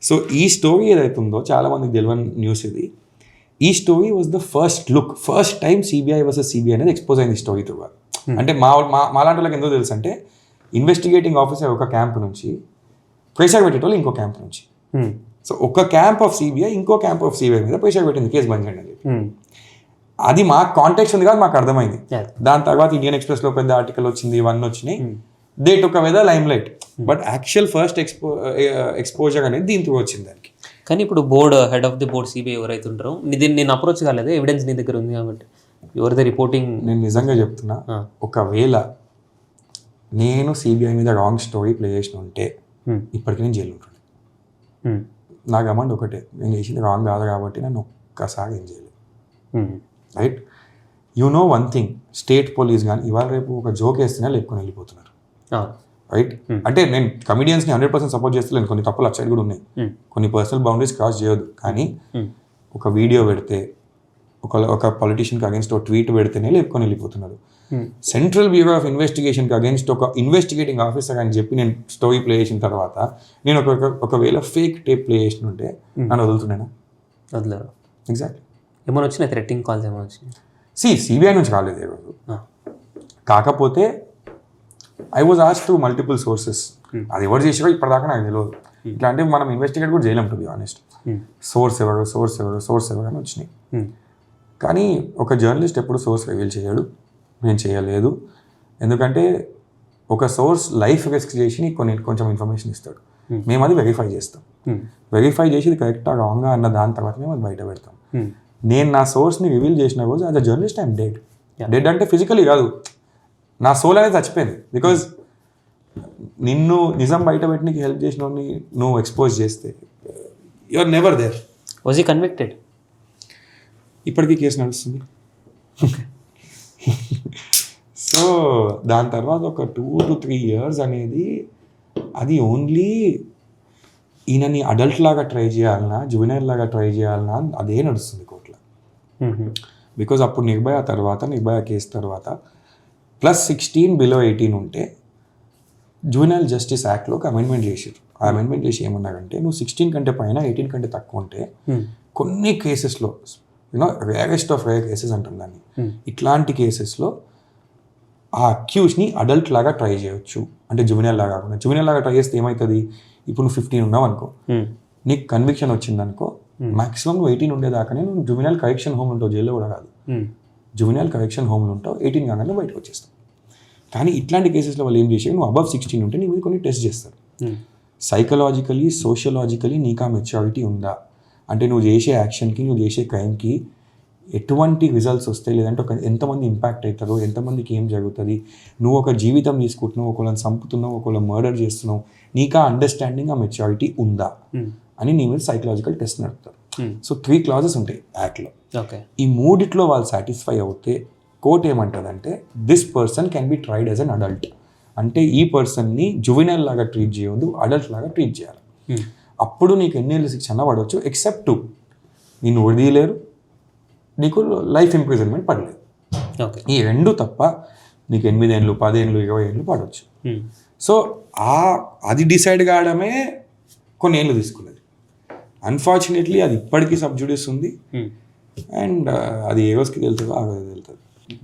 సో ఈ స్టోరీ ఏదైతే ఉందో చాలా మందికి తెలియని న్యూస్ ఇది. ఈ story was the first time CBI versus CBI అనేది ఎక్స్పోజ్ అయింది స్టోరీ త్రూ. అంటే మాలాంటి వాళ్ళకి ఎందుకు తెలుసు అంటే, ఇన్వెస్టిగేటింగ్ ఆఫీసర్ ఒక క్యాంప్ నుంచి, ప్రెషర్ పెట్టేటోళ్ళు ఇంకో క్యాంప్ నుంచి. సో ఒక క్యాంప్ ఆఫ్ సిబిఐ ఇంకో క్యాంప్ ఆఫ్ సిబిఐ మీద ప్రెషర్ పెట్టింది, కేసు బంద్ చేయండి అని చెప్పి. అది మాకు కాంటాక్ట్స్ ఉంది కాదు, మాకు అర్థమైంది. దాని తర్వాత ఇండియన్ ఎక్స్ప్రెస్లో పెద్ద ఆర్టికల్ వచ్చింది, ఇవన్నీ వచ్చినాయి. They took away the lime light. But actual first exposure అనేది దీని త్రూ వచ్చింది దానికి. కానీ ఇప్పుడు board head of the board CBI ఎవరైతే ఉంటారో, నేను అప్రోచ్ కాలేదు, ఎవిడెన్స్ నీ దగ్గర ఉంది కాబట్టి ఎవరిది రిపోర్టింగ్. నేను నిజంగా చెప్తున్నా, ఒకవేళ నేను సిబిఐ మీద రాంగ్ స్టోరీ ప్లే చేసిన ఉంటే ఇప్పటికీ నేను జైలు ఉంటుండే. నా గమండి ఒకటే, నేను చేసింది రాంగ్ కాదు కాబట్టి నన్ను ఒక్కసారి ఏం చేయలేదు. Right, you know one thing, state police కానీ ఇవాళ రేపు ఒక జోక్ వేస్తేనే లేపుకొని వెళ్ళిపోతున్నారు. రైట్, అంటే నేను కమిడియన్స్ని 100% సపోర్ట్ చేస్తలేను, కొన్ని తప్పులు అటు సైడ్ కూడా ఉన్నాయి, కొన్ని పర్సనల్ బౌండరీస్ క్రాస్ చేయొద్దు. కానీ ఒక వీడియో పెడితే, ఒక పొలిటీషియన్కి అగేన్స్ట్ ఒక ట్వీట్ పెడితేనే లేపుకొని వెళ్ళిపోతున్నారు. సెంట్రల్ బ్యూరో ఆఫ్ ఇన్వెస్టిగేషన్కి అగేన్స్ట్ ఒక ఇన్వెస్టిగేటింగ్ ఆఫీసర్ అని చెప్పి నేను స్టోరీ ప్లే చేసిన తర్వాత నేను ఒకవేళ ఫేక్ టేప్ ప్లే చేసిన ఉంటే నన్ను వదులుతున్నాను? వదలరు. ఎగ్జాక్ట్లీ. ఏమైనా వచ్చినాయి థ్రెట్టింగ్ కాల్స్ ఏమైనా వచ్చినాయి? సిబిఐ నుంచి రాలేదు ఏ రోజు. కాకపోతే I was asked through multiple sources. అది ఎవరు చేసారో ఇప్పటిదాకా నాకు తెలియదు. ఇట్లా అంటే మనం ఇన్వెస్టిగేట్ కూడా చేయలేం, టు బి ఆనెస్ట్. సోర్స్ ఎవరు అని వచ్చినాయి. కానీ ఒక జర్నలిస్ట్ ఎప్పుడు సోర్స్ రివీల్ చేయడు, నేను చేయలేదు. ఎందుకంటే ఒక సోర్స్ లైఫ్ రిస్క్ చేసి కొంచెం ఇన్ఫర్మేషన్ ఇస్తాడు, మేము అది వెరిఫై చేస్తాం. వెరిఫై చేసి ఇది కరెక్టా రాంగా అన్న దాని తర్వాత మేము అది బయట పెడతాం. నేను నా సోర్స్ని రివీల్ చేసిన రోజు as a journalist I'm dead అంటే ఫిజికలీ కాదు, నా సోల్ అనేది చచ్చిపోయింది. బికాజ్ నిన్ను నిజం బయట పెట్టడానికి హెల్ప్ చేసిన నువ్వు ఎక్స్పోజ్ చేస్తే you are never there. Was he convicted? ఇప్పటికీ కేసు నడుస్తుంది. సో దాని తర్వాత ఒక 2 to 3 years అనేది అది ఓన్లీ ఈయనని అడల్ట్ లాగా ట్రై చేయాలన్నా, జువెనైల్ లాగా ట్రై చేయాలన్నా అదే నడుస్తుంది కోర్టులో. బికాజ్ అప్పుడు నిర్భయ కేసు తర్వాత +16 బిలో 18 ఉంటే జువెనైల్ జస్టిస్ యాక్ట్లో ఒక అమెండ్మెంట్ చేశారు. ఆ అమెండ్మెంట్ చేసి ఏమన్నారంటే నువ్వు 16 కంటే పైన 18 కంటే తక్కువ ఉంటే కొన్ని కేసెస్లో రేరెస్ట్ ఆఫ్ రేర్ కేసెస్ అంటాం దాన్ని, ఇట్లాంటి కేసెస్లో ఆ అక్యూజ్ని అడల్ట్ లాగా ట్రై చేయొచ్చు. అంటే జువెనైల్ లాగా కాకుండా, జువెనైల్ లాగా ట్రై చేస్తే ఏమవుతుంది, ఇప్పుడు నువ్వు 15 ఉన్నావు అనుకో, నీకు కన్విక్షన్ వచ్చిందనుకో, మాక్సిమం నువ్వు 18 ఉండేదాకానే నువ్వు జువెనైల్ కరెక్షన్ హోమ్ ఉంటావు, జైల్లో కూడా కాదు, జువెనైల్ కరెక్షన్ హోమ్లో ఉంటావు, 18 కాగానే బయటకు వచ్చేస్తావు. కానీ ఇట్లాంటి కేసెస్లో వాళ్ళు ఏం చేశారు, నువ్వు అబవ్ 16 ఉంటే నీ మీద కొన్ని టెస్ట్ చేస్తారు. సైకలాజికలీ సోషలాజికలీ నీకు ఆ మెచ్యూరిటీ ఉందా, అంటే నువ్వు చేసే యాక్షన్కి నువ్వు చేసే క్రైమ్కి ఎటువంటి రిజల్ట్స్ వస్తాయి, లేదంటే ఎంతమంది ఇంపాక్ట్ అవుతారో, ఎంతమందికి ఏం జరుగుతుంది, నువ్వు ఒక జీవితం తీసుకుంటున్నావు, ఒకళ్ళని చంపుతున్నావు, ఒకళ్ళని మర్డర్ చేస్తున్నావు, నీకు ఆ అండర్స్టాండింగ్ ఆ మెచ్యూరిటీ ఉందా అని నీ మీద సైకలాజికల్ టెస్ట్ నడుపుతారు. సో 3 clauses ఉంటాయి యాక్ట్లో. ఈ 3 వాళ్ళు సాటిస్ఫై అవుతే కోర్ట్ ఏమంటుందంటే this person can be tried as an adult, అంటే ఈ పర్సన్ని జువెనైల్ లాగా ట్రీట్ చేయవద్దు, అడల్ట్ లాగా ట్రీట్ చేయాలి. అప్పుడు నీకు ఎన్నేళ్ళు శిక్ష అన్న పడవచ్చు, ఎక్సెప్ట్ 2, నిన్ను వదిలేరు, నీకు లైఫ్ ఇంప్రిజన్మెంట్ పడలేదు. ఈ 2 తప్ప నీకు 8 ఏళ్ళు 10 ఏళ్ళు 20 ఏళ్ళు పడవచ్చు. సో అది డిసైడ్ కావడమే కొన్ని ఏళ్ళు తీసుకున్నది. అన్ఫార్చునేట్లీ అది ఇప్పటికీ సబ్జుడిస్ ఉంది, అండ్ అది ఏ రోజుకి తెలుతుందో ఆ రోజు తెలుస్తుంది.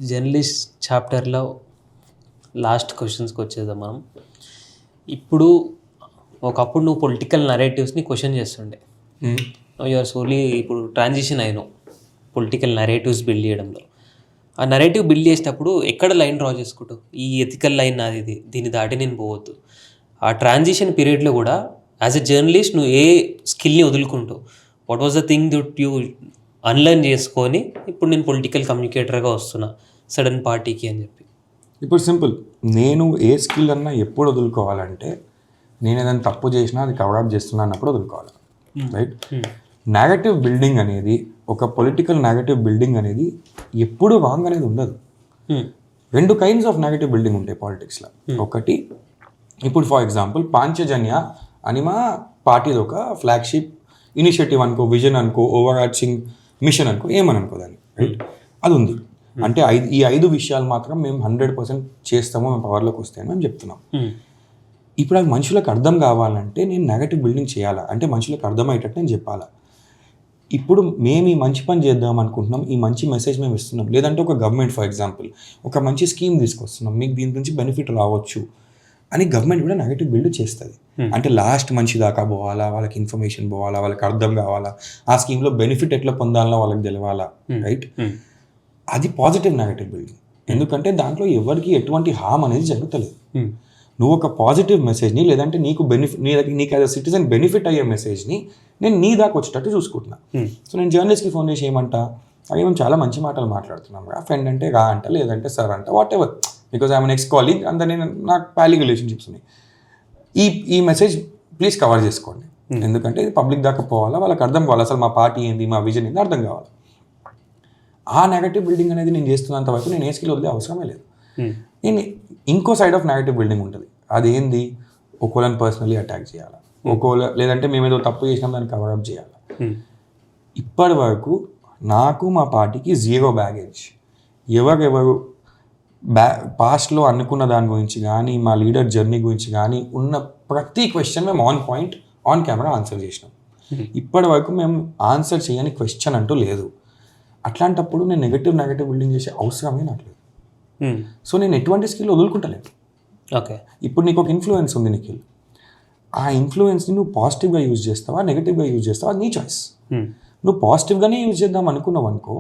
జర్నలిస్ట్ చాప్టర్లో లాస్ట్ క్వశ్చన్స్కి వచ్చేద్దాం మనం. ఇప్పుడు ఒకప్పుడు నువ్వు పొలిటికల్ నరేటివ్స్ని క్వశ్చన్ చేస్తుండే, యూఆర్ సోలీ ఇప్పుడు ట్రాన్సిషన్ అయినావు పొలిటికల్ నరేటివ్స్ బిల్డ్ చేయడంలో. ఆ నరేటివ్ బిల్డ్ చేసేటప్పుడు ఎక్కడ లైన్ డ్రా చేసుకుంటావు, ఈ ఎథికల్ లైన్ నాది, ఇది దీన్ని దాటి నేను పోవద్దు. ఆ ట్రాన్సిషన్ పీరియడ్లో కూడా యాజ్ ఎ జర్నలిస్ట్ నువ్వు ఏ స్కిల్ని వదులుకుంటావు, what was the thing that you unlearn చేసుకొని ఇప్పుడు నేను పొలిటికల్ కమ్యూనికేటర్గా వస్తున్నా సడన్ పార్టీకి అని చెప్పి. ఇప్పుడు సింపుల్, నేను ఏ స్కిల్ అన్నా ఎప్పుడు వదులుకోవాలంటే నేను ఏదైనా తప్పు చేసినా అది కవరప్ చేస్తున్నా అన్నప్పుడు వదులుకోవాలి, రైట్? నెగటివ్ బిల్డింగ్ అనేది, ఒక పొలిటికల్ నెగటివ్ బిల్డింగ్ అనేది ఎప్పుడు రాంగ్ అనేది ఉండదు. 2 kinds ఆఫ్ నెగటివ్ బిల్డింగ్ ఉంటాయి పాలిటిక్స్లో. ఒకటి, ఇప్పుడు ఫర్ ఎగ్జాంపుల్ పాంచజన్య అని మా పార్టీది ఒక ఫ్లాగ్షిప్ ఇనిషియేటివ్ అనుకో, విజన్ అనుకో, ఓవర్ ఆర్చింగ్ మిషన్ అనుకో, ఏమని అనుకో దాన్ని, రైట్? అది ఉంది. అంటే ఈ 5 విషయాలు మాత్రం మేము 100% చేస్తాము, మేము పవర్లోకి వస్తామని మేము చెప్తున్నాం. ఇప్పుడు అది మనుషులకు అర్థం కావాలంటే నేను నెగటివ్ బిల్డింగ్ చేయాలా, అంటే మనుషులకు అర్థమయ్యేటట్టు నేను చెప్పాలా. ఇప్పుడు మేము ఈ మంచి పని చేద్దాం అనుకుంటున్నాం, ఈ మంచి మెసేజ్ మేము ఇస్తున్నాం, లేదంటే ఒక గవర్నమెంట్ ఫర్ ఎగ్జాంపుల్ ఒక మంచి స్కీమ్ తీసుకొస్తున్నాం, మీకు దీని నుంచి బెనిఫిట్ రావచ్చు అని గవర్నమెంట్ కూడా నెగటివ్ బిల్డ్ చేస్తుంది. అంటే లాస్ట్ మంచి దాకా పోవాలా, వాళ్ళకి ఇన్ఫర్మేషన్ పోవాలా, వాళ్ళకి అర్థం కావాలా, ఆ స్కీమ్లో బెనిఫిట్ ఎట్లా పొందాలో వాళ్ళకి తెలవాలా, రైట్? అది పాజిటివ్ నెగటివ్ బిల్డింగ్. ఎందుకంటే దాంట్లో ఎవరికి ఎటువంటి హామ్ అనేది జరుగుతలేదు. నువ్వు ఒక పాజిటివ్ మెసేజ్ని, లేదంటే నీకు నీకు యాజ్ అ సిటిజన్ బెనిఫిట్ అయ్యే మెసేజ్ని నేను నీ దాకా వచ్చేటట్టు చూసుకుంటున్నా. సో నేను జర్నలిస్ట్కి ఫోన్ చేసి ఏమంటా, అవి మేము చాలా మంచి మాటలు మాట్లాడుతున్నాం, ఫ్రెండ్ అంటే రా అంట, లేదంటే సార్ అంట, what ever, because I'm next colleague, అంత నేను నాకు ప్యాలీ రిలేషన్షిప్స్ ఉన్నాయి. ఈ మెసేజ్ ప్లీజ్ కవర్ చేసుకోండి, ఎందుకంటే ఇది పబ్లిక్ దాకా పోవాలా, వాళ్ళకి అర్థం కావాలి, అసలు మా పార్టీ ఏంది, మా విజన్ ఏంది అర్థం కావాలి. ఆ నెగటివ్ బిల్డింగ్ అనేది నేను చేస్తున్నంత వరకు నేను ఏ స్కిల్ వదిలే అవసరమే లేదు. నేను ఇంకో సైడ్ ఆఫ్ నెగటివ్ బిల్డింగ్ ఉంటుంది, అదేంది, ఒకళ్ళని పర్సనలీ అటాక్ చేయాలి, లేదంటే మేమేదో తప్పు చేసినాం దాన్ని కవరప్ చేయాలి. ఇప్పటి వరకు నాకు మా పార్టీకి 0 బ్యాగేజ్. ఎవరెవరు పాస్ట్లో అనుకున్న దాని గురించి కానీ, మా లీడర్ జర్నీ గురించి కానీ ఉన్న ప్రతి క్వశ్చన్ మేము on point on camera answer చేసినాం. ఇప్పటి వరకు మేము ఆన్సర్ చేయని క్వశ్చన్ అంటూ లేదు. అట్లాంటప్పుడు నేను నెగటివ్ బిల్డింగ్ చేసే అవసరమే నాకు లేదు. సో నేను ఎటువంటి స్కిల్ వదులుకుంటలేదు. ఓకే, ఇప్పుడు నీకు ఒక ఇన్ఫ్లుయెన్స్ ఉంది నిఖిల్, ఆ ఇన్ఫ్లుయెన్స్ని నువ్వు పాజిటివ్గా యూజ్ చేస్తావా, నెగటివ్గా యూజ్ చేస్తావా, అది నీ చాయిస్. నువ్వు పాజిటివ్గానే యూజ్ చేద్దాం అనుకున్నావు అనుకో,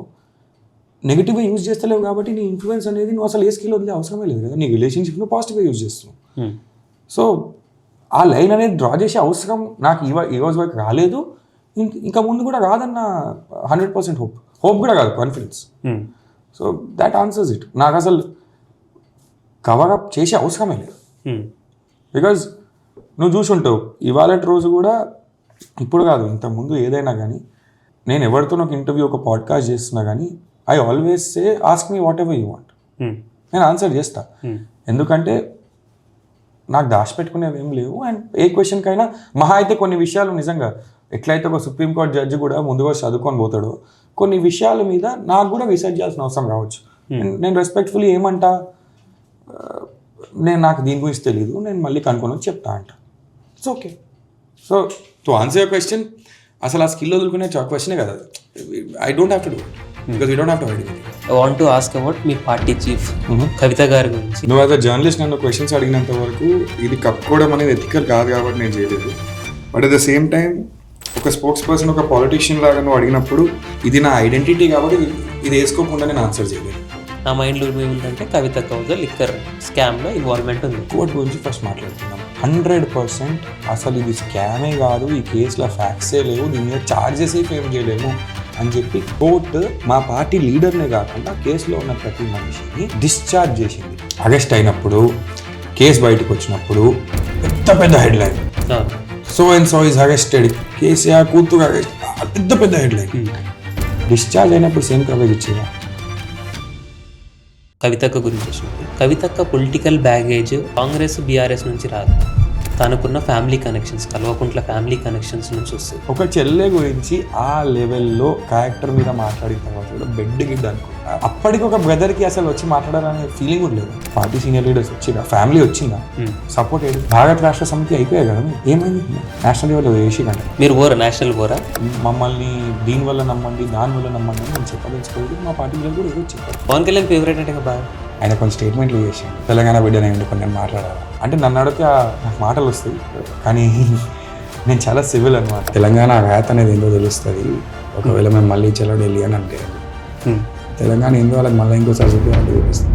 నెగిటివ్గా యూజ్ చేస్తలేవు కాబట్టి నీ ఇన్ఫ్లుయెన్స్ అనేది నువ్వు అసలు ఏ స్కిల్ వదిలే అవసరమే లేదు కదా. నీ రిలేషన్షిప్ నువ్వు పాజిటివ్గా యూజ్ చేస్తున్నావు. సో ఆ లైన్ అనేది డ్రా చేసే అవసరం నాకు ఈ రోజు వరకు రాలేదు, ఇంకా ముందు కూడా రాదన్న 100% హోప్ కూడా కాదు, confidence. So that answers it. నాకు అసలు కవరప్ చేసే అవసరమే లేదు. బికాజ్ నువ్వు చూసుంటావు ఇవాళ రోజు కూడా, ఇప్పుడు కాదు ఇంతకుముందు ఏదైనా కానీ, నేను ఎవరితో ఒక ఇంటర్వ్యూ ఒక పాడ్కాస్ట్ చేస్తున్నా కానీ I always say ask me what ever you want, నేను ఆన్సర్ చేస్తా. ఎందుకంటే నాకు దాచిపెట్టుకునేవి ఏం లేవు. అండ్ ఏ క్వశ్చన్కైనా మహా అయితే కొన్ని విషయాలు నిజంగా ఎట్లయితే ఒక సుప్రీంకోర్టు జడ్జి కూడా ముందుగా చదువుకొని పోతాడో, కొన్ని విషయాల మీద నాకు కూడా రీసెర్చ్ చేయాల్సిన అవసరం రావచ్చు. నేను రెస్పెక్ట్ఫుల్లీ ఏమంటా, నాకు దీని గురించి తెలియదు, నేను మళ్ళీ కనుక్కొని వచ్చి చెప్తా అంట. It's okay. So to answer your question, అసలు ఆ స్కిల్ వదులుకునే క్వశ్చనే కదా. I don't have to do it because we don't have to hide it. I want to ask about me party chief Kavitha గారి గురించి. నువ్వు యాజ్ అ జర్నలిస్ట్ నన్ను questions అడిగినంత వరకు ఇది కప్పుకోవడం అనేది ఎథికల్ కాదు కాబట్టి నేను చేయలేదు. But at the same time ఒక స్పోక్స్ పర్సన్, ఒక పాలిటీషియన్ లాగా నువ్వు అడిగినప్పుడు ఇది నా ఐడెంటిటీ కాబట్టి ఇది వేసుకోకుండా నేను ఆన్సర్ చేయలేదు. నా మైండ్లో ఏముందంటే కవిత కౌజ లిక్కర్ స్కామ్లో ఇన్వాల్వ్మెంట్ ఉంది. కోర్టు గురించి ఫస్ట్ మాట్లాడుతున్నాం. 100% అసలు ఇది స్కామే కాదు, ఈ కేసులో ఫ్యాక్ట్సే లేవు, దీని మీద ఛార్జెస్ ఫ్రేమ్ చేయలేము అని చెప్పి కోర్టు మా పార్టీ లీడర్నే కాకుండా కేసులో ఉన్న ప్రతి మనిషిని డిశ్చార్జ్ చేసింది. అరెస్ట్ అయినప్పుడు, కేసు బయటకు వచ్చినప్పుడు పెద్ద headline, so and so is arrested, KCR కూతురు అరెస్ట్, పెద్ద హెడ్లైన్. డిశ్చార్జ్ అయినప్పుడు సేమ్ కవరేజ్ ఇచ్చేదా? కవితక్క గురించి వచ్చినప్పుడు, కవితక్క పొలిటికల్ బ్యాగేజ్ కాంగ్రెస్ బీఆర్ఎస్ నుంచి రాదు, తనకున్న family connections, Kalvakuntla family connections నుంచి వస్తుంది. ఒక చెల్లె గురించి ఆ లెవెల్లో క్యారెక్టర్ మీద మాట్లాడిన తర్వాత కూడా బెడ్ గిడ్ అనుకుంటా. అప్పటికి ఒక బ్రదర్కి అసలు వచ్చి మాట్లాడాలనే ఫీలింగ్ కూడా లేదు. పార్టీ సీనియర్ లీడర్స్ వచ్చిందా, ఫ్యామిలీ వచ్చిందా, సపోర్ట్ ఏది? భారత రాష్ట్ర సమితి అయిపోయాయి కదా, ఏమైంది? నేషనల్ లెవెల్ వేసి కంటే మీరు ఓరా నేషనల్ ఓరా? మమ్మల్ని దీనివల్ల నమ్మండి, దానివల్ల నమ్మండి అని నేను చెప్పదలుచుకోలేదు. మా పార్టీ లీడర్ కూడా ఏదో చెప్పారు. పవన్ కళ్యాణ్ ఫేవరెట్ అంటే బాగా ఆయన కొన్ని స్టేట్మెంట్లు చేసి తెలంగాణ బిడ్డనే ఉండి నేను మాట్లాడాలి అంటే నన్ను అడిగితే నాకు మాటలు వస్తాయి, కానీ నేను చాలా సివిల్ అనమాట. తెలంగాణ ర్యాత్ అనేది ఏందో తెలుస్తుంది. ఒకవేళ మేము మళ్ళీ చెల్లడు వెళ్ళి అని అంటే తెలంగాణ ఏందో వాళ్ళకి మళ్ళీ ఇంకోసారి చూపిస్తుంది.